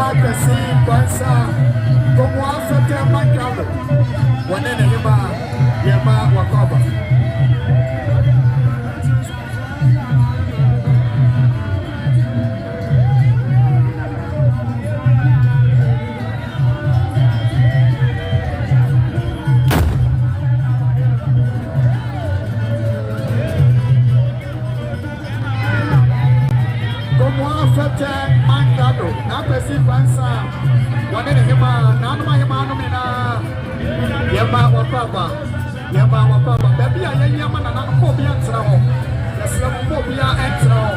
Speaker 3: Kasi Bansa, como Afote Manglado, one in Hima, Yama Wakaba. Como Afote Manglado, Napesi Bansa, one in Hima, Nanma Himanumina, Yama Wakaba, Baby, I am Yaman and Phobia and Trao, the Slamophobia and Trao.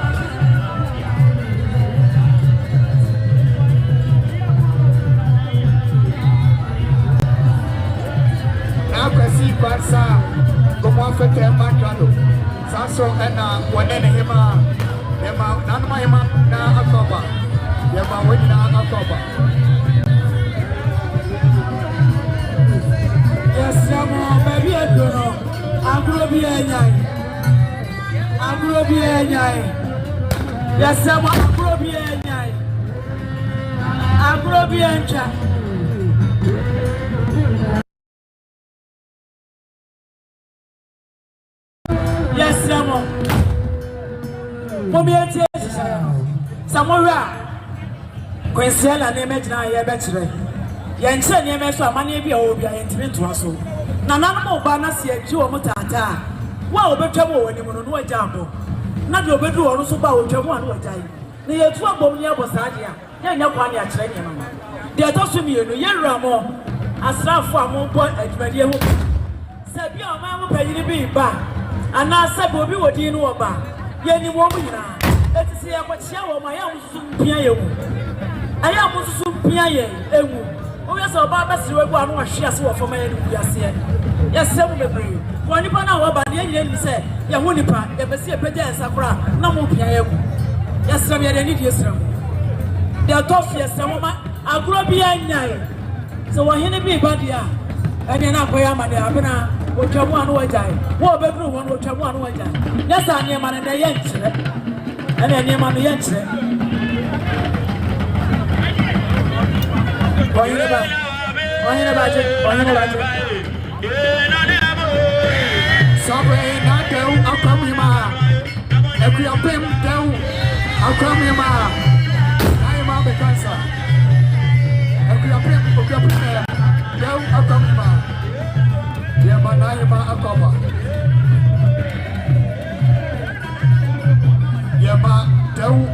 Speaker 3: Napesi Bansa, como Afote Manglado,
Speaker 1: Sasso and one in him, Yama, none my man, now a cover. Yama, winning a cover.
Speaker 4: Yes, Samo, baby, I don't know. I'm going to be a night. I'm going to be a night. Yes, Samo, I'm going to be a night. I'm going to be a night. Yes, Samo. Mommy, Samora. Quensiela name it now, you're better. Yansen, you may so many of you will be intimate to us. Nana Banas, you are Mutata. Well, better when you know a jumbo. Not your bedroom or so about your one way time. The 12 bomb was idea. You're not one yet training. They are tossing me, you're Ramo. As now for more boy at Radio. Said your mamma pay the be back. And now said, Bobby, what do you know about? Yenny woman now. Let's see what show my own piano. I am also piano. Oh, yes, our Baba Sue one shares for my yes, yes, seven memory. One upon our body, and said, Yawunipa, the Bessia Pedia Sakra, no more piano. Yes, sir, I need you, sir. They are tough, yes, some woman. I'll grow behind now. So, I hear me, Badia. And then I'll pay my Abena, which I want to die. What bedroom one which I want to die. Yes, I am an answer. And I am an answer. Why you about it? Sorry, not down, I'll come here, ma. If you are pim down, I'll come here, ma. I am on the cancer. If you are pim down, I'll come here, ma. Yeah, but I am a cover. Yeah, ma, down.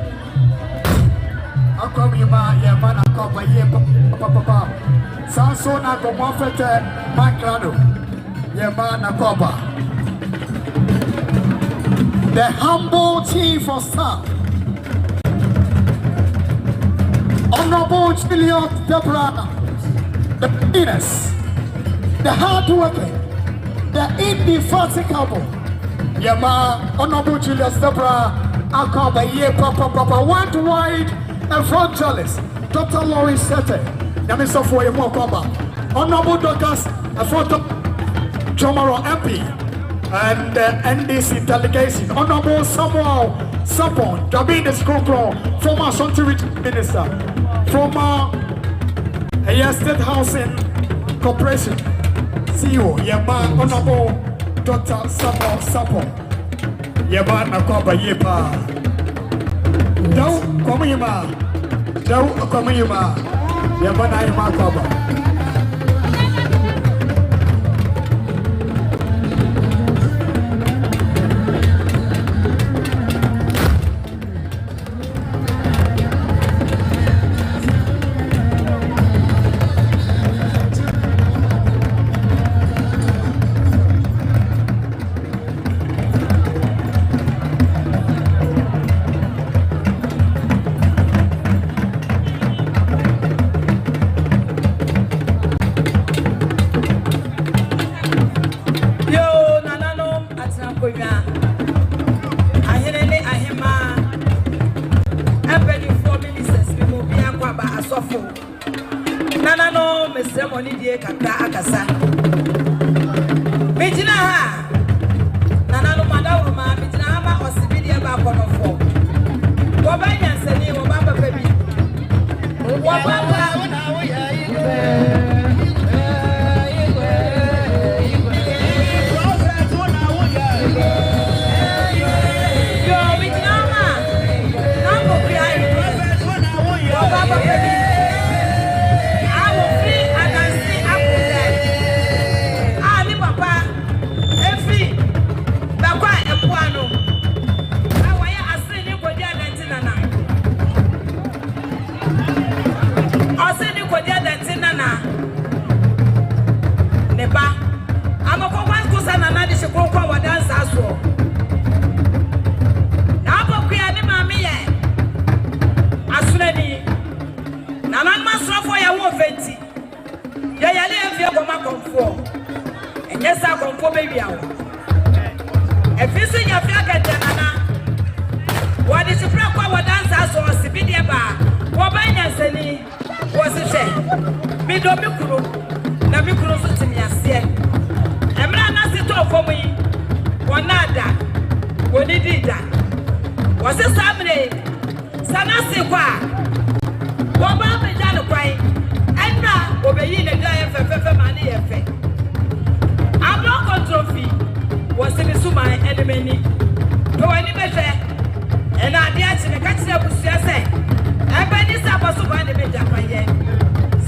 Speaker 4: I'll come here, ma. Yeah, man, I'll cover. Yeah, papa. Sanso na komofete makrado. Yeah, man, I'll cover. The humble chief of staff, Honorable Julius Deborah, the penis, the hardworking, the indefatigable, Yama, Honorable Julius Deborah, Akaba, Ye Papa, one wide evangelist, Dr. Laurie Sete, Yamiso for Yamokoba, Honorable Doctors, a photo, Jomaro MP. And NDC delegation, Honorable Samuel Sapon, Gabin Skokro, former Scientific Minister, former State Housing Corporation CEO, Yama, Honorable Dr. Samuel Sapon, Yama Nakoba Yepa, Dow Komima, Yama Naima Koba.
Speaker 7: And yes, I come for baby. If you see ya fia nana. What is the proper what dance or Sibideba? What by Nansani was a shame. Me do Mikuru, Namikuru Sutimiasia. Emrana sit off for me. One nada. When he did that. Was a Saturday. Sanasi qua. What about me down the crying? And now, obeying a giant for money effect. I'm not control was in the Suma enemy. No any measure. And I did to the catch up with your say. And by this up was to find a bit of my year.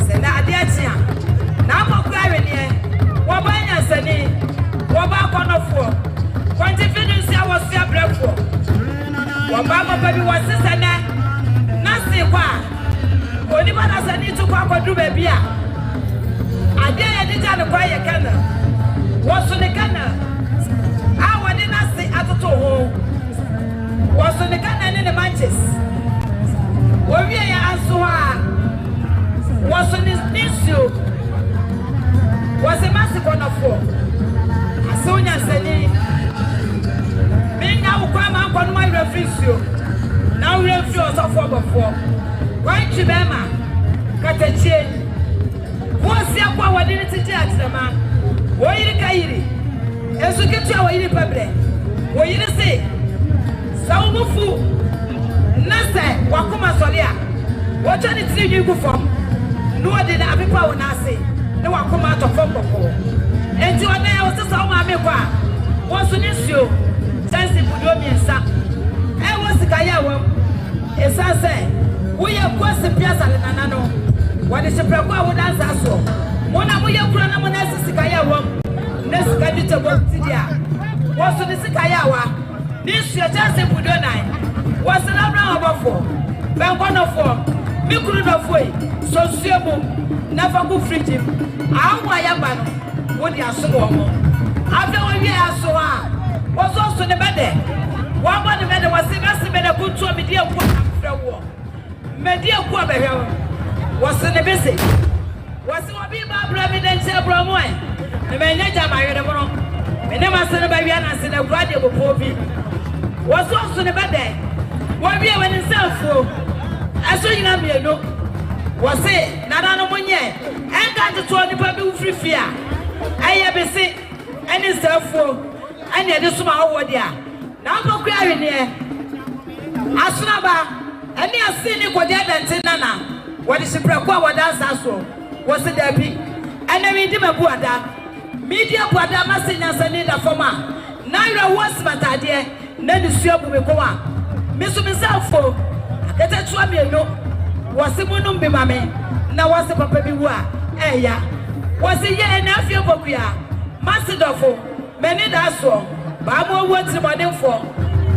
Speaker 7: Send I did here. Now I'm crying here. What by Nansani? What about Obofour? When the finish I was your breakfast. What Baba baby was sister there? Nothing why. Only one has a need to come and do baby. I did a quiet candle. What's on the candle? I didn't say at all. Was on the cannon in the matches. Where we are so was on his issue. Was a massive on a four. As soon as I did, being now come up on my refusal. Now refuse of Obofour. Right to Bema, cut a chain. What's your power? Didn't it tell the man? Why you Kairi? As we get to our public, what you say? Obofour, Nasa, Wakuma Solia. What are the 3 you go from? No, I didn't have a power, Nasi. No, I come out of Obofour. And you are there, was just how my memoir. What's an issue? Chancy put your means up. I was the Kayawa. As I say, we have crossed the Piazza and Nano. What is the proper would answer so? One of your grandmother's Kayawa. Next, I did a work to the what's the Kayawa? This your chance to put your nine. Was an Obofour. Ben Obofour. Me couldn't avoid. So simple. Never go free him. I want Yaban. What you are so after 1 year, so was also the better. One body better was the best better good to me, dear war. My dear Quaber was in the visit. Was it be my providential Bromoy? The manager, my little. My name was Senator and Senator Graduate Poppy. Was also the better. 1 year when himself for. I saw you not be a no. Was it Nana Monye? And got to 20 people free fear. I have been sick and it's therefore. And yet, this small word here. Now, go crying here. Asunaba, and you are seeing what they are saying. Nana, what is the proper what that's so? Was it there? And I mean, my brother, media brother, must sing as a need a former. Naira was my idea, then the shop will go on. Miss myself for that I try me no. Was the moon be mammy? Now was the papa be wa? Eh, ya. Was a year and a half year bokia. Master Dofo. Many that so, but more words about them for.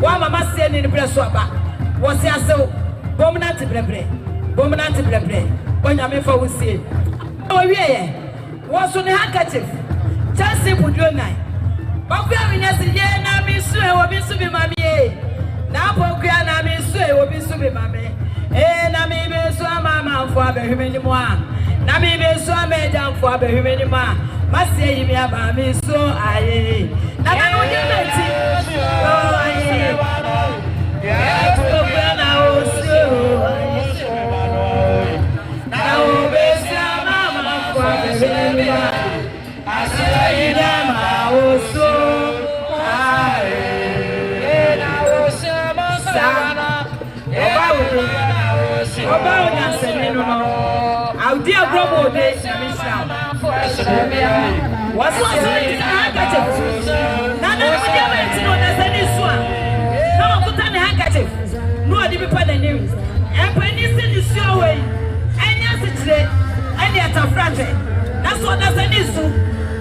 Speaker 7: While Mamma said in the press swapper was there so Bominati Brebre, when I mean for we see. Oh, yeah, was on the handkerchief. Just simple do night. But we are in a year now, Miss Sue will be Subi Mammy. Now, Pokia, Miss Sue will be Subi Mammy. And I may be so mamma for the human one. Now, maybe so I made down for the human man. Must say me about me so I now I know you let it. Oh I yes, when I was so now best mama for the baby. I say I was so I was so about I'll dear brother days what's the handkerchief? Nana, no, there's any swan. No, put on the handkerchief. No, I didn't put the news. And when you send you show away, and yes, today, and yet a frate. That's what there's any soon.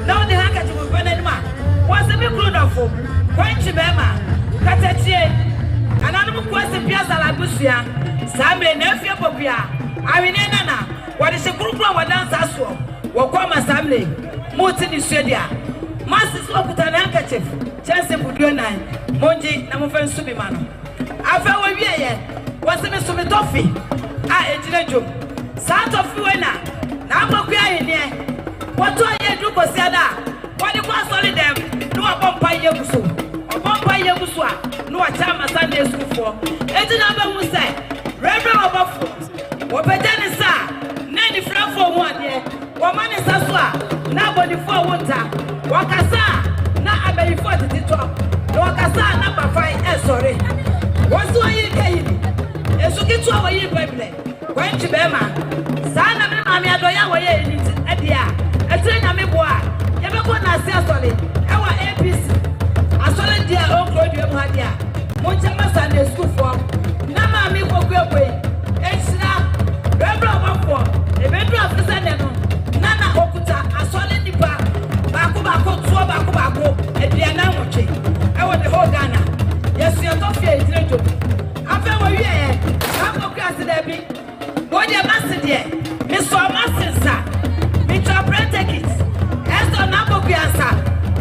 Speaker 7: Now the handkerchief will burn any man. What's the big good of for? Going to Bema, Catachi, and animal question Piazza La Busia, Sammy, nephew Popia. I mean, Nana, what is a group of dance as well? Wakoma Samley, Motin is Shadia. Masters of the handkerchief, Chelsea put your nine, Monji, Namofen Subimano. I fell with you, what's the Miss Toffee? I ate you. Sat of Fuena, now I'm crying here. What do I do for Sada? What you want solid them? No, a vampire, a vampire. ye buswa no a chama Sunday school for enti na ba mu say Reverend Obofours obedeni sa na ni frafo mu ade wo ma ne sa so a na bonifo wonta wakasa na abayifo titito na wakasa na bafai sorry woso yi kai esu kitu a wayi bible kwanchi be ma sa na me ma me adoya wo ye ni ade a etre nya me bo a ye be ko na se asole e wa APC asole dia o kro dia mu ade a mo chama Sunday school for na ma me ko kwekwe ensira Reverend Obofour e be do afisa de no na na okuta asole nipa bako tuo bako edua na moche e wo the whole Ghana yes you to fear it to afa wo wie e am class there bi wo de masse de me so masse sa me to protect it esto na boku ansa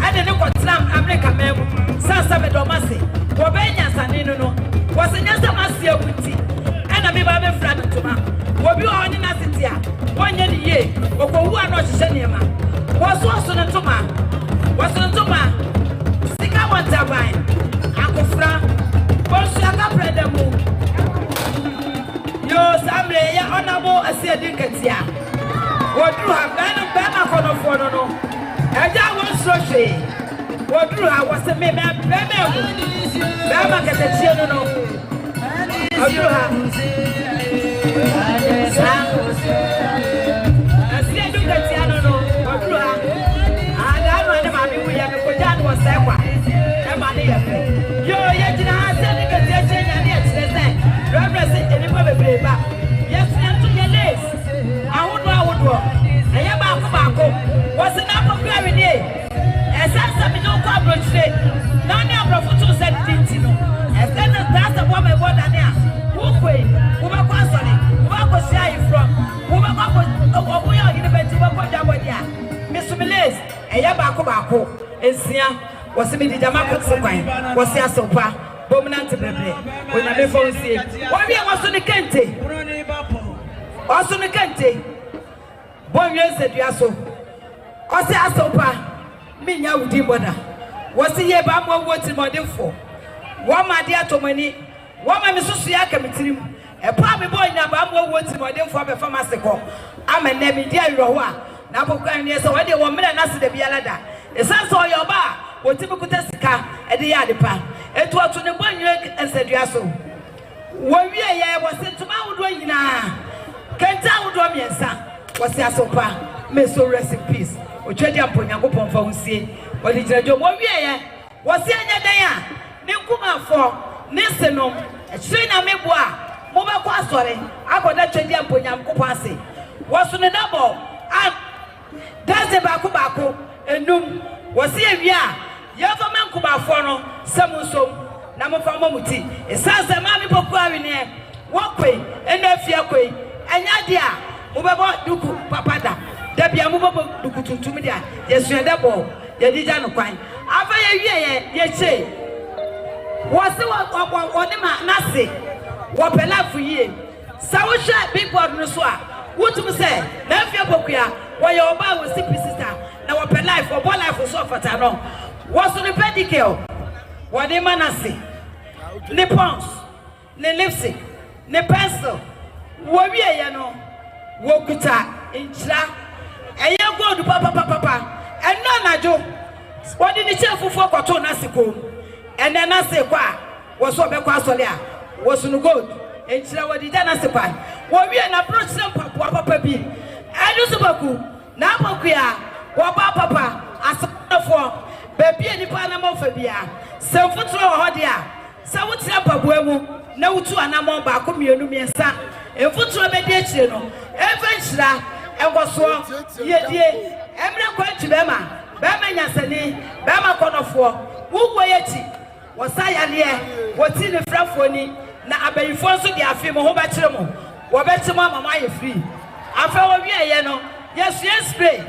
Speaker 7: ade ne kotram America memu sansa me do masse wo be nya sane no wo se nya sa masse awuti ana me ba be fra no toma wo bi o ni na sitia wo nya ni ye okowu ano hye ne ma wo so no toma sika wanta bai akofra bonsu aka predemu yo samre ya onabo asiedi katia wodru ha bana bana konofo no eja won srohwe wodru ha wose me bema ketachie no wodru ha asiedi katia no wodru ha yo ye jina ase ni kete chenya ni echirese represent enipa bebreba yes entu ye lace awodo eye baako wose na akokra we ni esasa mi no kwa brochire na ni abrofutu se tinti no esasa that's what my brother ni a wukwe wo ba kwa sori wo ba ko sia yi from wo ba ko obuya yi beti wo ko jabo dia misumilese eye baako ensia wose mi dija makotse kwan wose asopa dominant bebre ona me fonsie obi e waso ne kente bonwe sedua so wose asopa minya wudi boda wose ye ba mo woti modefo wo ma de atomani wo ma me susu ya kamitirim e pa me bonya ba mo woti modefo be famase ko amene mi dia yiro ho a na pokwan ne se wo de wo mena na se de bialada esanso yoba wotimi kutasika ede ya depa etu otu ne bonwe ensedua so wo wie ye wose tuma wodo nyina kenta wodo miensa wose asopa may so rest in peace otwedi amponyankopon fa hunsie wodi girajo wo wie ye wose anya dan a ne nkumafo ne senom ehwe na mebo a mo be kwa sore akoda twedi amponyankopon ase woso ne dabo a daze bako enum wose awia yeva mankubafo no samunsom na mofa mamuti esanse ma me boku awe ne wokwe enafia kwe enya dia mobebo duku papada da bia mobebo duku tuntum dia yesu edebo yedija no kwan ava ye wie ye che wose woni ma nase wo pelafu yie sawosha big board no so a wotum se na afia boku ya wo ye oba wo sipi sister na wo pelife wo life so fata no was the pedicure what the manasi the pons the lipstick the pencil wo wie ye no wo kuta inchira eye gold papa eno najo what the chef fufu kwato na siko ene na sekwa wo so be kwa sole a wo sunu gold inchira wo di na sekwa wo wie na process papa bi adu subaku na apokuya wo papa asafo baby nipa na mo fa bia semfutro ho de a se wutira paboa mu na wutu anamon ba ko mienu miensa emfutro be de chire no evanchira engoso yedie emre kwa twema be ma nyasani be ma konofo wuwo yeti wosayale woti ne frafo ni na abayifo nso de afi mo ho ba chire mo wo be chimo mama ye free afa wo wie ye no yesu spray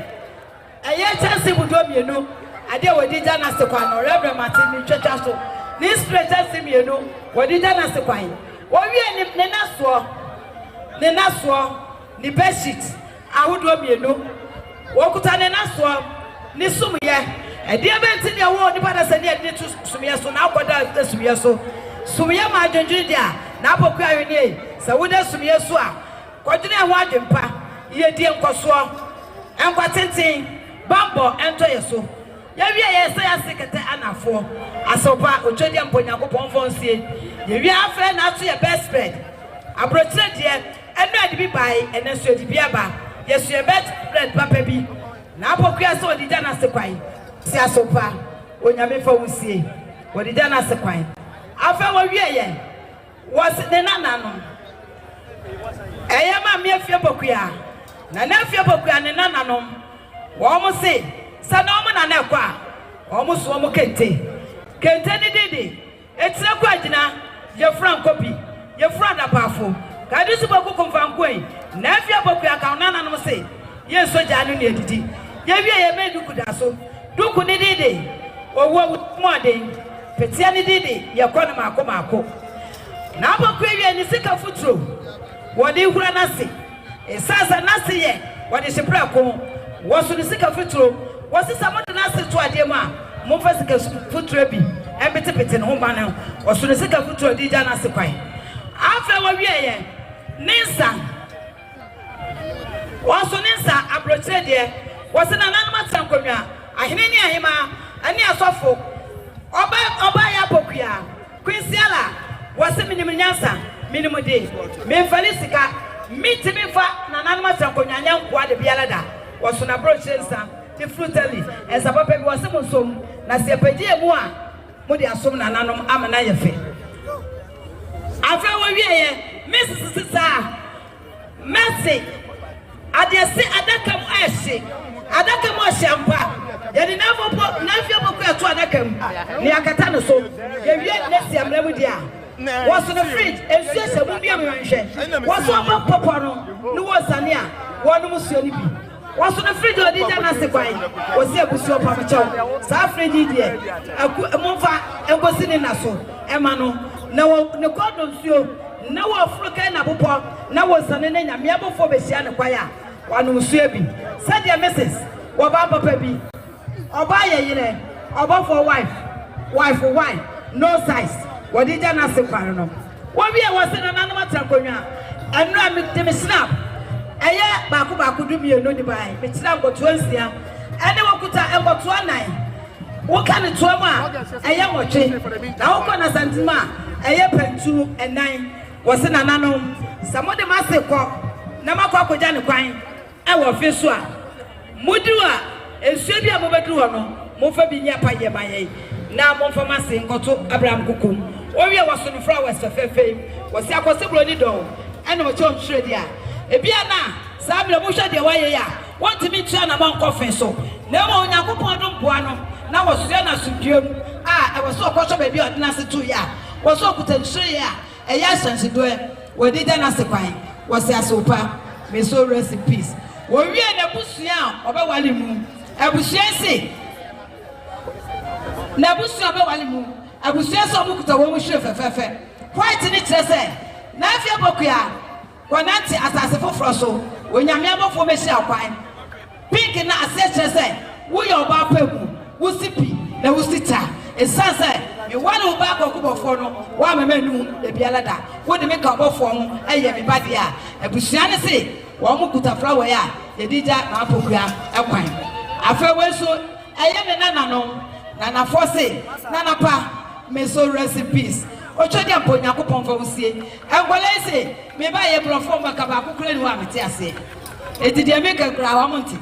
Speaker 7: eye chance budo mienu ade wodija na sekwan no Reverend Martin ni twetwa so ni spray chance mienu wodija na sekwan wo wie ne naso ni bedsheet ahodo mienu wo kuta ne naso ni sumye e dia benti dia wo nipa na sani ade tu sumiya so na akoda sumiya so sumiya ma adwendwen dia na apoku awe ne sa wo da sumiya so a kodwene ho adwempa ye die nkoso enkwatenten bambo ento yeso ya wie ye say asekete anafo asopa otwodi amponyankopon fonsie ye wie afre na to ye best friend abrochire die enu ade bi bai eneso ade bi aba yeso ye best friend papa bi na apokua so odi jana sekwai si asopa onyame fa wusie odi jana sekwai afa wo wie ye was ne nanano eya ma me afie pokua na na afie pokua ne nanano wo mo se sana omo na na kwa omo so omo kente ni dede etire kwa gina ye franco bi ye frada bafo ka di su boku konfanko yi na afia boku aka na na no se ye soja anu na edidi ye wie ye me duku da so duku ni dede owo mo den petia ni dede ye kono mako na boku wie ni sika futuro wodi hura na se esasa na se ye wodi sepra ko wosu ni sika futuro wosi samodo na se to ade ma mo fa sika futuro bi embete no ma na wosu ni sika futuro di ja na se kwan afa wo wie ye ninsa wosu ninsa abrochire de wosi na nanoma tankonwa ahene ni ahema ani asofo oba ya pokua kwinsiala wosi minimnyansa minimode me falisika mitimi fa na nanoma tankonwa nyankoa de bialada wosu na brochire nsa the frutally as a papa was some na se pedi emu a mo de asom na nanom amana ye fe afa wo wie ye Mrs. Sisa Mercy adese adakam adakam oshampa ye di na fie boku eto adakam ni akata no so ye wie nesi amramu dia was on the fridge esu sebu bia me hwe was on papa no was ane a wonu musuo ni bi was on the fridge odi jana se kwai was ebusuo papa chaw sa fridge die monfa engosi ni naso ema no na ne kodo nsuo na wo afroka na popo na wo sane na nyame abofo behia ne kwai a wanu nsuo bi said your Mrs. wo ba papa bi oba ye yire oba for wife no size wodi jana se kwai no wo bi e wo se na nanu matankonwa anu a me snap eye baako dumie no di bai me tira ngoto ansia ene wokuta ngoto anan wo ka ne to mu a eye wotwe na wo ko na santima eye pantu enan wo se na nanom samode maseko na makwa akoja ne kwan e wo fe so a mudu a ensuo bi a mobedu ho no mo fa bi nya paye maye na mo fa mase ngoto Abraham kukum wo wie wo so no flowers fefefe wo se akosebro ni do ene wo chom shredi a ebia na sabile mo hwe de waye ya want me tua na man coffin so na mo Yakopon dum boa no na wo so na suduem a e wo so okoso ba bi odina se tu ya wo so okutanhire ya e ya sanse do e wo di da na se kwan wo se asopa me so rest in peace wo wie na busua oba wale mu abusua se na busua oba wale mu abusua so mo kuta wo mo hwe fefefe white ni kire se na afia bokua wananti asase foforo so onyame abofo mehia kwan pink na asese se wo ye oba pagu wo sipi na wo sita esanse me wale oba kokobofo no wa mamanu e bialada wo de me ka obofo ho eye me bade a abusua ne se wo mo kuta flower ya ye dija na apokua ekwan afa we so eye me nana fo se nana pa me so recipes ocho dia po Yakopon fa usie engwale se me ba ye brofo maka ba kokura ni wa mete ase eti dia me kakra wa monti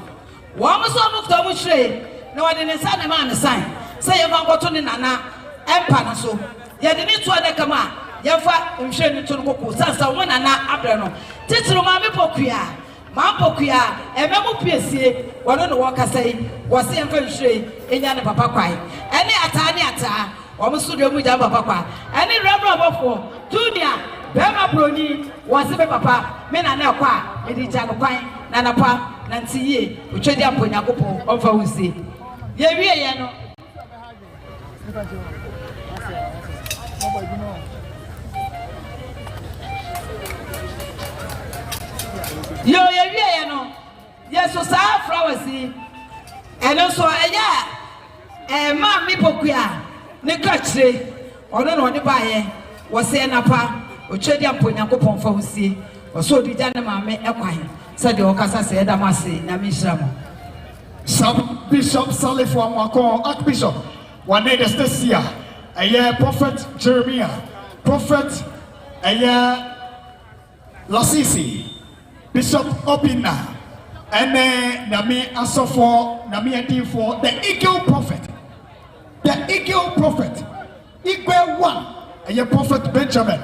Speaker 7: wa mo so mo kuta mo hire na wa de ne sa na ma ne san se ye ba ngoto ni nana empa na so ye de ni to adaka ma ye fa nhwe ni to no kokko sansa mo nana abre no titiro ma me pokua eme mo piesie wono no wo kasa yi wo se emfa nhwe enya ne papa kwai ene ata Omo studio mu ja papa kwa ani Reverend Obofour Junior bema broni wase be papa me na na kwa e di ja kwan na na pa na ntiye otwedi ampo Yakopon omfa wusie ye wie ye no ye wie ye no ye so sa flowers yi eno so eya ma mi pokuya ne kachre ono no de baye wo se napa o twedi amponyankopon fa hosie o so di jane ma me ekwan se de o kasa se da mase na mi hira mo
Speaker 1: Bishop Salifo Amwako, Archbishop, one day the Stacia, a year Prophet Jeremiah, Prophet a year Lasisi, Bishop Opina, and then Nami Asofo, Nami Adi for the Eagle Prophet, Eagle one, a year Prophet Benjamin,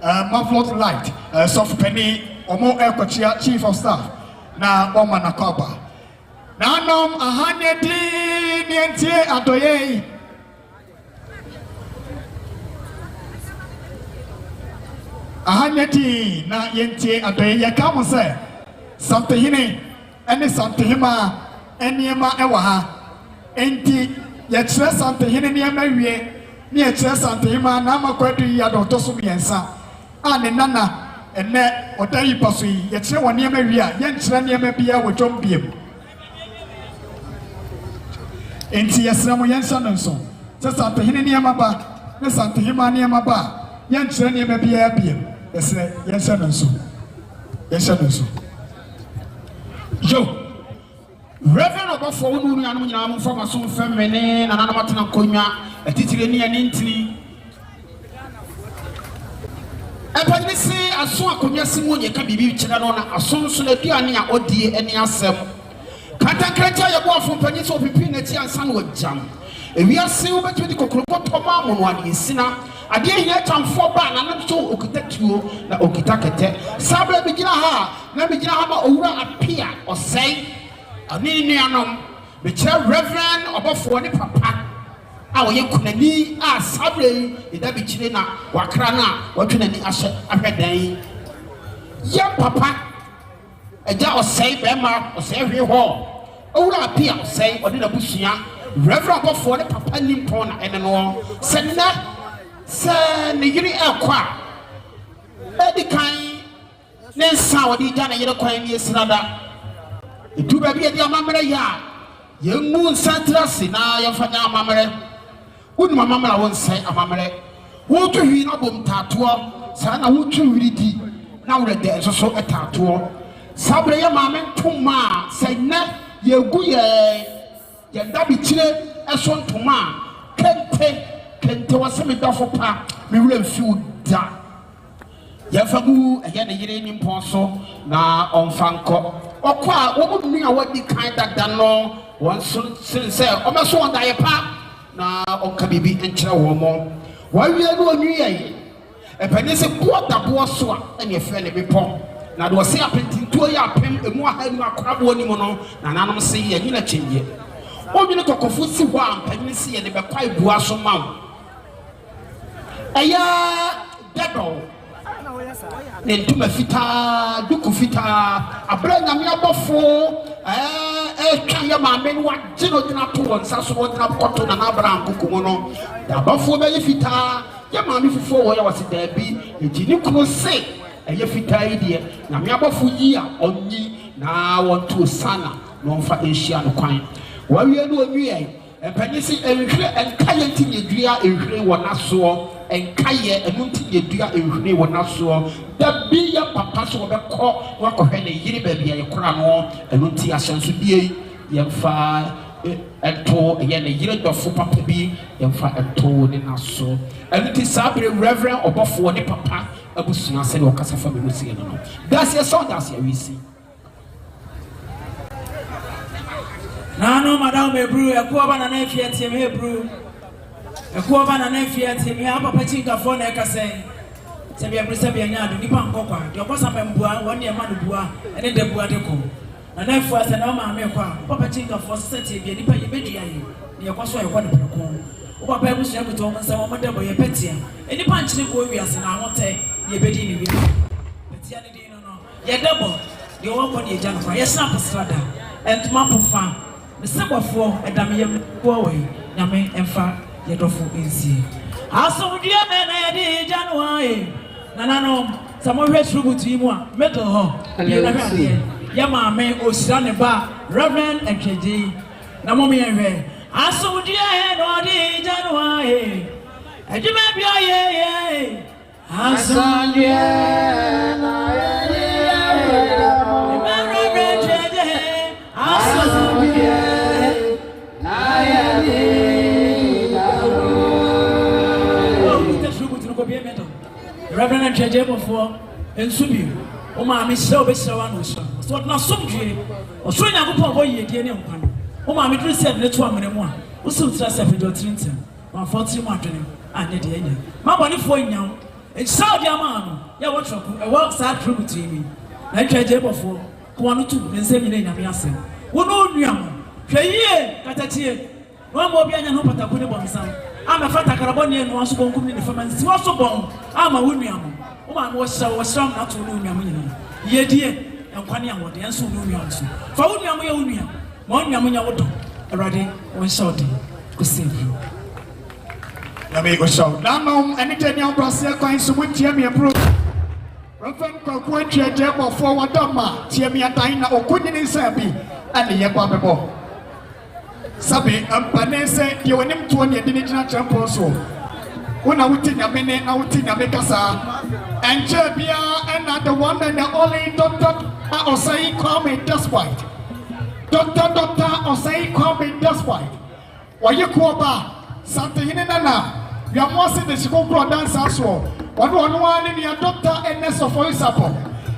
Speaker 1: Mavlot Light, Soft Penny, Omo Elkochia, Chief of Staff, na Oman Akoba. Nanom ahanyedi nientie adoye ahanyedi na yentie adoye yaka mo se santehine ene santehima eniema ewa ha enti ye kire santehine niema wie ne ye kire santehima na makwadu ya do so miensa ane nana ene odayi paso yi ye kire won niema wie a ye nkire niema bia wo dwom biem enti yesramo yensa nso se santehine niema ba ne santehima niema ba ye nkire niema bia biem yesre yensa nso yo Reverend Obofour wonu nu anu nyina mo fama so femene na nanam atena konwa atitire ne ne ntini epani si aso akonwa simu nye ka bibi kira no na aso nso na duane a odie ene asem katankrata ye bo afompanyi so pipi na ti ansa no jam ewiase wo betwe di kokoropo toma mo no ade sina ade hia tamfo ba na nam so okitatuo na okitakete sabla bigina ha na bigina ha ma owura apia osei ani ni anom be kira Reverend Obofour ni papa a wo yekunani a sabre ida bi kire na wakra na watwenani ahye ahwedan ye papa eja osei be ma osei hwe ho owura apia osei ode na busua Reverend Obofour ni papa nimpon na ene no senna se ne yiri akwa edikan ne nsa odi ja na yire kwan ni esrada edu ba bi edi amamre ya yemu nsantrasi na yefanya amamre wonu amamre won sai amamre wo to hwi na bom tatoo sa na wo tu hwi di na wo de so etatoo sabre ya mame ntoma sai na yegu ye dabi kire eso ntoma kente wasemi dafo pa me wura mfiu da yafagu eye ne yire ni mponso na onfanko okwa wo mu nua wadi kan dada no won sense omeso on daye pa na onka bibi enkyere wo mo wawie no onwie epani se boda bo so a ene efe ne bepo na do se apentintuo ya apem emu ahanu akorabo ni mo no na nanom se ye nyina chenye onwene kokofu si ho ampani se ye ne bekwai bua so maw aya dedo ne ntuma fita duku fita abra nyame Obofour twa ya ma me no wagye no dina to wonsa so wona koto na abra ankuku no da Obofour be fita ya ma me fufuo wo ya wase da bi ejini kuro se eye fita ide nyame Obofour yi a onyi na wonto sana no mfa ehia no kwan wawie no onwie empanisi enhwe enkaye ntinyedua enhwe wona so enkaye enuntinyedua enhwe wona so da bi ya papa so obekọ wakohwe ne yiri ba bia yekora no enunti asenso die yemfa eto ye ne yiri dofo papa bi yemfa eto ne naso enunti sabre Reverend Obofour ne papa abusua se ne okasa fa benusi no das ye so das ye wisi Nano madam ebru ekuoba na na fie tie me ebru ekuoba na na fie tie me papa chinga fo na ekase se bia ebru se bia nya do nipa nkokwa de obosa pembua won de ma no bua ene de bua de ko na fu ase na ma me kwa papa chinga fo se tie bia nipa ye bedua ye ne ekwaso ye kwa de ko o papa ebru se abuto mo nsa mo de bo ye petia enipa nchire ko wi ase na ahote ye bedi ni bi petia ne di no ye debo de wo ko de jan kwa ye snap strada entuma pofa Obofour edamiyem kowe nyame emfa yedofo ensi asomdie na di January nanano samohwe trubutu imu a metal ho ye na hwade ya maame osira ne ba Reverend Ekyeji na momme yehwe
Speaker 4: Asudie no di January. Ejime bia ye. Asudie na ye. Remember jeje. Asudie na ye. Oh, the sugar to go be metal. Reverend jeje Obofour ensubi. O ma me se obesira no so. So na somdwe. O so Nyankopon bo yedie ne nkwan. O ma me dru se ne to amene mu a. O so tra se pedo trintem. Wa 40 mu adwene. Anye de enya. Ma boni fo nyam. E Saudi ama no. Ya wo troku. E wo sa troku timi. Na jeje Obofour. Ko anu tu nsem ne nyame asem. Wo no nuam. Hwe yie katatie. Wo mo bi anya no patako ne bomsam. Ama fata karabon ne no aso bonkum ne fama nsi wo so bon. Ama wo nuam. O ma mo sham na to no nuam nyina. Yedie enkwane awode enso no nuam so. Fa wo nuam ye wo nuam. Mo nuam nya wo do. Erade won shawdi ko save.
Speaker 1: Na me go show. Na no anytime you brase kwan so mo tie me pro. Reverend Kwaku Jeje Obofour wadama tie me adan na okunni nsa bi ane ye kwa bebo. Sabe ampane se de wonim to ne de ne gina champion so. Una wuti nyame ne na wuti nyame kasa. Enche bia and the one and the only Dr. Osei Kwame Despite. Dr. Osei Kwame Despite. Waye kuoba sante hine nana. Ya mwase de shikoko dansa so. One in your Dr. Ernest Ofour,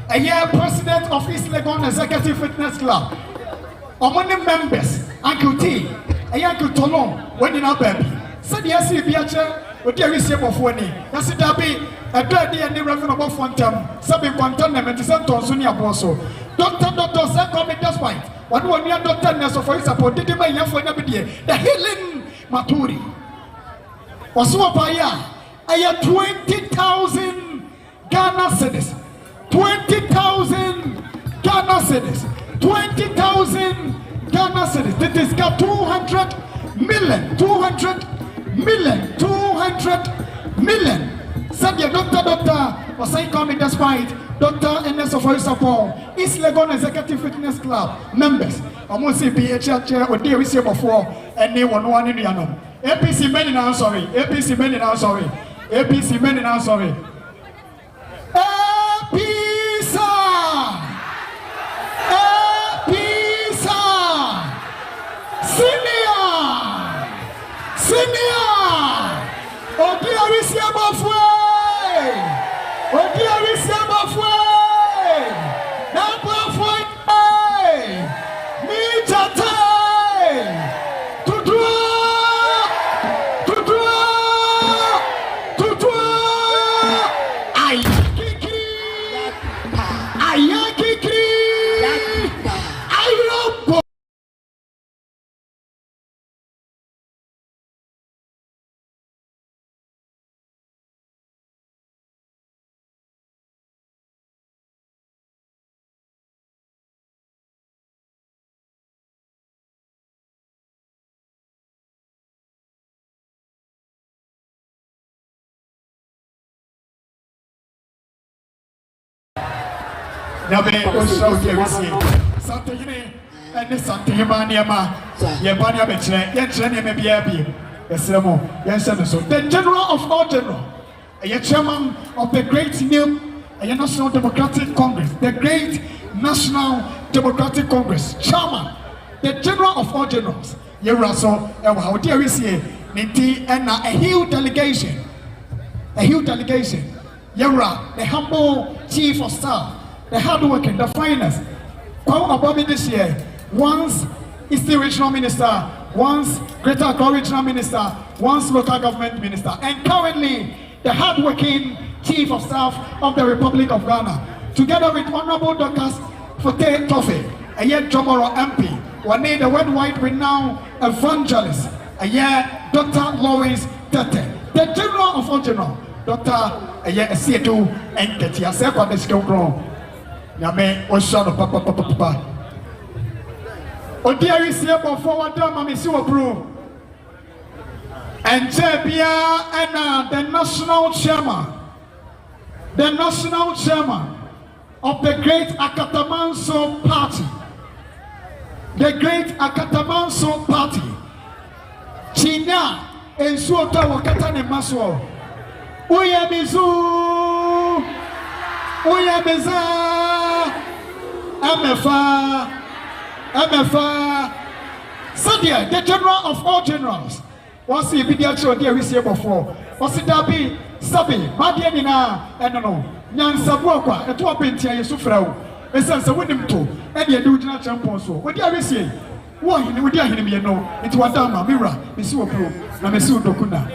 Speaker 1: a year president of East Legon Executive Fitness Club. Among the members, Uncle T, a young Tolon, when in our baby. Said yes, you be a chair, or dear receive of winning. That's it, be a dirty and irreverent about Fontam, Sabin Quantum and Santo Sonia Bosso. Dr. Sakome Despite, one near Dr. Ernest Ofour, did my young for the healing Maturi. Oswapaya. I have 20,000 Ghana cedis. 20,000 Ghana cedis. 20,000 Ghana cedis. That is got 200 million. Said your Dr. Osei Kwame Despite, Dr. Ernest Ofour, East Legon Executive Fitness Club members. Almost a PHL chair or dear receiver for any one in the anum. APC men now sorry. APC men now sorry. APC men now sorry. Senior. Odiarisi Obofour. Nabe osho yewisi santehine ene santehima niema ye bania bekire ye kire niema bia bi esremo ye nse so the general of all general a chairman of the great new National Democratic Congress, the great National Democratic Congress chairman, the general of all generals ye raso e wa how dear we see ninti and a huge delegation Yara, the humble chief of staff, the hardworking, the finest. Kwame Ababi this year, once Eastern Regional Minister, once Greater Accra Regional Minister, once Local Government Minister, and currently the hardworking chief of staff of the Republic of Ghana, together with Honorable Dr. Fote Tofe, a year Jomoro MP, one day the worldwide renowned evangelist, a year Dr. Lawrence Tete, the general of all general. Dr. Sietu and Ketia Sepa the skill grown. Yame was shot of papa. O dear is here before Mammy Sewer Brew. And Jebia and the national chairman of the great Akatamanso party. The great Akatamanso party. Tina and Suota Wakatane Maswell. Uya Mizu Uya Meza MFA Sadia, the general of all generals. What's the video show there we see before? What's it Dabi, Sabi, Madianina, and no, Yan Sabuaka, a 2 pentia Yusufrau, a sense of winning too, and you do not jump also. What do you say? Why, you dare him, you know, it was Dama, Mira, Misu Pro, and Misu Dokuna.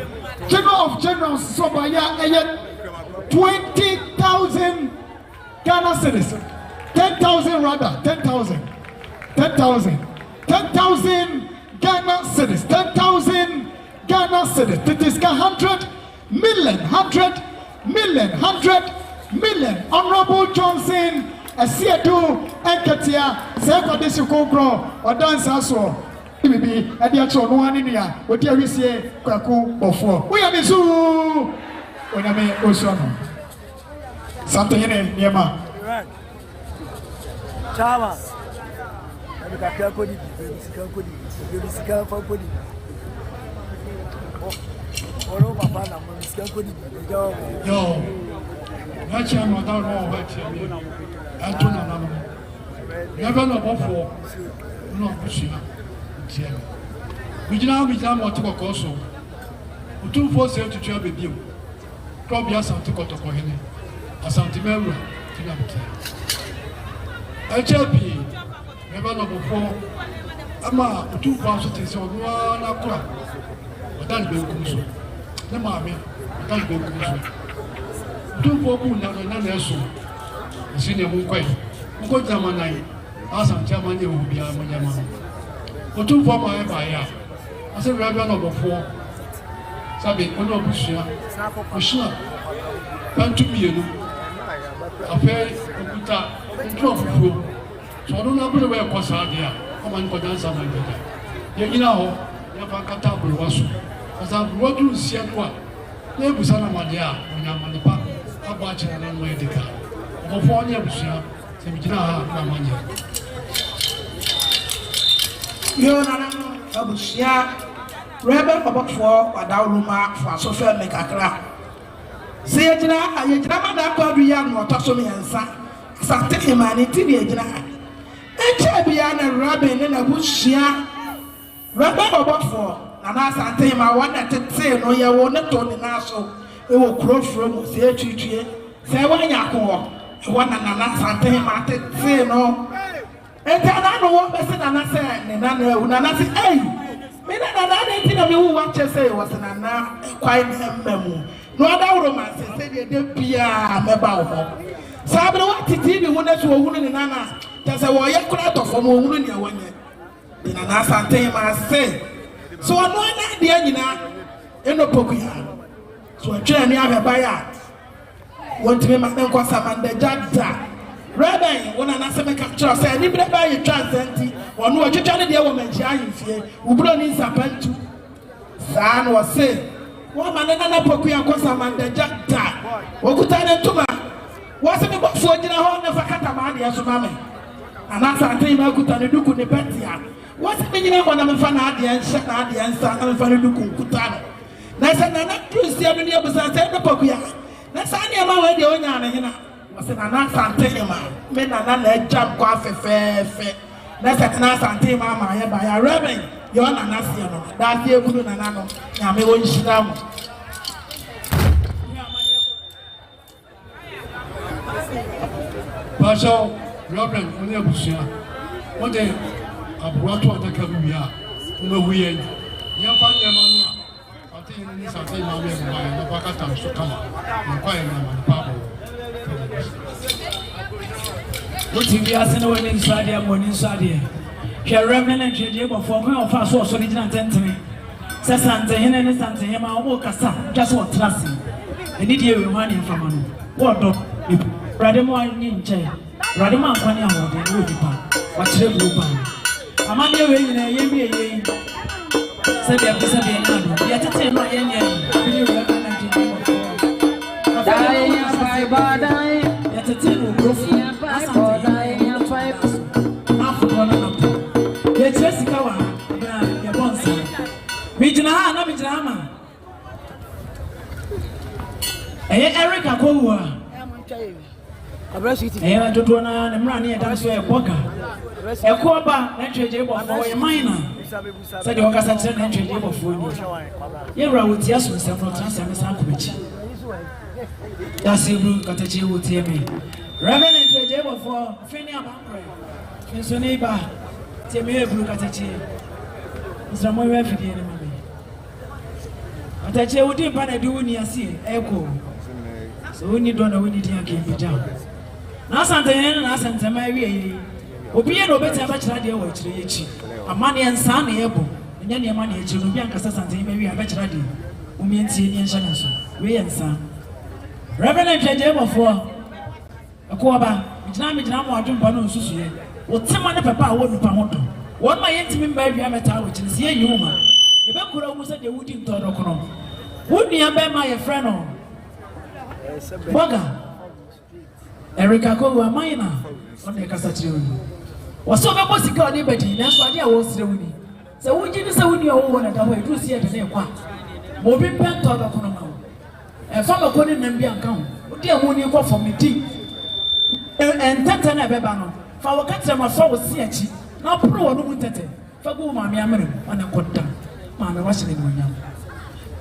Speaker 1: General of generals, Sobaya, 20,000 Ghana citizens. 10,000 rather, 10,000 Ghana cedis, 10,000 Ghana cedis. It is 100 million. Honorable Johnson, Asiedu, Enketia, Sekadesi Kogro, or dance also. Maybe at the actual one in here, what do you say, Kwaku Obofour? We are Mizu, when I mean Oceano. Something in it, Yama.
Speaker 3: Chama.
Speaker 1: Yo, that's why I'm not what I don't know. Never know Obofour. No, we now become what to go so. 2 4 to 12 baby. Probably as to go to Kohene. As Antimero, HLP, never know before. Ama 2 pounds to say, one o'clock. But that's been good. The mammy, that's been good. 2 4 pounds, and then so. The senior will quite. Go to Manai, as Antimani will be a man. 2 4 my fire. I said, Rabbi Obofour. Sabi, ono bushia. Bushia. Can't be you. Affair, Okuta, drop flow. So I don't know where Kwasadia. Come and dance on my brother. You know, Yapakata Buwasu. As I'm working with Siakwa, Nebusana Madia, when I'm on the park, about and way the car. Obofour, Nebusia, Semina, Mamania.
Speaker 8: Abusia Rebel Obofour Wadawuma for social Mekakra. Say Jina, I Yamada Kobian or Tosomi and Sa Santa Humanity Jina. And Chabiana Rabin in Abusia Rebel Obofour, and I Santa Hima wanted to say, no, you won't have told the Naso, it will cross from the tree. Say one Yako, one and another Santa Hima say no. And I don't want to say, and I said, and I said, hey, me na anything of you want to say was an quite memo. No other romance, said you did be a member. So I don't want to tell you when that's a woman in Anna. There's a warrior crowd of a woman in your one year. Then an answer time I say. So I know that the Anina in the Pokia. So a chair near a buyer. Want to be my uncle Sam and the judge. Rabbi, when an answer capture said, if they buy a transcendent, or no, you tell the woman, Giant, who brought in Sapantu. San was saying, woman and another Pokia Cosa and the Jack died. What could I do? Wasn't about 4 dinner hall of a catamani as a mammy. And that's a time I could tell you to the Betia. What's the beginning when I'm a fan of the answer and the answer and for the Kutana? That's another Christian in the opposite side of Pokia. That's only a man with the owner. Was an answer men and let jump coffee fair. That's a nice anti mamma by a rabbi. You're an national. That's your good and I may want you down.
Speaker 1: Pastor Robin, only a bushia. One day, I brought to the Cabuya. No, we ain't. Young Panya, I think this I think my way by the Bakatan to come and quiet them on the Pablo.
Speaker 4: What if you are no inside there, one inside here? Here, Reverend and JJ, but for me, of us was original gentlemen. Says Santa Hen and Santa Hema, walk us up, just what trusting. And did you money from an what dog? Radimo in chair, Radima, one year old, and Rupa, what's the Rupa? Amanda, in a year, said the Episode, yet it's in my end. Yet it's in Jessica, your bonsa. Regional Eric Akowa. I don't want to run here. That's where Boga. A Koba, entry table for a minor. Said the Occasion entry table for you. You're with yes with several times and Miss. That's a blue cottage will tell me. Reverend entry table for Finia Bankre. Miss neighbor, tell me a blue cottage. Mr. Moy refugee. But I tell you, what I do when you see echo. So we need to know we need to get it down. Now, something else and Tamari. Obi no better about radio watch the a money and son able, and then your money to Bianca Sassanti, maybe a better radio. Umi and Indian Shanasu, we and son. Reverend Jable for a Quaba, which now me now want to Pano Susie. What someone of Papa wouldn't promote. What my intimate baby amateur, which is here, you man. If I could almost say the wooden Torocono, wouldn't you have my friend on Boga Erica Kowa Mina on the Cassatune? Was so much to go liberty, that's why I was doing. So, would you say when you all want to do see it in a quack? Moving pen Torocono. And from a couldn't and be account. What dear when you go for me tea? And Tantana Bebano, for our customer for CH, now pro or no tete, for go mammy American on a quota. Mammy was in one.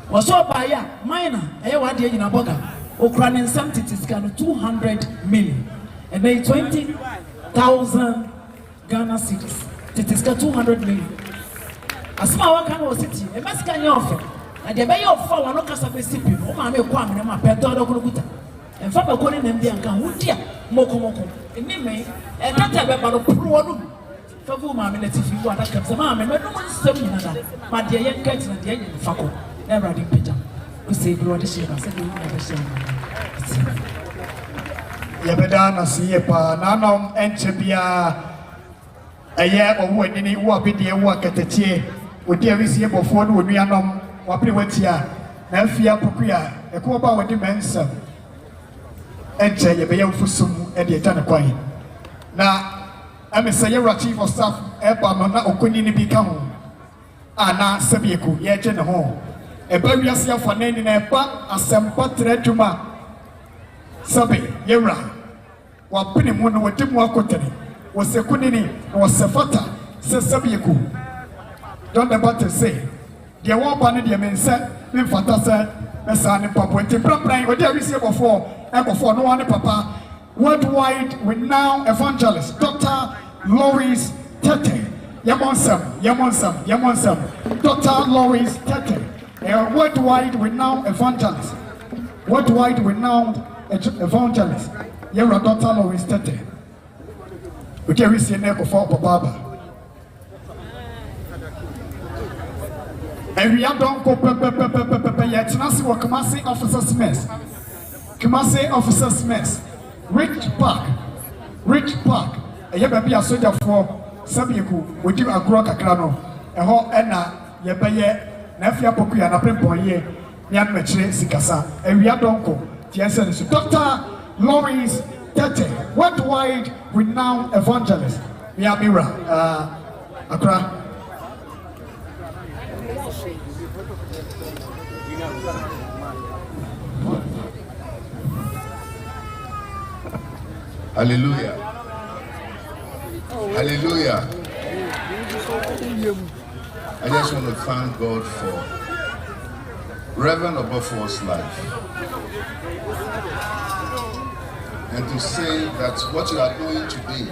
Speaker 4: Was so by ya, minor, I want you in a boga. Ukrainian something is kind of 200 million. And they 20,000 Ghana cities. It is 200 million. A small kind of city, a Mexican offer. And the bay of 4 no cast of a city, oh, my quam and my pet dog. And Papa calling them the uncle, who dear, Moko, and me, and not about a pro. For whom I'm in a TV, what I kept the mamma, and no one's saying that. My dear young cats and the young Fako, never riding picture. We say, Brother Shiva, said you never say.
Speaker 1: Yabedana see a pa, Nanum, and Chebia a year or what any work in the work at the tea. Would you receive before we are no Wapiwatia, Nelfia Pukia, a Koba with the men's enter Yabea Fusum and the Tanaquai. Now, I'm a Sayara chief of staff, Ebamana Okunini become Anna Sabieku, Yajan home. A baby as your for name in a part as some portrait to ma Sabi, Yera, while Pinimun with Tim Wakotani was a Kunini, was a fata, says Sabieku. Don't the butter say, the one banner the men said, men fata said, Messan and Papa, and Timbrand, what there is here before, and before no one papa, worldwide renowned evangelist, Dr. Loris Tete, Yamonsam, Dr. Loris Tete. A worldwide renowned evangelist. Worldwide renowned evangelist. You're a Dr. Loris Tete. We can see an echo for Baba. And we are don't go yet. Nasi wa Kumase officers mess. Kumase officers mess. Rich Park. A yababi a soldier for Sabiku. We do a grock crano. A ho enna yabaye. Nafia Pokuya na Prempo ye, Yan Metre Sikasa, and we are Donko, Tiasen, Dr. Loris Tete, worldwide renowned evangelist. We are Mira, Accra.
Speaker 9: Hallelujah. Hallelujah. I just want to thank God for Reverend Obofour's life. And to say that what you are doing today,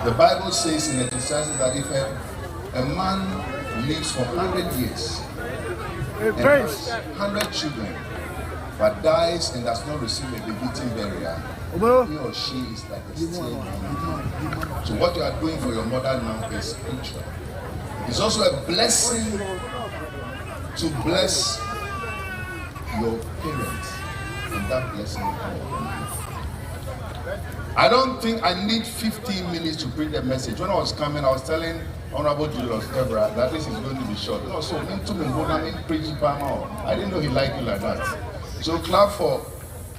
Speaker 9: the Bible says in Ecclesiastes that if a man lives for 100 years and has 100 children, but dies and does not receive a befitting burial, he or she is like a still human. So what you are doing for your mother now is spiritual. It's also a blessing to bless your parents, and that blessing will come upon you. I don't think I need 15 minutes to bring the message. When I was coming, I was telling Honorable Julius Ebra that this is going to be short. So I didn't know he liked you like that. So clap for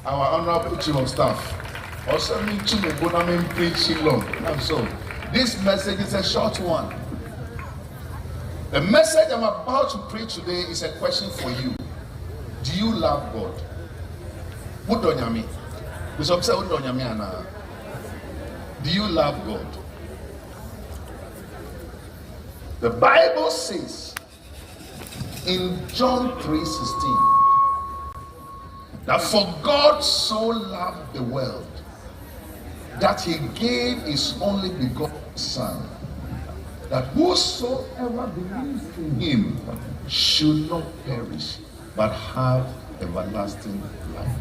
Speaker 9: our Honorable Chief of Staff. Also, me too, the Bonamin preaching long. So, this message is a short one. The message I'm about to preach today is a question for you. Do you love God? What do you mean? Do you love God? The Bible says in John 3:16 that for God so loved the world that he gave his only begotten Son, that whosoever believes in him should not perish but have everlasting life.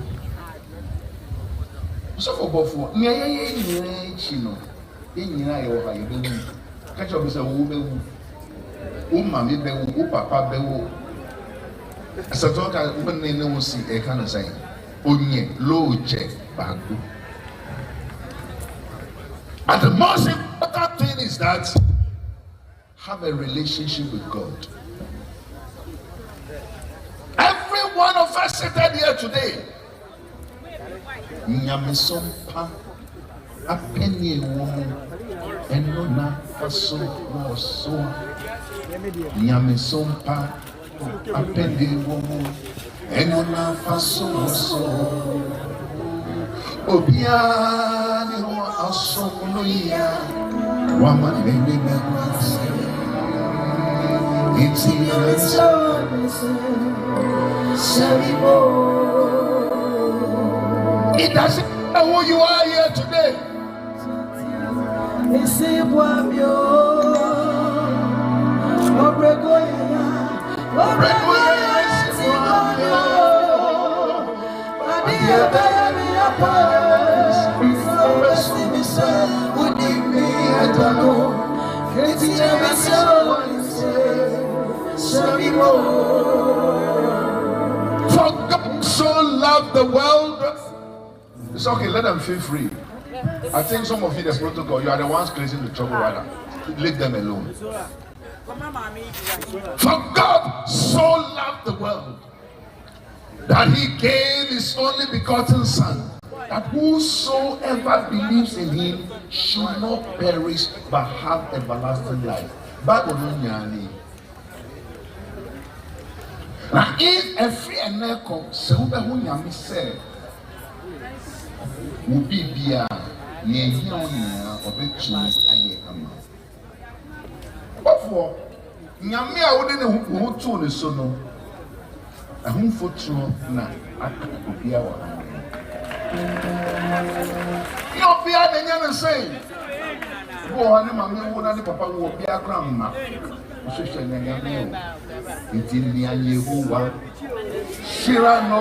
Speaker 9: So for Obofour, mami bewu, papa bewu. Satonka nene wosi e kana say onye loje bagu. And the most important thing is that have a relationship with God. Every one of us seated here today, nyamisompa apeni woman enona faso so nyamisompa apeni woman enona faso so obiani ho asokunoya wamanene mekwase it's it doesn't matter who you are here today. For God so loved the world. It's okay, let them feel free. I think some of you, the protocol, you are the ones creating the trouble right now. Leave them alone. For God so loved the world that he gave his only begotten Son, that whosoever believes in him should not perish but have everlasting life. Bible no. Now, if a free and echo, so who nyami say, will be bia, ye young or be choose aye ama. Obofour, nyami a wouldn't who to the sono, a home for true na akubia wa. No bia the young say, go on, mammy, who and papa will be a grandma. It's in the Yehovah. Shirano.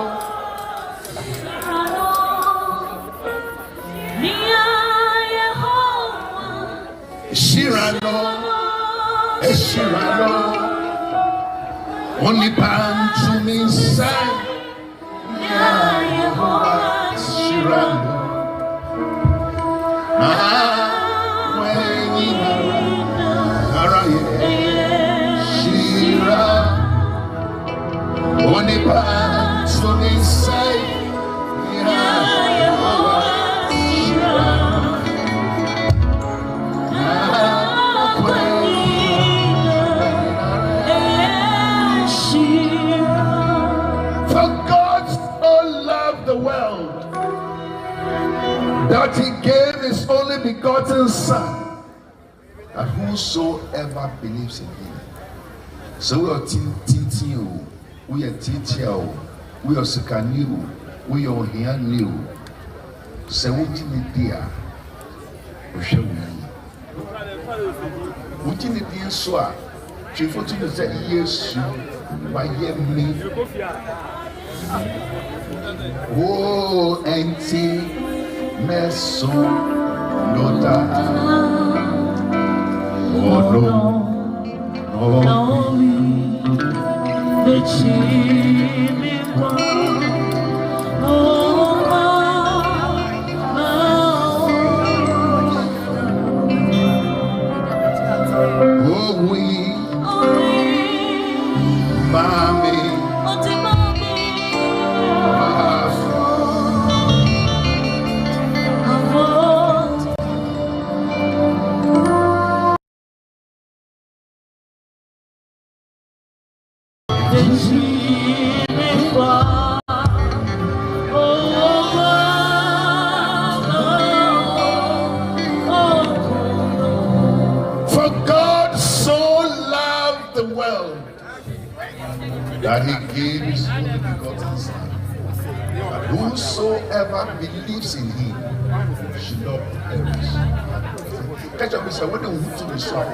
Speaker 9: Shirano. Shirano. Only pan to me say. Shirano. Only pass from inside. For God so loved the world that he gave his only begotten Son, that whosoever believes in him. So we are tintin. We are teacher, we are secaniu, we are here new. So we didn't dear. We didn't dear so. She for to say yes, by me. Oh, auntie, meso, no da. Oh no. The chimney oh, we, mommy,
Speaker 6: the
Speaker 9: that he gave his only begotten Son, that whosoever believes in him should not perish. Catch up, what do you to the soul?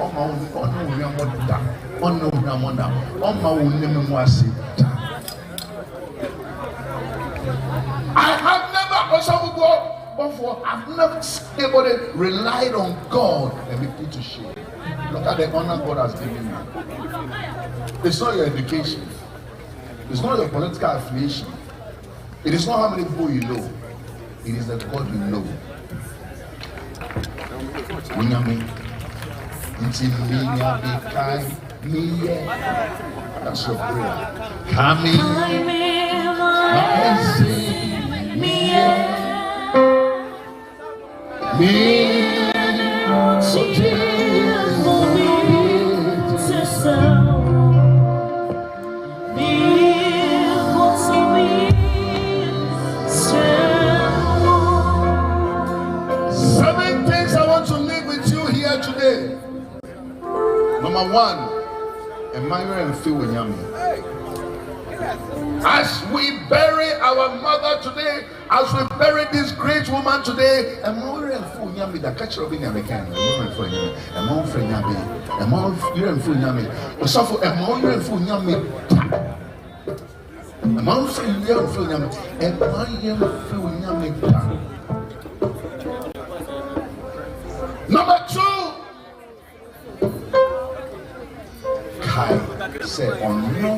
Speaker 9: I have never I've never seen anybody relied on God and be put to shame. Look at the honor God has given you. It's not your education. It's not your political affiliation. It is not how many people you know. It is the God you know. That's your prayer. Come in. Seven things I want to leave with you here today. Number one, Emmanuel and Phil Nyami. As we bury our mother today, as we bury this great woman today, Emmanuel and Phil Nyami, the catcher of Nyami, Emmanuel and Phil Nyami, Emmanuel and Phil Nyami, Osafo Emmanuel and Phil Nyami, Emmanuel and Phil Nyami, Emmanuel and Phil Nyami. Number two, Kai said, "On no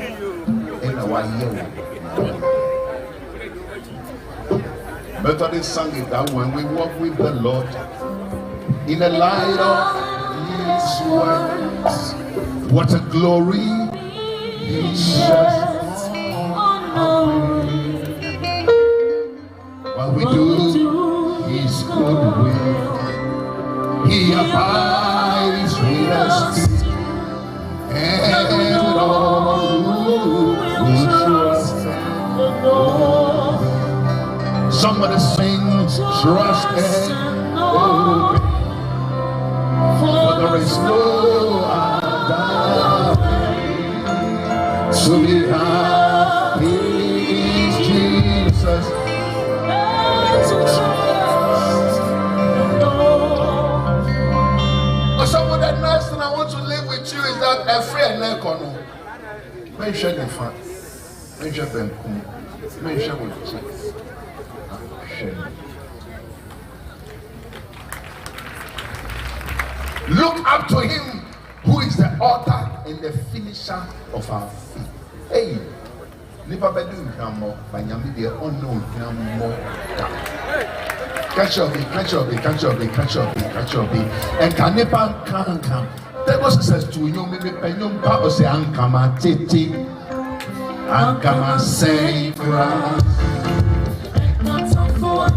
Speaker 9: in our year." Methodist sang it that when we walk with the Lord in the light of His words, what a glory He sheds on. While we do His good will, He abides with us, and all who trust the Lord. Somebody sing, trust and obey, for there is no other way to be happy in Jesus. So the next thing I want to leave with you is that a friend nekono. Mention the fact. Mention them. Mention with you. Look up to Him who is the author and the finisher of our faith. Hey, never bedu hamo, banyami de ono hamo. Catch up, and Kanepa can. That was says to you, maybe Penyum Papa say, Ankama Titi, Ankama say, So,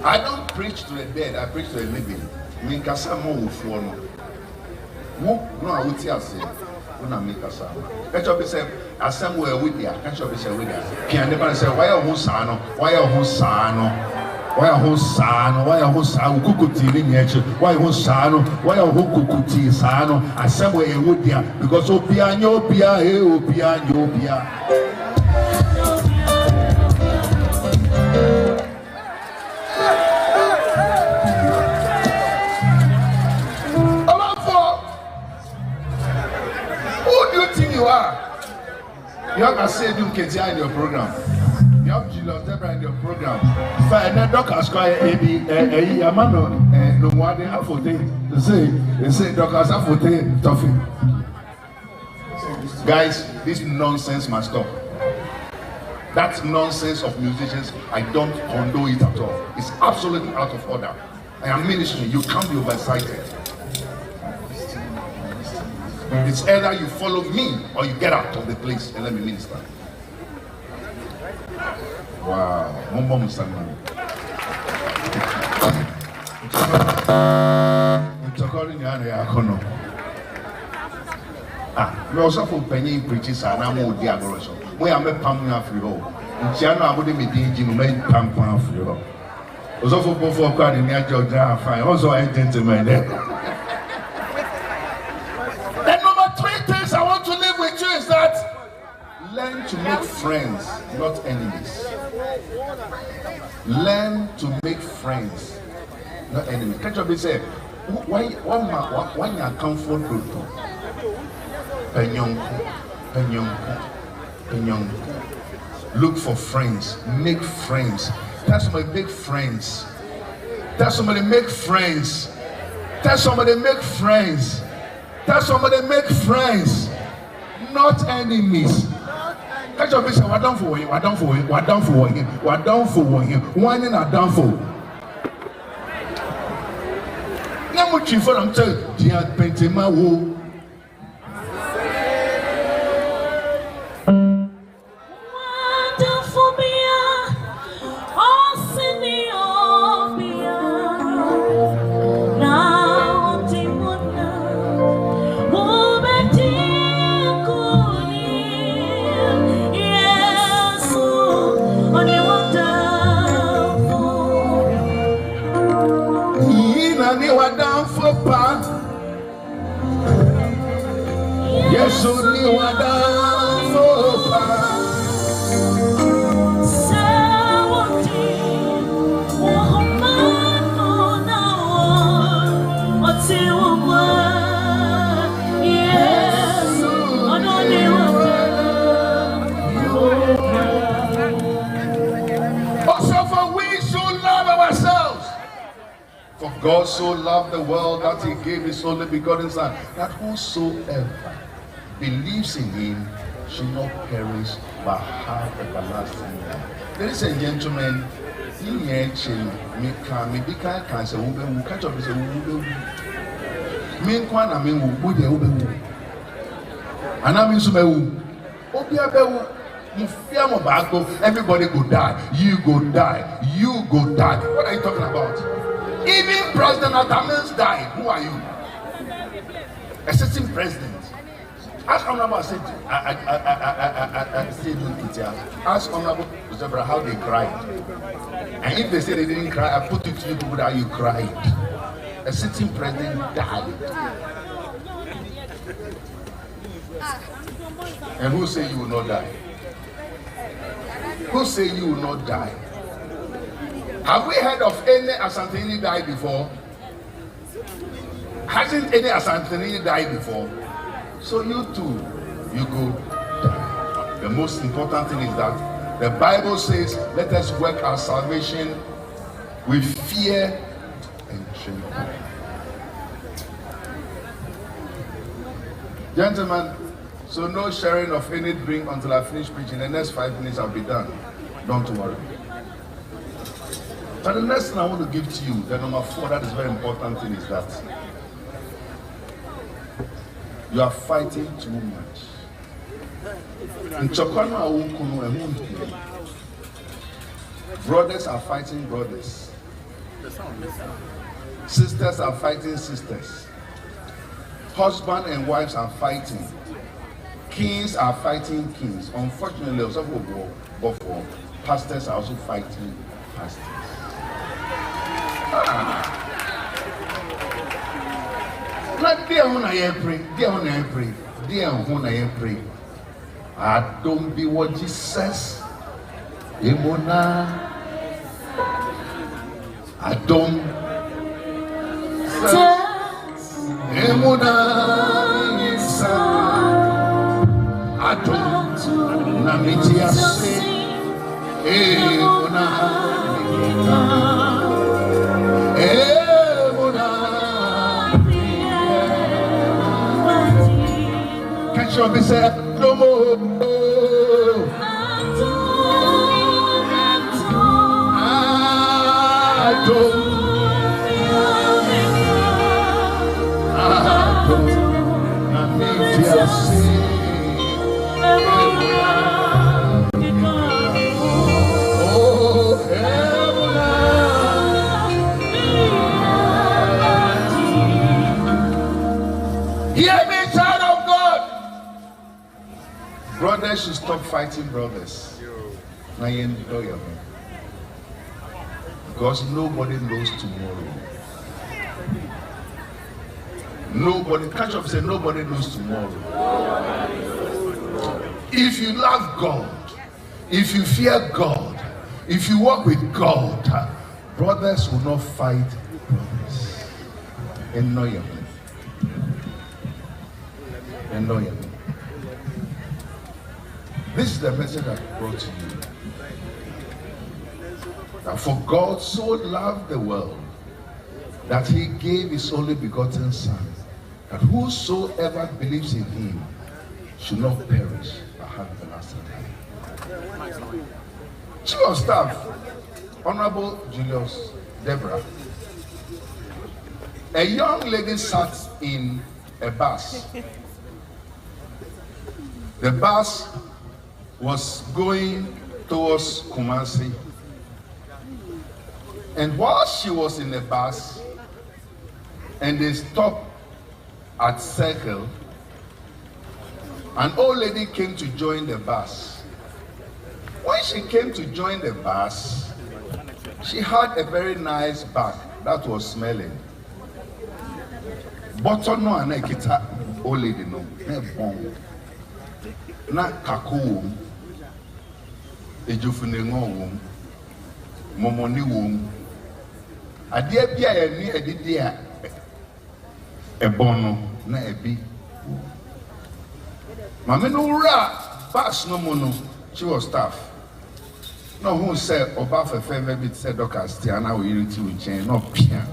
Speaker 9: I don't preach to the dead, I preach to the living. Minkasa mo Obofour no. Mo no a wuti ase. Una minkasa. Catch up say asem we with dia. Catch up say we dia. Pian never say why you sa no? Why you sa no? Why you sa no? Why you sa kukuti ni nyeche? Why you sa no? Why you kukuti sa no? Asem we with dia because obia nyobia obia nyobia. You are. You have a say you can in your program. You have Julius Debra in your program. And then Doctor Squire a man no more than half of they say Doctor Safote Toffee. Guys, this nonsense must stop. That nonsense of musicians, I don't condone it at all. It's absolutely out of order. I am ministering. You can't be oversighted. It's either you follow me or you get out of the place and let me minister. Wow. Mumbo Musamman. We also for penny preachers and I'm all the aggression. We are met Pam after all. Chiano, I wouldn't be thinking made Pam after all. Also for both of God in the Georgia, fine. Also, a gentleman there. The number 3 things I want to leave with you is that learn to make friends, not enemies. Learn to make friends, not enemies. Catch up and say, why you come for people? Look for friends, make friends. Tell somebody make friends. Tell somebody make friends. Tell somebody make friends. Tell somebody make friends, not enemies. Catch up and say, what done for him? What done for him? What done for him? What done for him? One in a done for. Now what you for them tell? Dear Pentima wo. Yes, only one down for For God so loved the world that he gave his only begotten Son, that whosoever believes in him should not perish but have everlasting life. Ladies and gentlemen, in here, me can say, "Ube catch up." Say, "Ube." Me kwan na me wu de ube. Ana me so me wu. Obi abewu. Everybody go die. You go die. You go die. What are you talking about? Even President Adams died. Who are you? A sitting president. Ask Honorable, I said, ask Honorable Zebra how they cried. And if they say they didn't cry, I put it to you people that you cried. A sitting president died. And who say you will not die? Who say you will not die? Have we heard of any Asantini died before? Hasn't any Asantini died before? So you too, you go die. The most important thing is that the Bible says, let us work our salvation with fear and trembling. Gentlemen, so no sharing of any drink until I finish preaching. The next 5 minutes I'll be done. Don't worry. But the next thing I want to give to you, the number 4, that is very important thing, is that you are fighting too much. Brothers are fighting brothers. Sisters are fighting sisters. Husband and wives are fighting. Kings are fighting kings. Unfortunately, also Obofour, pastors are also fighting pastors. Like dear when I pray, dear when I pray, dear when I pray. I don't be what Jesus. Emona. I don't. Emona inside. I don't. Namitia say. Emona. Catch up and say, no more. Brothers should stop fighting brothers. Because nobody knows tomorrow. Nobody, catch up, say nobody knows tomorrow. If you love God, if you fear God, if you walk with God, brothers will not fight brothers. Annoying. This is the message I brought to you. That for God so loved the world that he gave his only begotten Son, that whosoever believes in him should not perish but have everlasting life. Chief of Staff, Honorable Julius Deborah, a young lady sat in a bus. The bus was going towards Kumase, and while she was in the bus and they stopped at Circle, an old lady came to join the bus. When she came to join the bus, she had a very nice bag that was smelling. Bottom no anekita old lady no bon na kako ejofunengo wom momoni wom ade bia ya ni edidi a ebono na ebi mame no wura bus no mono she was staff no who said oba fefefe bit said Dokastiana we yiri ti uchen no pia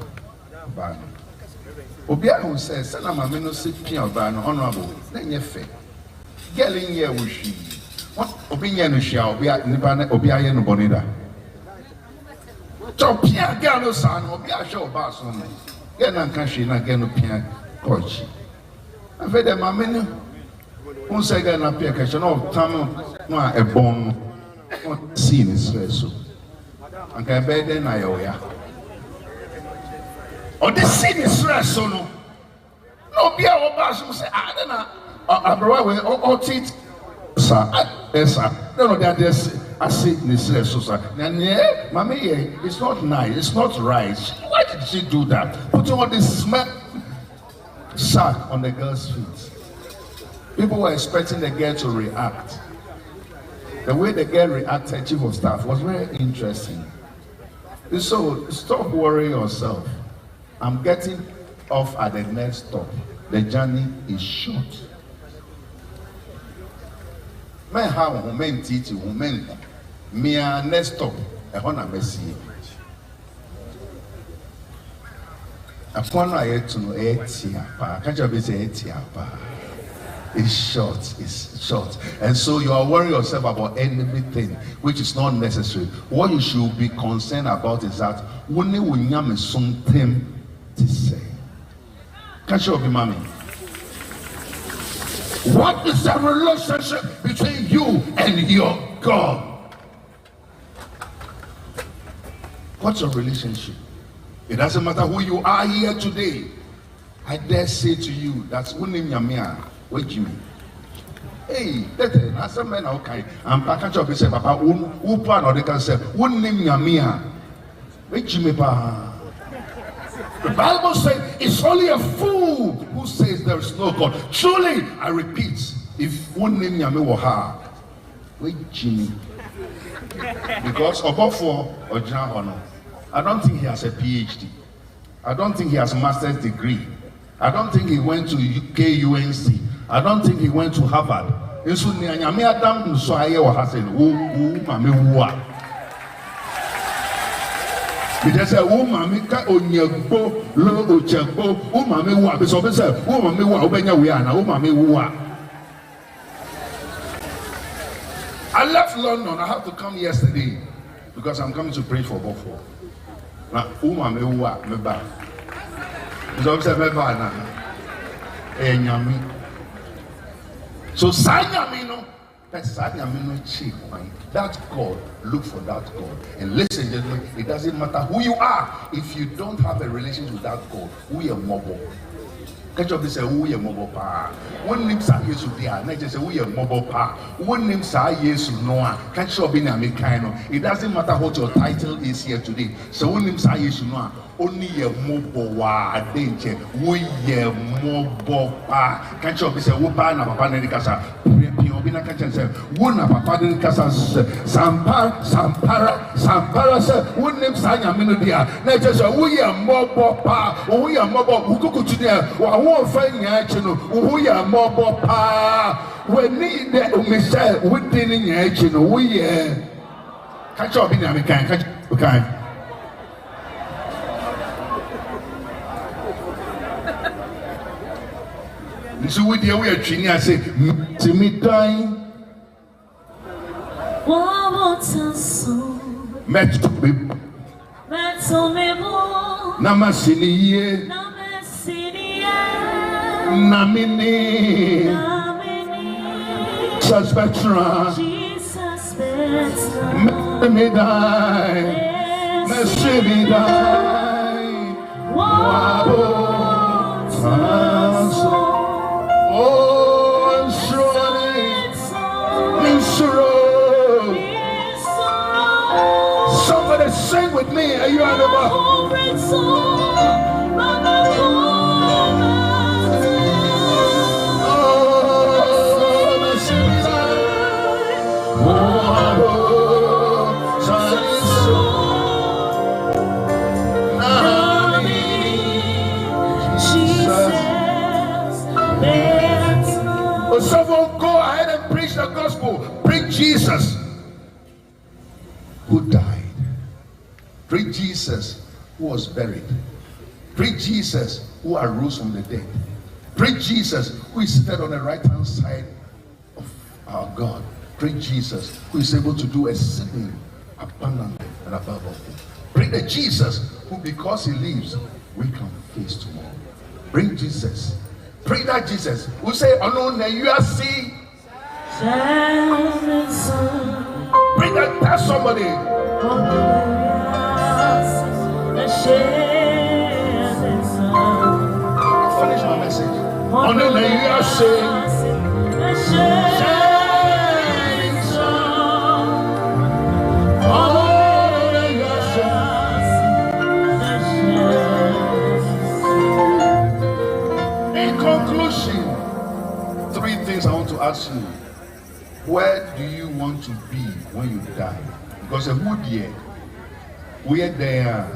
Speaker 9: ba no obi a who said sana mame no se pia ba no honorable na nyefe girl in here we she what opinion no share obi aye no bonida chopia girl no san obi a show ba so no girl na kan she na girl no pia coach afa de mame no who say girl na pia ka no tam no a ebon no see ni so anka be de na yo ya o de see ni so no no bia o ba so say ah na abrowa we o tit sa esa no that there's I see this so sir and yeah mommy it's not nice, it's not right. Why did she do that? Putting all this smell sack on the girl's feet. People were expecting the girl to react. The way the girl reacted, Chief of Staff, was very interesting. So stop worrying yourself. I'm getting off at the next stop. The journey is short. Men have women teach women. Me next stop. A honor mercy. A phone I had to know 8 years. Can't you be say 8 years? It's short. And so you are worrying yourself about anything which is not necessary. What you should be concerned about is that when you have something to say. Can't you be mommy? What is the relationship between you and your God? What's your relationship? It doesn't matter who you are here today. I dare say to you that unim yamia, wait you. Hey, that's some men okay. I'm packaged up and say, Papa, upan or they can say, unim yamia, wait you me pa. The Bible says it's only a fool who says there is no God. Truly, I repeat, if one name Yame Waha, wait Jimmy. Because Obofour or John, I don't think he has a PhD. I don't think he has a master's degree. I don't think he went to KUNC. I don't think he went to Harvard. Because a woman ka onyegbo lo ochegbo woman me wa be so be say woman me wa obenya we ana woman me wa. I left London. I have to come yesterday because I'm coming to pray for Obofour. Now woman me wa me ba. So be say me ba na. Nyame. So Sanyame no, that God, look for that God. And listen, gentlemen, it doesn't matter who you are. If you don't have a relationship with that God, who you are mobile. Catch up this who you mobile pa. One name sa Yesu dia, na just say who you mobile pa. One name sa Yesu Noah. Catch up in Americano. It doesn't matter what your title is here today. So one name sa Yesu Noah. Only a mobile wa danger. We ye mobile pa. Catch up this who pa na papa na dikasa. Bina catch say wona papa de kasa sampara say one name sa Nyame no dia. Na just say we ye mobile pa. We ye mobile ukukutu dia. Wa fa nya achi no we ye mobile pa. We need the Michelle we din nya achi no we ye catch up in American catch okay. So we deal with a training and say, to me dying. Met to be Namasini, Namini, Jesus Petra, me die, Messi me die, somebody sing with me. Are you on the bar? Someone go ahead and preach the gospel. Bring Jesus who died. Bring Jesus who was buried. Bring Jesus who arose from the dead. Bring Jesus who is seated on the right hand side of our God. Bring Jesus who is able to do exceeding abundantly and above all. Bring the Jesus who, because he lives, we can face tomorrow. Bring Jesus. Bring that Jesus who say, "Oh no, you are see." Bring that. Tell somebody. I'll finish my message. Oh no, you are saying. Conclusion, three things I want to ask you. Where do you want to be when you die? Because a good year, where they are.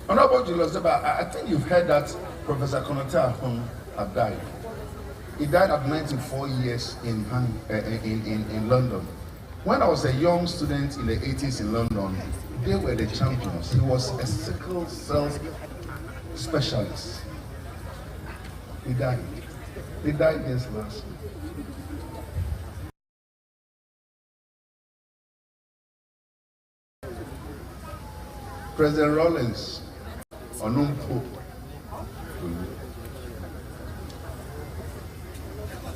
Speaker 9: Honorable Julius, I think you've heard that Professor Konata had died. He died at 94 years in London. When I was a young student in the 80s in London, they were the champions. He was a sickle cell specialist. He died. He died this last week. President Rollins, Onumpo.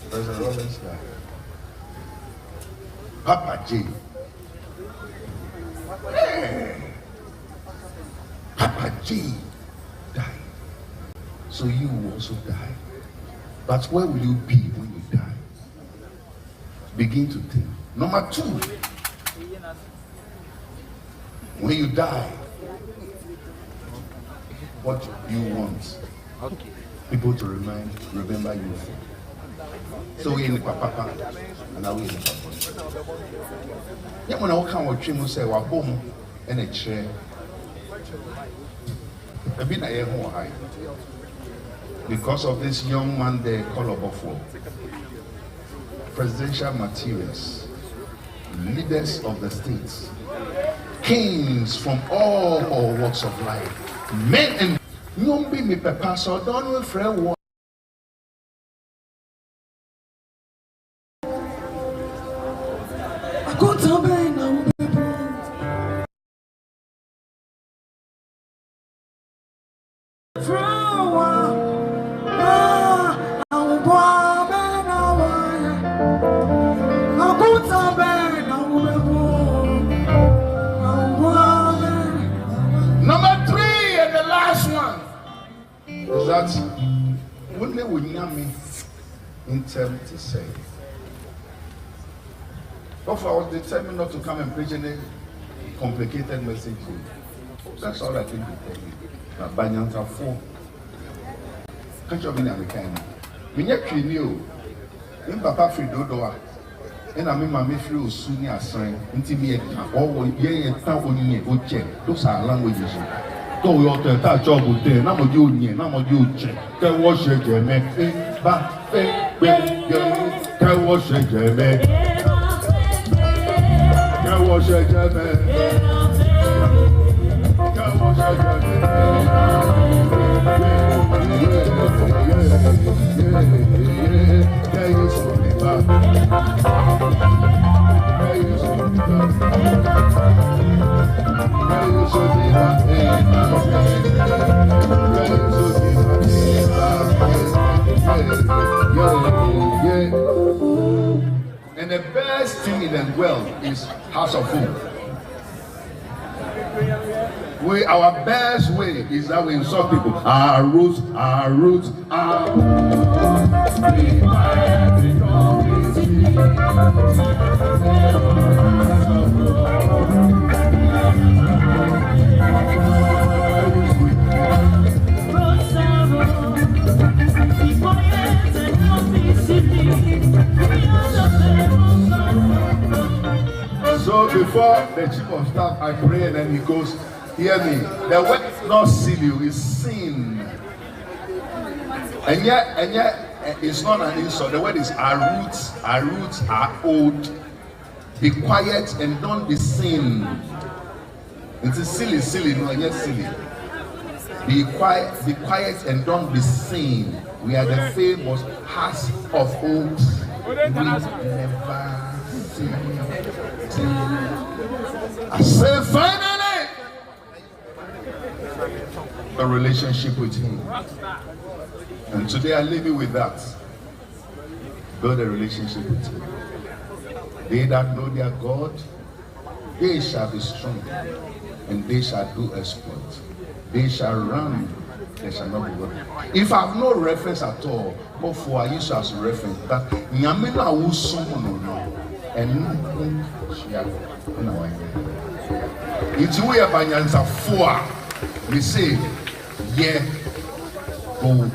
Speaker 9: President Rollins died. Papa J. Hey. Papa J died. So you will also die. But where will you be when you die? Begin to think. Number two, when you die, what you want people to remember you for. So we in the papa and now we in the papa. Yeah, when I come with Chimu say wa boom and a chair. I've been a high because of this young man they call Obofour. Presidential materials, leaders of the states, kings from all walks of life, men and Nyombi me papa so don't we friend.
Speaker 7: From
Speaker 9: is that when they would me in term to say. But I was determined not to come and preach any complicated message. That's all I think you tell me. Now, Banyanta 4. Can't you be in American? Minya Krinio, in Papa Fridodoa, and I mean, my nephew soon as sign, until me or ye and town on ye, go check. Those are languages. Go your that job with them, now you near, now you check. Can wash your jemmy, but can wash your jemmy. Can wash your jemmy. Can wash your And the best thing in the world is house of food. Our best way is that we insult people. Our roots, our roots, our So before the chief of staff, I pray and then he goes, hear me, the word is not silly, it's sin. And yet, it's not an insult. The word is our roots are old. Be quiet and don't be sin. It's silly, no, yes, silly. Be quiet and don't be sin. We are the famous house of oaks. We never sin. I say finally, a relationship with him. And today I leave you with that. Build a relationship with him. They that know their God, they shall be strong, and they shall do exploits. They shall run, they shall not be weary. If I have no reference at all, Obofour I use as reference that Nyamena will summon no, and nothing shall in our hand. It's way of Banyanta 4. We say, yeah, go.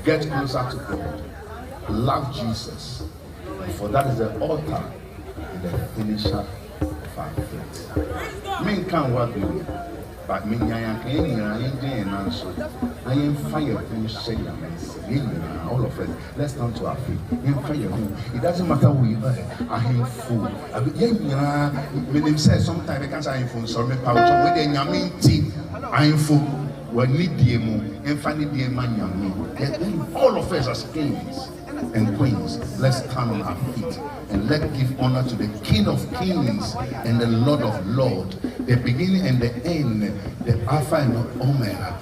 Speaker 9: Get closer to God. Love Jesus. And for that is the altar and the finisher of our faith. Men can't work with me, but me, I am answer. I am fire to say all of us. Let's turn to our feet. It doesn't matter who you are. I am full. When say sometimes I can't say I'm full. So me power. When I am full. When need demo, and finally demo, all of us as kings and queens, let's stand on our feet and let's give honor to the King of Kings and the Lord of Lords, the beginning and the end, the Alpha and the Omega.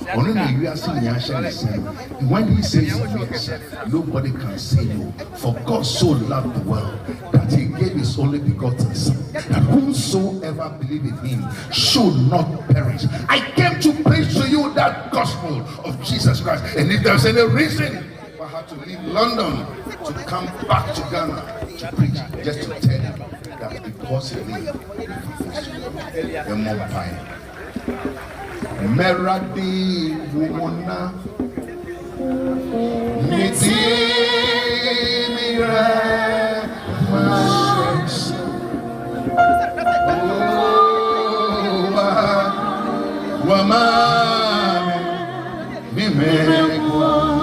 Speaker 9: When he says yes, nobody can say no. For God so loved the world that he gave his only begotten Son, that whosoever believe in him should not perish. I came to preach to you that gospel of Jesus Christ. And if there's any reason I had to leave London to come back to Ghana to preach, just to tell you that because he lived, the more fire. Meradi Wumona Nitimira Mashes Wamame Mimeko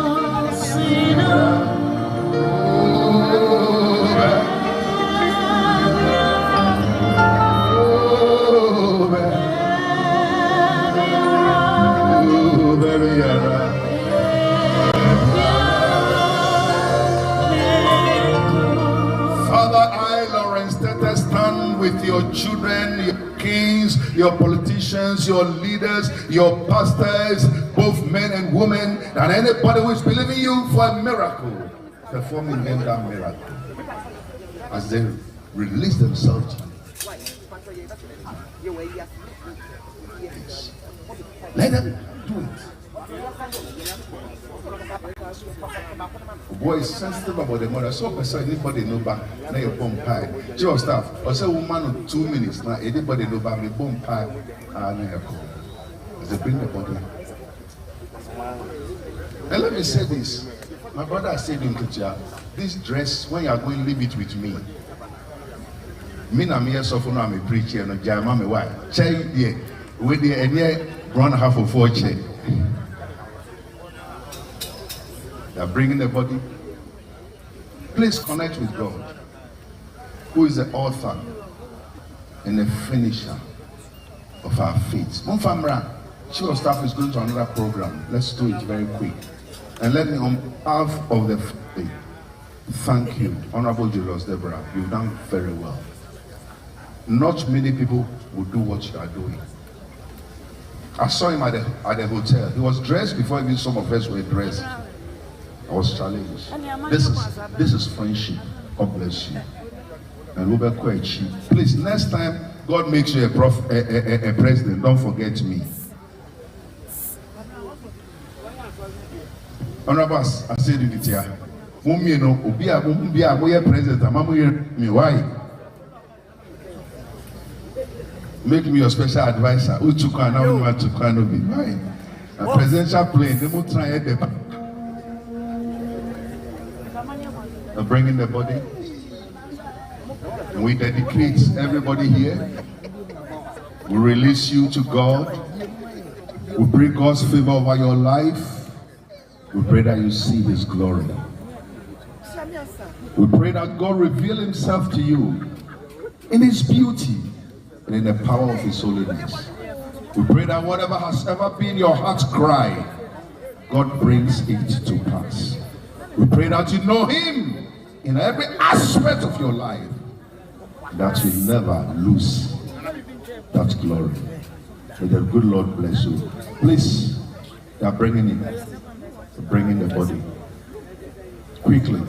Speaker 9: with your children, your kings, your politicians, your leaders, your pastors, both men and women, and anybody who is believing you for a miracle, performing them that miracle as they release themselves to you. Yes. Let them do do it. The boy is sensitive about the mother. So anybody know back now you bomb pie. Your staff or say woman 2 minutes now anybody know back me bomb pie they bring the body. And let me say this. My brother said in Kitcha, this dress, when you are going to leave it with me. Me na me so for no I'm a preacher no jama me why. Chai there with the any run half of 4 chair. They are bringing the body. Please connect with God, who is the author and the finisher of our faith. Mumfamra, chief of staff is going to another program. Let's do it very quick. And let me, on behalf of the family, thank you, Honorable Julius Deborah. You've done very well. Not many people will do what you are doing. I saw him at the hotel. He was dressed before even some of us were dressed. I was challenged. This is friendship. God bless you. And Robert Kwechi, please, next time God makes you a president, don't forget me. Honorable, I said it here. Mummy, no, Obi a president. Me why? Make me your special advisor. Who took now you want to kind of be why? A presidential plane. They will try at the back. Bringing the body. And we dedicate everybody here. We release you to God. We bring God's favor over your life. We pray that you see His glory. We pray that God reveal Himself to you in His beauty and in the power of His holiness. We pray that whatever has ever been your heart's cry, God brings it to pass. We pray that you know Him in every aspect of your life, that you never lose that glory. May the good Lord bless you. Please, they are bringing it. They're bringing the body. Quickly.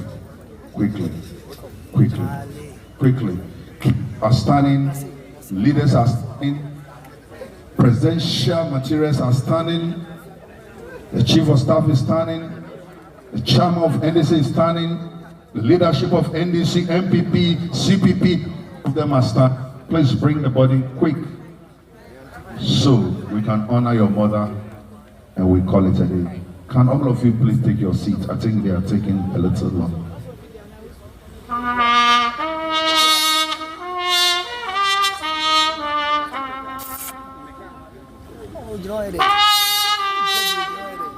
Speaker 9: Are standing. Leaders are standing. Presidential materials are standing. The chief of staff is standing. The chairman of NDC is standing. The leadership of NDC, MPP, CPP, of them are standing. Please bring the body quick, so we can honor your mother and we call it a day. Can all of you please take your seat? I think they are taking a little long.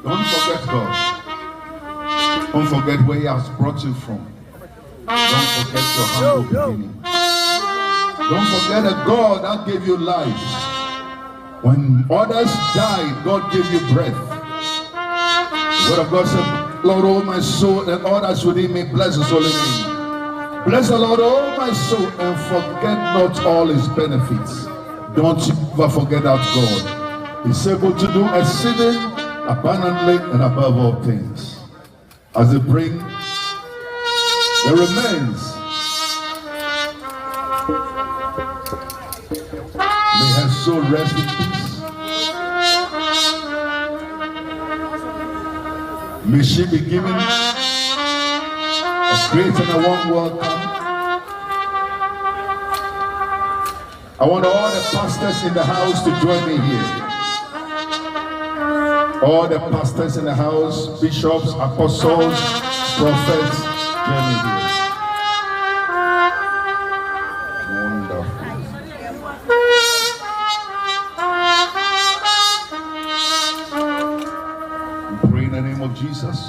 Speaker 9: Don't forget God. Don't forget where He has brought you from. Don't forget your humble beginning. Don't forget the God that gave you life. When others died, God gave you breath. The word of God said, Lord, oh my soul, and all that's within me, bless His holy name. Bless the Lord, oh my soul, and forget not all His benefits. Don't ever forget that God is able to do exceeding abundantly and above all things. As they bring the remains, may her soul rest in peace. May she be given a great and a warm welcome. I want all the pastors in the house to join me here. All the pastors in the house, bishops, apostles, prophets, join me here. Jesus.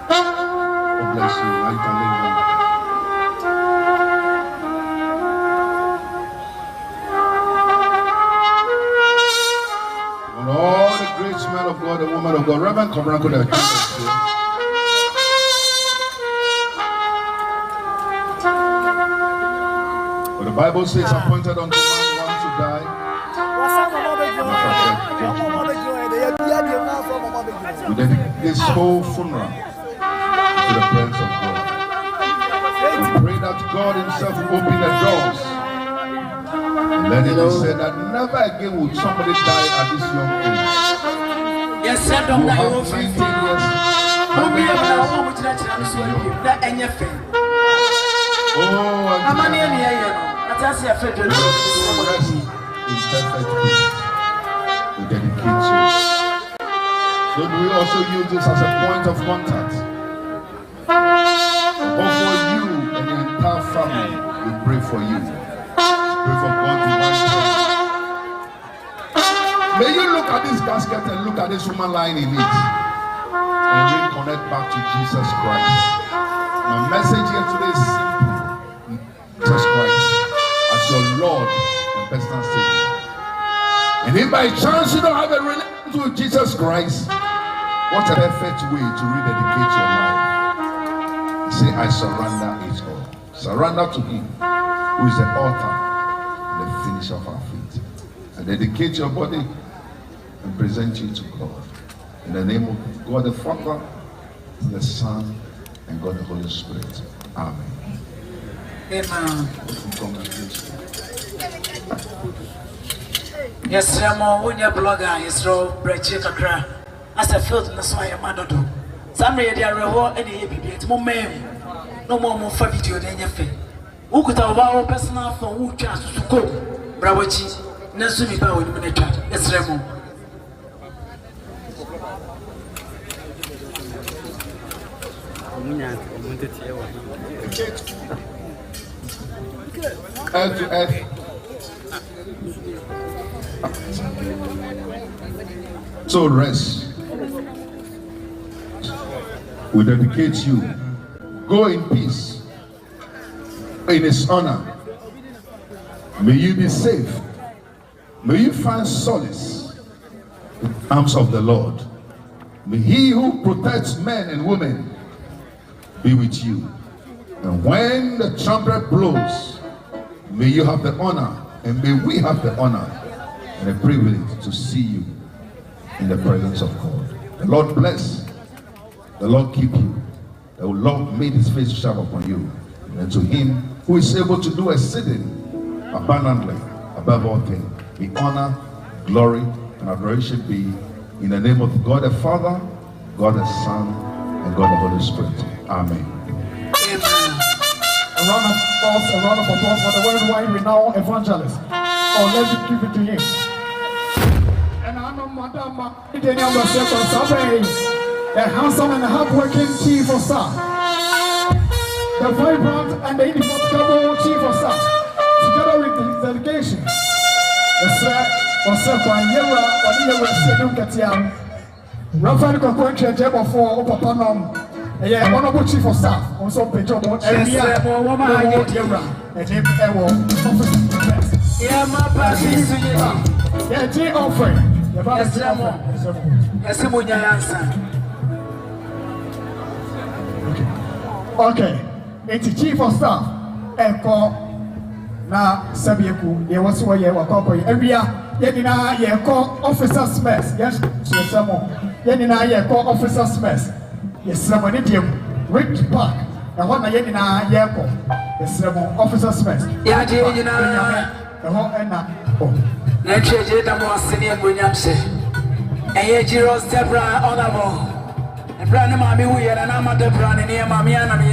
Speaker 9: God bless you. I can live and all the great men of God, the woman of God, Reverend Comrade, but the Bible says, appointed unto man one to die. We dedicate this whole funeral to the presence of God. We pray that God Himself will open the doors. And let it be said that never again will somebody die at this young age.
Speaker 4: Yes, sir, don't
Speaker 9: You
Speaker 4: I
Speaker 9: have
Speaker 4: will
Speaker 9: 19
Speaker 4: 15
Speaker 9: years.
Speaker 4: Who be able to want to that anything?
Speaker 9: Oh,
Speaker 4: I'm not near here. That's a federal.
Speaker 9: rest is perfect peace. We dedicate you. So do we also use this as a point of contact? But for you and the entire family, we pray for you. Pray for God's divine presence. May you look at this casket and look at this woman lying in it and reconnect back to Jesus Christ. My message here today is simple. Jesus Christ as your Lord and personal Savior. And if by chance you don't have a relationship with Jesus Christ, what a perfect way to rededicate your life. Say, I surrender it all. Surrender to Him, who is the author and the finisher of our faith. And dedicate your body and present you to God. In the name of God the Father, the Son, and God the Holy Spirit. Amen.
Speaker 4: Amen.
Speaker 9: Congratulations.
Speaker 4: Yes, Ramo, when your blogger is raw, bread chicken, as a field in the soil, Madodo. Some radio reward any baby, it's more men. No more for video than your face. Who could have our personal phone who chance to go? Brawachi, Nasumi Bow in Minute. Yes, Ramo.
Speaker 9: Earth to earth. So rest. We dedicate you. Go in peace. In His honor. May you be safe. May you find solace in the arms of the Lord. May He who protects men and women be with you. And when the trumpet blows, may you have the honor, and may we have the honor and the privilege to see you in the presence of God. The Lord bless. The Lord keep you. The Lord made His face to shine upon you. And to Him who is able to do exceeding abundantly above all things, the honor, glory, and adoration be in the name of God the Father, God the Son, and God the Holy Spirit. Amen.
Speaker 3: A round of applause for the worldwide renowned evangelist. Oh, let's give it to him. And I know Madam the handsome and hardworking chief of staff, the vibrant and the indefatigable chief of staff, together with his delegation. The sir was Rafael Kokoche Obofour Obopanom, a honorable chief of staff, also Pedro Area, and him yeah, my passion. Yeah, J. Offering. Okay, it's the chief of staff. Eko na Sabieku, ye was where you were copy. Area, Yedina, ye call officers mess. Yes, Yedina, ye call officers mess. Yes, someone idiom, Rich Park, and one Yedina, ye call. Yes, officers mess. Yeah, the whole end up.
Speaker 4: Let's change it. I'm more senior William say. And yet, Jiro's Debra honorable. And Brandon Mammy, we are an amateur brand near Mammy and me.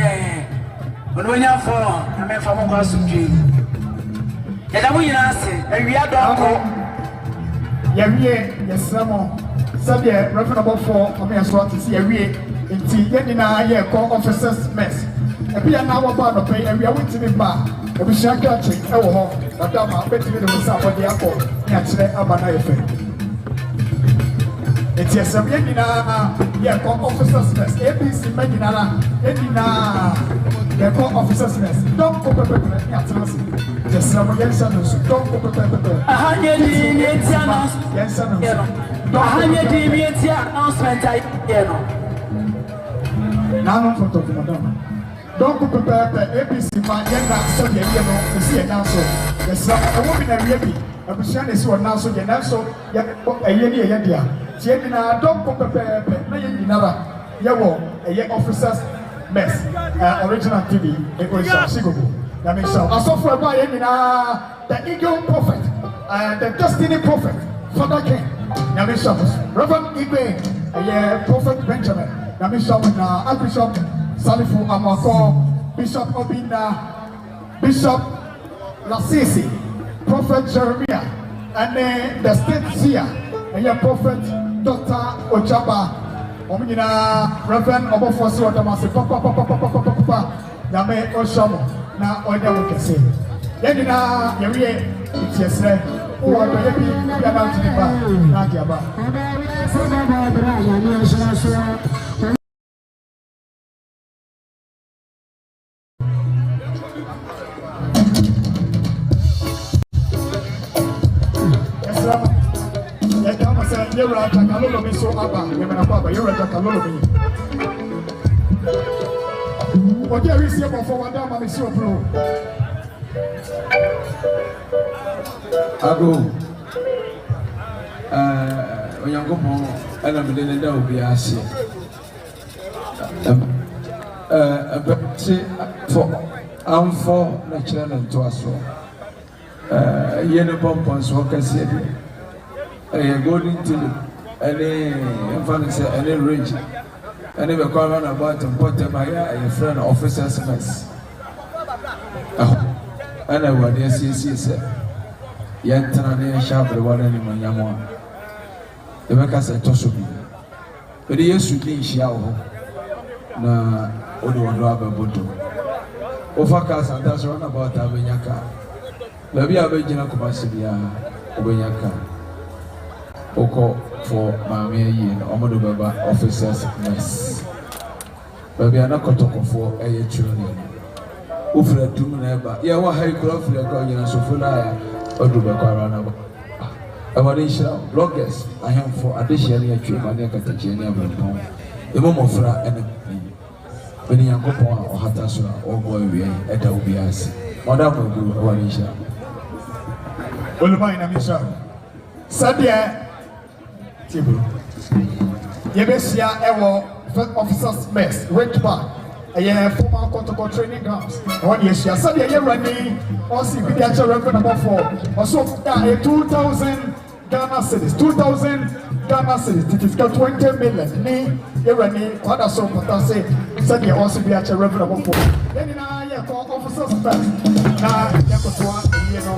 Speaker 4: But when you're for, I mean, for more some dream. And I will answer, and we are done. Yes, someone. Sabia, Reverend Obofour, I mean, as well to see a way into getting a year call officers mess. And we are now about to pay, and we are waiting in bar. And we shall catch it. Oh, Madame, I bet you the Sapa the airport. Actually, I'm an effect. It's yes, I'm getting a call officers mess. ABC Medina, Edina, the call officers mess. Don't go to yes, I'm against Sanus. Don't go to Pepper. I had your yes, Sanus. I had your announcement. Now, I'm from Madame. Don't go prepare ABC, my young so you know, to see an answer. Yes, a woman and baby, a person is one now, so you know, so a year. Jenna, don't go prepare, maybe another. Yawo, a young officer's mess, original TV, it was Sigurd. That means so. I saw for a the eagle prophet, the destiny prophet, Father King.
Speaker 1: Bishop, Reverend Igbe, Prophet Benjamin, Bishop na Archbishop Salifu Amako, Bishop Obina, Bishop Lasisi, Prophet Jeremiah, and the state seer, Prophet Dr. Ojaba, Reverend Obofours, Papa, Yame Oshomo, na Oda Wokese. Yedina, Yari, it's yes, who are the happy about the bar, Nagiaba. You're right, I can't be so abba. You're right, I can't be. What do you receive for one dam? I'm so blue.
Speaker 10: I go. When you go home, and I'm in the will be asked. I'm for natural and to us. Yellow pompons, what can say? Going to any influence, any range, and if a call on about and put them by a friend officer's mess. And I would see, sir. Yet, I sharp the one animal Yamon. The Becas at Tosubi. But the years should be Shiao. Na Odo Raba Boto. Ofakas and that's run about Abenyaka. Maybe Abejina Kumase, Obenyaka. Oko for Mammy and Omodo Baba officers mess. Baby, I'm not caught for a children. Ufra two never. Yeah, what high crop for the Guardian so full eye or do Bacarana. Avarisha bloggers, I am for additional Chimania Catachania Bempon. The Momofra and when you go or Hatasura or boy, at Obias. Madame will do Avarisha.
Speaker 1: Well, my name is Sadia. Yebesia Ewo officers mess, Red Bar, a former protocol training grounds. 1 year, she has said, you're running or see the actual revenue Obofour. Also, 2,000 Ghana cities, 2,000 Ghana cities, it is got 20 million. You're running, what are some say, said you also be actual revenue Obofour. Then in our call officers first. Now, you know,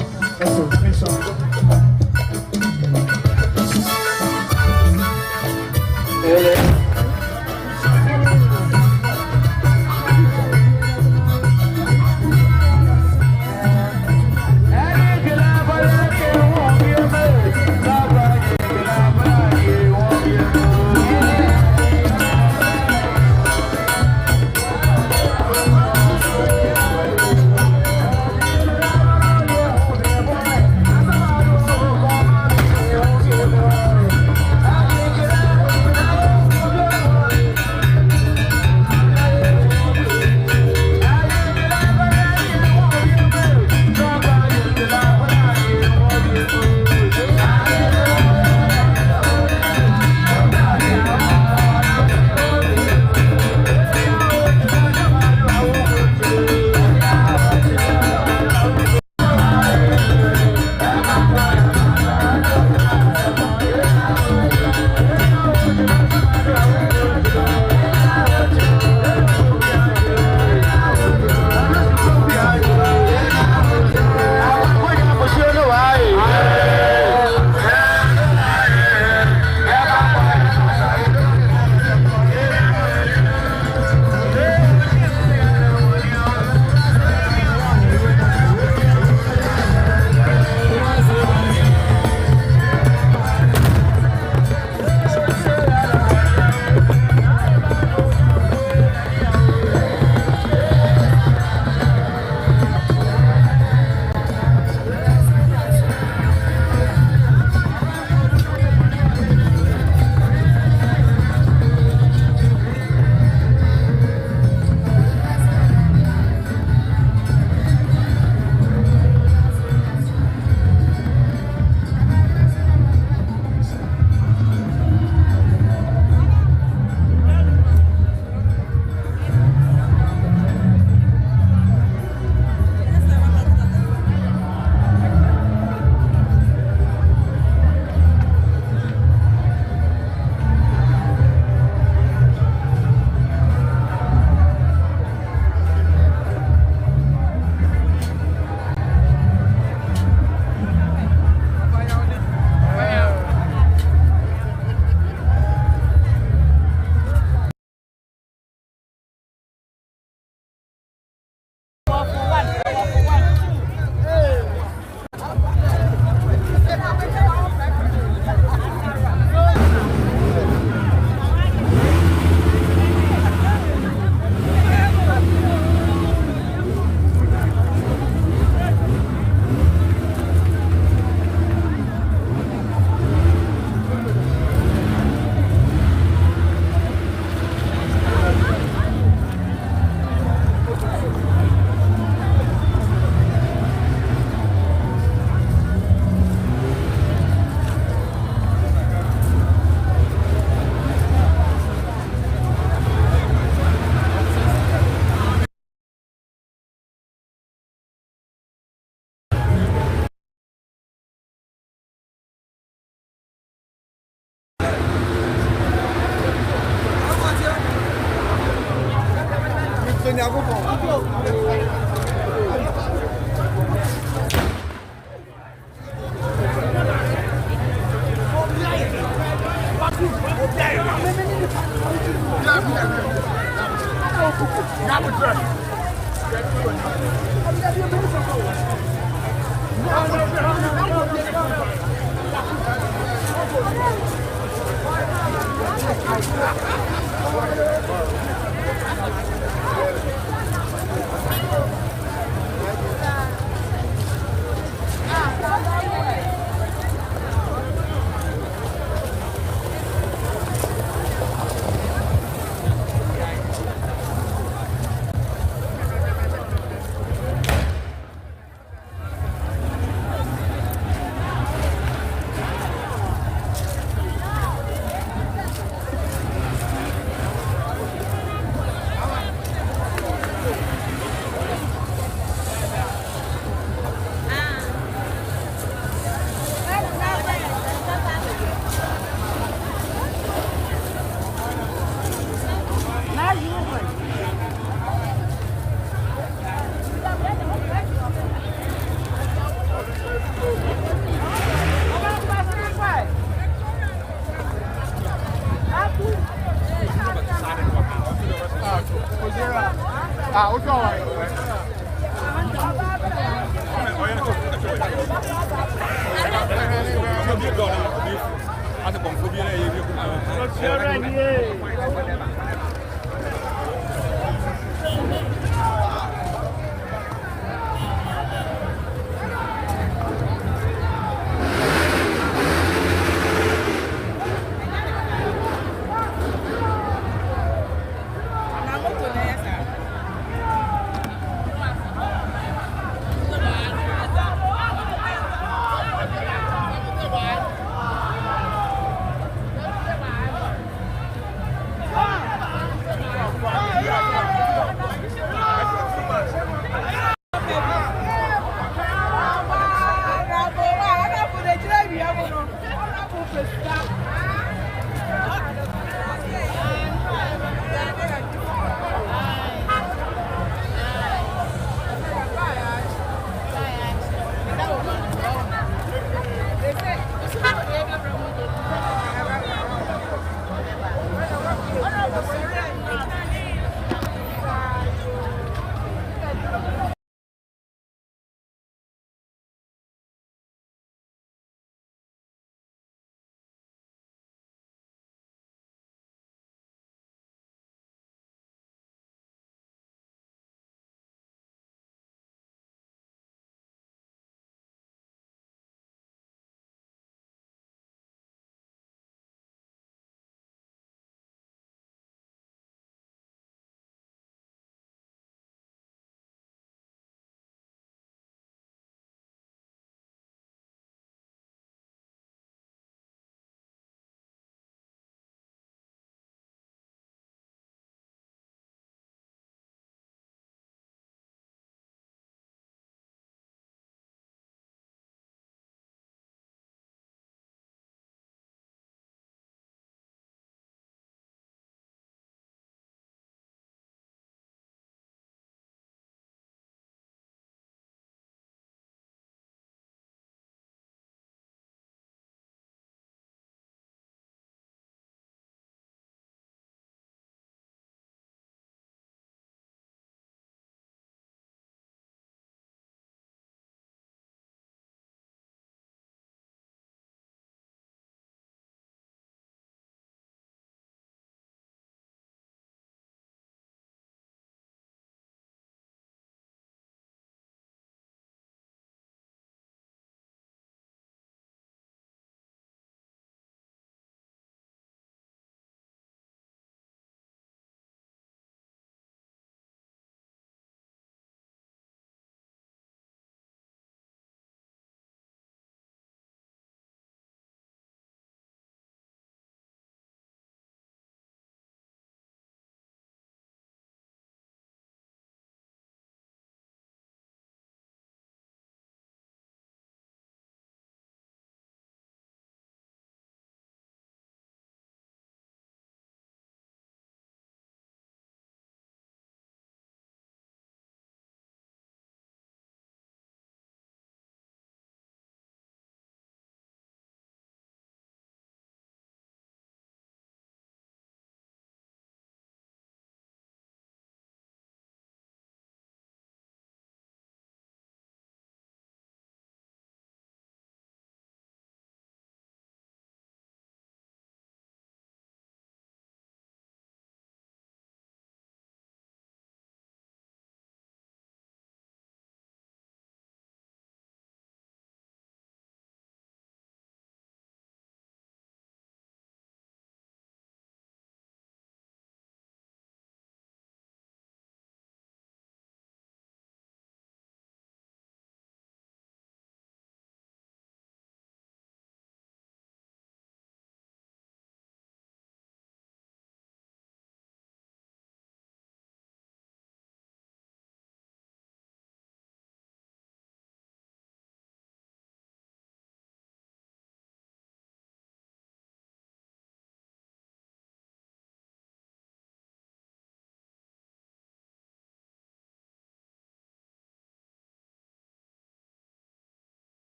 Speaker 7: Sorry.